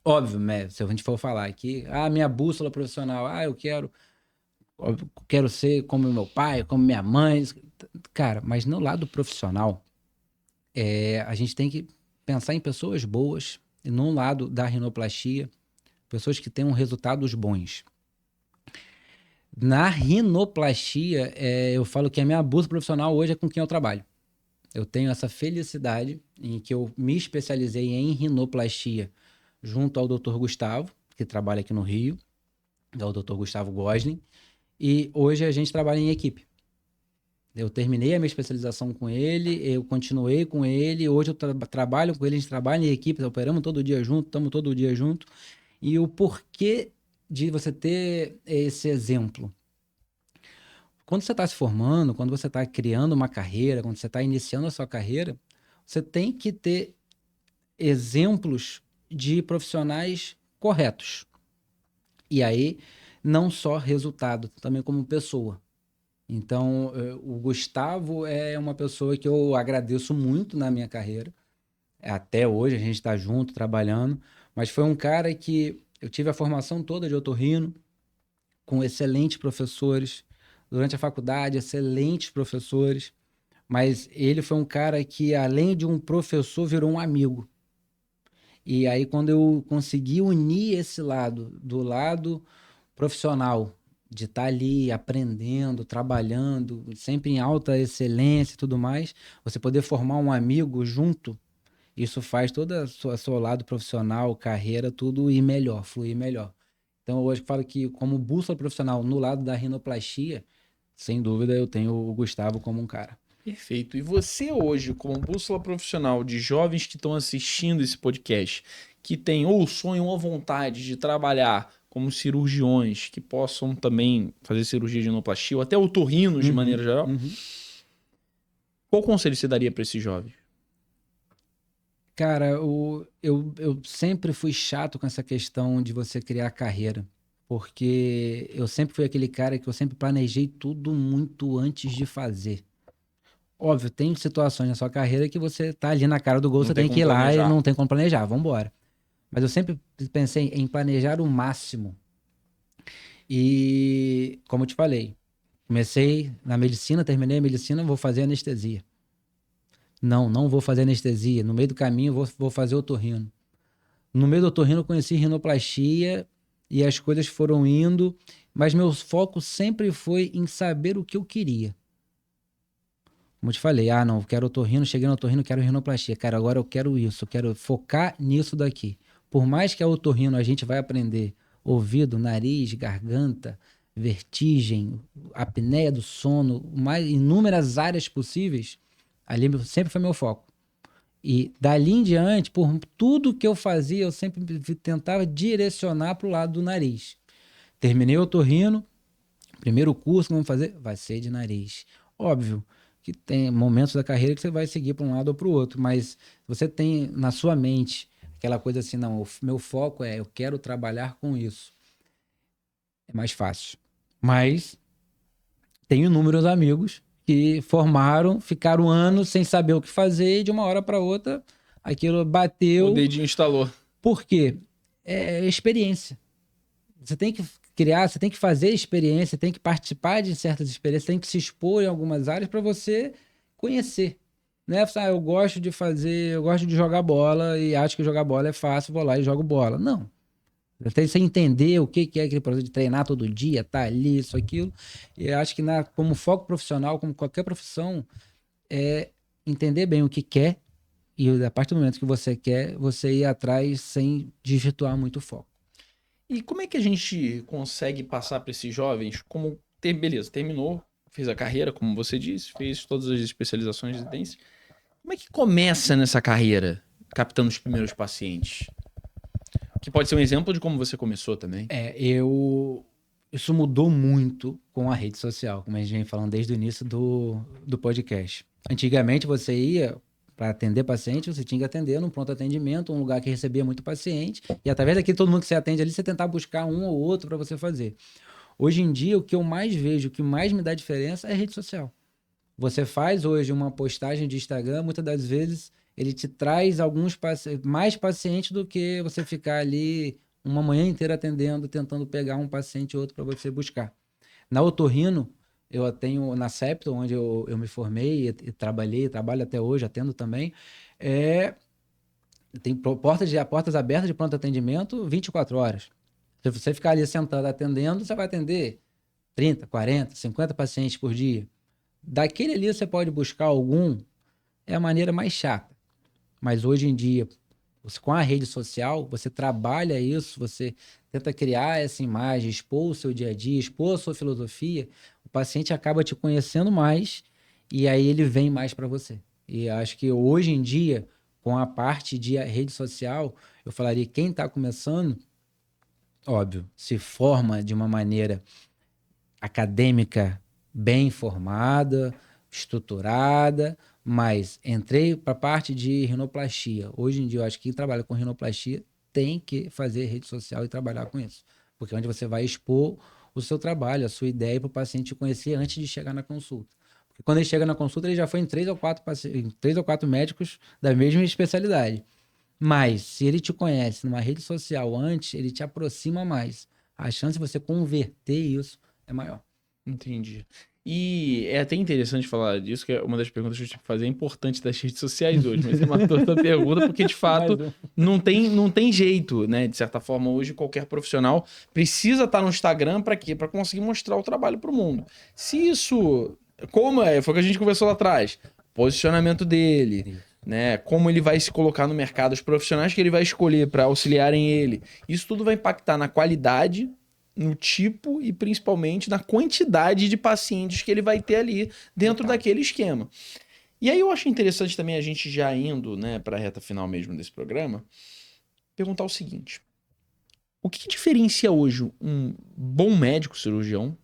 Speaker 2: Óbvio, né? Se a gente for falar aqui, minha bússola profissional, eu quero ser como meu pai, como minha mãe. Cara, mas no lado profissional, a gente tem que pensar em pessoas boas e no lado da rinoplastia, pessoas que tenham resultados bons. Na rinoplastia, eu falo que a minha bússola profissional hoje é com quem eu trabalho. Eu tenho essa felicidade em que eu me especializei em rinoplastia junto ao Dr. Gustavo, que trabalha aqui no Rio, é o Dr. Gustavo Gosling, e hoje a gente trabalha em equipe. Eu terminei a minha especialização com ele, eu continuei com ele, hoje eu trabalho com ele, a gente trabalha em equipe, operamos todo dia junto, estamos todo dia junto. E o porquê de você ter esse exemplo? Quando você está se formando, quando você está criando uma carreira, quando você está iniciando a sua carreira, você tem que ter exemplos de profissionais corretos. E aí, não só resultado, também como pessoa. Então, o Gustavo é uma pessoa que eu agradeço muito na minha carreira. Até hoje a gente está junto, trabalhando. Mas foi um cara que eu tive a formação toda de otorrino, com excelentes professores. Durante a faculdade, excelentes professores. Mas ele foi um cara que, além de um professor, virou um amigo. E aí, quando eu consegui unir esse lado, do lado profissional, de estar ali aprendendo, trabalhando, sempre em alta excelência e tudo mais, você poder formar um amigo junto, isso faz todo o seu lado profissional, carreira, tudo ir melhor, fluir melhor. Então, eu hoje falo que, como bússola profissional no lado da rinoplastia, sem dúvida eu tenho o Gustavo como um cara.
Speaker 1: Perfeito. E você hoje, como bússola profissional de jovens que estão assistindo esse podcast, que tem ou o sonho ou a vontade de trabalhar como cirurgiões, que possam também fazer cirurgia de rinoplastia, ou até otorrinos de maneira geral, qual conselho você daria para esses jovens?
Speaker 2: Cara, eu sempre fui chato com essa questão de você criar carreira, porque eu sempre fui aquele cara que eu sempre planejei tudo muito antes de fazer. Óbvio, tem situações na sua carreira que você tá ali na cara do gol, você tem que ir lá e não tem como planejar, vambora. Mas eu sempre pensei em planejar o máximo. E, como eu te falei, comecei na medicina, terminei a medicina, vou fazer anestesia. Não vou fazer anestesia. No meio do caminho, vou fazer otorrino. No meio do otorrino, eu conheci rinoplastia e as coisas foram indo, mas meu foco sempre foi em saber o que eu queria. Como eu te falei, não, quero otorrino, cheguei no otorrino, quero rinoplastia. Cara, agora eu quero isso, eu quero focar nisso daqui. Por mais que a otorrino a gente vai aprender ouvido, nariz, garganta, vertigem, apneia do sono, inúmeras áreas possíveis, ali sempre foi meu foco. E dali em diante, por tudo que eu fazia, eu sempre tentava direcionar para o lado do nariz. Terminei o otorrino, primeiro curso que vamos fazer vai ser de nariz. Óbvio que tem momentos da carreira que você vai seguir para um lado ou para o outro, mas você tem na sua mente aquela coisa assim, não, o meu foco é eu quero trabalhar com isso. É mais fácil. Mas tenho inúmeros amigos que formaram, ficaram anos sem saber o que fazer e de uma hora para outra aquilo bateu.
Speaker 1: O dedinho instalou.
Speaker 2: Por quê? É experiência. Você tem que criar, você tem que fazer experiência, tem que participar de certas experiências, tem que se expor em algumas áreas para você conhecer. Né? Eu gosto de jogar bola e acho que jogar bola é fácil, vou lá e jogo bola. Não. Até você entender o que é aquele processo de treinar todo dia, tá ali, isso, aquilo. E eu acho que como foco profissional, como qualquer profissão, é entender bem o que quer e a partir do momento que você quer, você ir atrás sem desvirtuar muito o foco.
Speaker 1: E como é que a gente consegue passar para esses jovens como beleza, terminou, fez a carreira, como você disse, fez todas as especializações de residência. Como é que começa nessa carreira, captando os primeiros pacientes? Que pode ser um exemplo de como você começou também.
Speaker 2: Isso mudou muito com a rede social, como a gente vem falando desde o início do podcast. Antigamente você ia para atender paciente, você tinha que atender num pronto atendimento, um lugar que recebia muito paciente, e através daquele todo mundo que você atende ali, você tentar buscar um ou outro para você fazer. Hoje em dia, o que eu mais vejo, o que mais me dá diferença é a rede social. Você faz hoje uma postagem de Instagram, muitas das vezes ele te traz mais pacientes do que você ficar ali uma manhã inteira atendendo, tentando pegar um paciente ou outro para você buscar. Na otorrino, eu tenho na Septo, onde eu me formei e trabalho até hoje, atendo também. Tem portas abertas de pronto atendimento 24 horas. Se você ficar ali sentado atendendo, você vai atender 30, 40, 50 pacientes por dia. Daquele ali você pode buscar algum, é a maneira mais chata. Mas hoje em dia, com a rede social, você trabalha isso, você tenta criar essa imagem, expor o seu dia a dia, expor a sua filosofia, o paciente acaba te conhecendo mais e aí ele vem mais para você. E acho que hoje em dia, com a parte de rede social, eu falaria quem está começando, óbvio, se forma de uma maneira acadêmica bem formada, estruturada, mas entrei para a parte de rinoplastia. Hoje em dia, eu acho que quem trabalha com rinoplastia tem que fazer rede social e trabalhar com isso. Porque é onde você vai expor o seu trabalho, a sua ideia para o paciente conhecer antes de chegar na consulta. Porque quando ele chega na consulta, ele já foi em 3 ou 4 médicos da mesma especialidade. Mas, se ele te conhece numa rede social antes, ele te aproxima mais. A chance de você converter isso é maior.
Speaker 1: Entendi. E é até interessante falar disso, que é uma das perguntas que eu tive que fazer, é importante das redes sociais hoje, mas você matou essa pergunta porque, de fato, não tem jeito, né? De certa forma, hoje qualquer profissional precisa estar no Instagram para quê? Para conseguir mostrar o trabalho para o mundo. Se isso... foi o que a gente conversou lá atrás. Posicionamento dele, né? Como ele vai se colocar no mercado, os profissionais que ele vai escolher para auxiliarem ele. Isso tudo vai impactar na qualidade, no tipo e principalmente na quantidade de pacientes que ele vai ter ali dentro daquele esquema. E aí eu acho interessante também a gente já indo, né, para a reta final mesmo desse programa, perguntar o seguinte: o que diferencia hoje um bom médico cirurgião?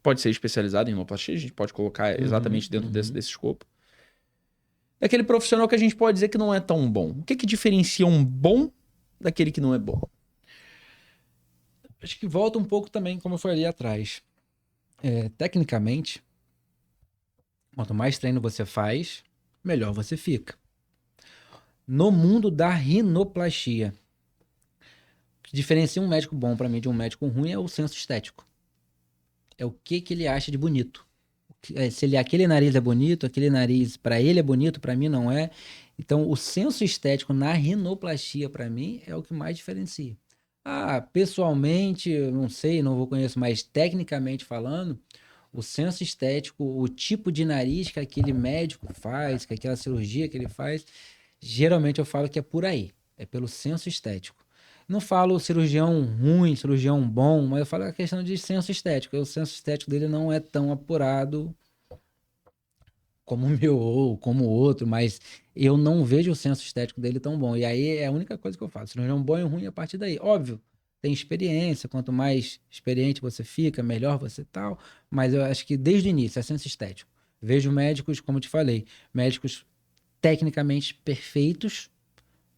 Speaker 1: Pode ser especializado em rinoplastia, a gente pode colocar exatamente dentro desse escopo. Daquele profissional que a gente pode dizer que não é tão bom. O que diferencia um bom daquele que não é bom?
Speaker 2: Acho que volta um pouco também, como eu falei ali atrás. Tecnicamente, quanto mais treino você faz, melhor você fica. No mundo da rinoplastia, o que diferencia um médico bom para mim de um médico ruim é o senso estético. É o que ele acha de bonito. Se aquele nariz é bonito, aquele nariz para ele é bonito, para mim não é. Então, o senso estético na rinoplastia, para mim, é o que mais diferencia. Pessoalmente, eu não sei, não conheço, mas tecnicamente falando, o senso estético, o tipo de nariz que aquele médico faz, que aquela cirurgia que ele faz, geralmente eu falo que é por aí, é pelo senso estético. Não falo cirurgião ruim, cirurgião bom, mas eu falo a questão de senso estético. O senso estético dele não é tão apurado como o meu ou como o outro, mas eu não vejo o senso estético dele tão bom. E aí é a única coisa que eu faço. Cirurgião bom e ruim a partir daí. Óbvio, tem experiência, quanto mais experiente você fica, melhor você tal, mas eu acho que desde o início é senso estético. Vejo médicos, como eu te falei, médicos tecnicamente perfeitos,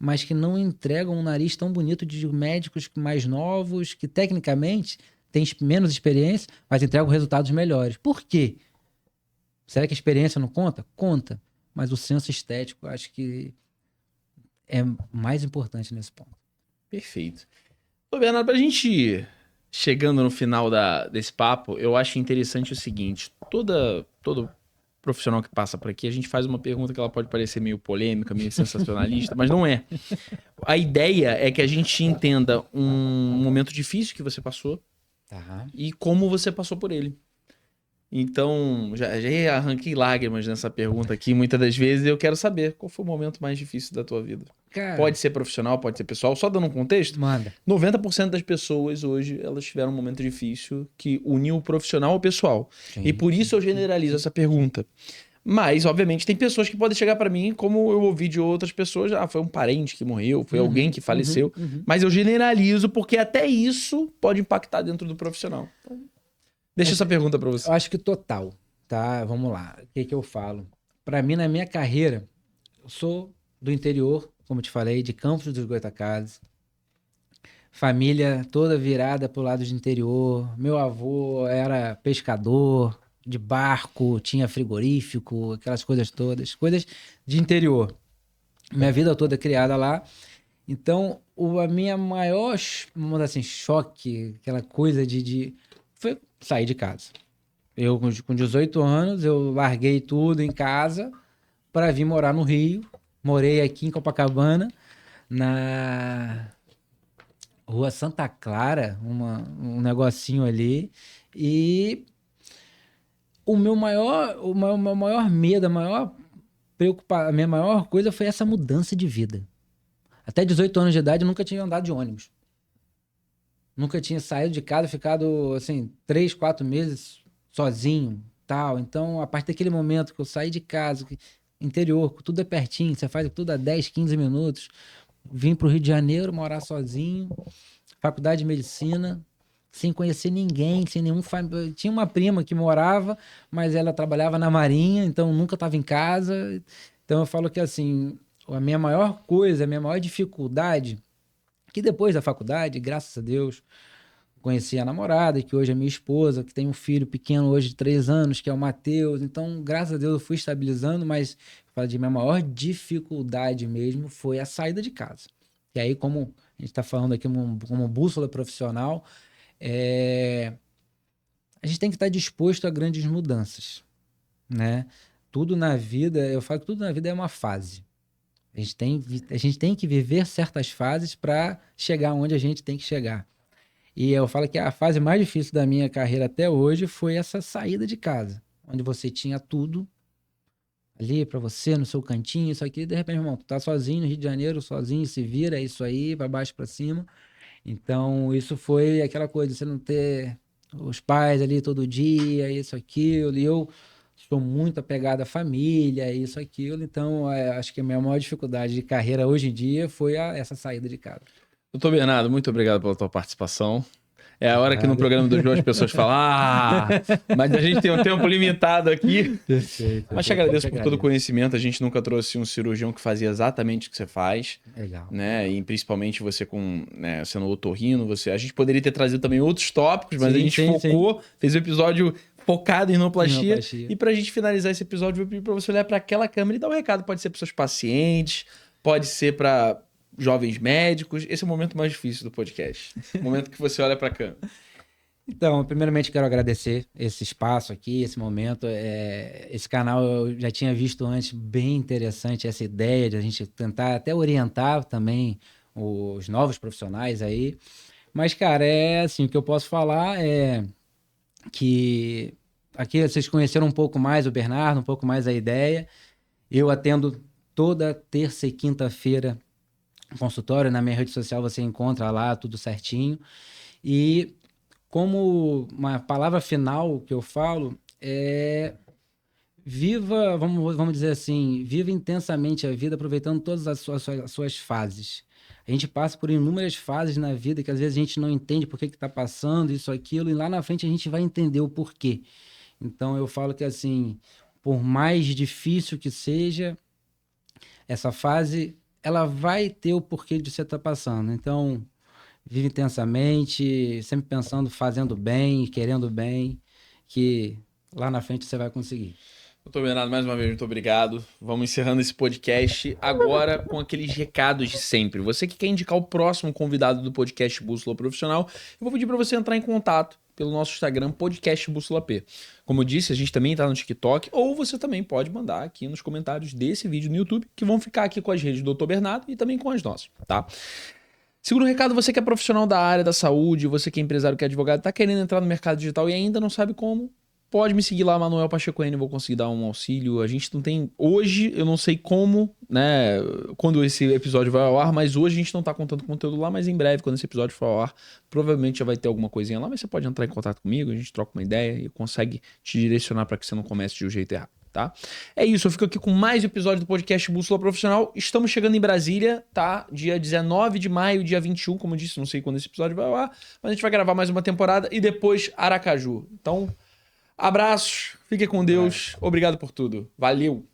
Speaker 2: mas que não entregam um nariz tão bonito de médicos mais novos, que tecnicamente têm menos experiência, mas entregam resultados melhores. Por quê? Será que a experiência não conta? Conta. Mas o senso estético, eu acho que é mais importante nesse ponto.
Speaker 1: Perfeito. Ô, Bernardo, pra gente ir chegando no final desse papo, eu acho interessante o seguinte: todo profissional que passa por aqui, a gente faz uma pergunta que ela pode parecer meio polêmica, meio sensacionalista, mas não é. A ideia é que a gente entenda um momento difícil que você passou
Speaker 2: Tá.
Speaker 1: e como você passou por ele. Então, já arranquei lágrimas nessa pergunta aqui, muitas das vezes, e eu quero saber qual foi o momento mais difícil da tua vida.
Speaker 2: Cara,
Speaker 1: Pode ser profissional, pode ser pessoal. Só dando um contexto,
Speaker 2: manda.
Speaker 1: 90% das pessoas hoje, elas tiveram um momento difícil que uniu o profissional ao pessoal.
Speaker 2: Sim.
Speaker 1: E por isso eu generalizo essa pergunta. Mas, obviamente, tem pessoas que podem chegar pra mim, como eu ouvi de outras pessoas, foi um parente que morreu, foi alguém que faleceu. Mas eu generalizo porque até isso pode impactar dentro do profissional. Então, deixa essa pergunta pra você.
Speaker 2: Eu acho que total, tá? Vamos lá. O que que eu falo? Pra mim, na minha carreira, eu sou do interior, como eu te falei, de Campos dos Goytacazes. Família toda virada pro lado de interior. Meu avô era pescador de barco, tinha frigorífico, aquelas coisas todas. Coisas de interior. Minha vida toda criada lá. Então, a minha maior, vamos dizer assim, choque, aquela coisa foi sair de casa. Eu, com 18 anos, eu larguei tudo em casa para vir morar no Rio. Morei aqui em Copacabana, na Rua Santa Clara, um negocinho ali. E o meu maior medo, a minha maior coisa foi essa mudança de vida. Até 18 anos de idade, eu nunca tinha andado de ônibus. Nunca tinha saído de casa, ficado, assim, 3, 4 meses sozinho, tal. Então, a partir daquele momento que eu saí de casa, interior, tudo é pertinho, você faz tudo a 10, 15 minutos. Vim pro Rio de Janeiro, morar sozinho, faculdade de medicina, sem conhecer ninguém, sem nenhum família. Tinha uma prima que morava, mas ela trabalhava na Marinha, então nunca estava em casa. Então, eu falo que, assim, a minha maior coisa, a minha maior dificuldade, que depois da faculdade, graças a Deus, conheci a namorada, que hoje é minha esposa, que tem um filho pequeno hoje de 3 anos, que é o Matheus. Então, graças a Deus, eu fui estabilizando, mas falo de minha maior dificuldade mesmo foi a saída de casa. E aí, como a gente está falando aqui como bússola profissional, a gente tem que estar disposto a grandes mudanças, né? Tudo na vida, eu falo que tudo na vida é uma fase. A gente tem que viver certas fases para chegar onde a gente tem que chegar. E eu falo que a fase mais difícil da minha carreira até hoje foi essa saída de casa, onde você tinha tudo ali para você, no seu cantinho, isso aqui, e de repente, irmão, tu tá sozinho no Rio de Janeiro, sozinho, se vira, é isso aí, para baixo, para cima. Então, isso foi aquela coisa, você não ter os pais ali todo dia, isso, aquilo, e eu sou muito apegado à família, isso, aquilo, então acho que a minha maior dificuldade de carreira hoje em dia foi essa saída de casa.
Speaker 1: Doutor Bernardo, muito obrigado pela tua participação. É a hora que no programa do João as pessoas falam, mas a gente tem um tempo limitado aqui.
Speaker 2: Perfeito.
Speaker 1: Mas te agradeço por todo o conhecimento. A gente nunca trouxe um cirurgião que fazia exatamente o que você faz.
Speaker 2: Legal.
Speaker 1: Né? E principalmente você sendo otorrino, a gente poderia ter trazido também outros tópicos, mas a gente focou, fez um episódio focado em rinoplastia. E pra gente finalizar esse episódio, eu vou pedir pra você olhar para aquela câmera e dar um recado. Pode ser para seus pacientes, pode ser para jovens médicos. Esse é o momento mais difícil do podcast. O momento que você olha para a câmera.
Speaker 2: Então, primeiramente quero agradecer esse espaço aqui, esse momento. Esse canal eu já tinha visto antes, bem interessante essa ideia de a gente tentar até orientar também os novos profissionais aí. Mas, cara, assim, o que eu posso falar é que aqui vocês conheceram um pouco mais o Bernardo, um pouco mais a ideia. Eu atendo toda terça e quinta-feira consultório, na minha rede social você encontra lá tudo certinho. E como uma palavra final que eu falo é viva, vamos dizer assim, viva intensamente a vida, aproveitando todas as suas fases. A gente passa por inúmeras fases na vida que às vezes a gente não entende por que está passando isso, aquilo, e lá na frente a gente vai entender o porquê. Então eu falo que assim, por mais difícil que seja, essa fase, ela vai ter o porquê de você estar passando. Então, vive intensamente, sempre pensando, fazendo bem, querendo bem, que lá na frente você vai conseguir.
Speaker 1: Doutor Bernardo, mais uma vez, muito obrigado. Vamos encerrando esse podcast agora com aqueles recados de sempre. Você que quer indicar o próximo convidado do podcast Bússola Profissional, eu vou pedir para você entrar em contato pelo nosso Instagram, podcast Bússola P. Como eu disse, a gente também está no TikTok, ou você também pode mandar aqui nos comentários desse vídeo no YouTube, que vão ficar aqui com as redes do Dr. Bernardo e também com as nossas, tá? Segundo recado, você que é profissional da área da saúde, você que é empresário, que é advogado, está querendo entrar no mercado digital e ainda não sabe como, pode me seguir lá, Manuel Pacheco N, vou conseguir dar um auxílio. A gente não tem... Hoje, eu não sei como, né, quando esse episódio vai ao ar, mas hoje a gente não tá contando conteúdo lá, mas em breve, quando esse episódio for ao ar, provavelmente já vai ter alguma coisinha lá, mas você pode entrar em contato comigo, a gente troca uma ideia e consegue te direcionar para que você não comece de um jeito errado, tá? É isso, eu fico aqui com mais um episódio do podcast Bússola Profissional. Estamos chegando em Brasília, tá? Dia 19 de maio, dia 21, como eu disse, não sei quando esse episódio vai ao ar, mas a gente vai gravar mais uma temporada e depois Aracaju. Então... abraços, fique com Deus, obrigado por tudo, valeu!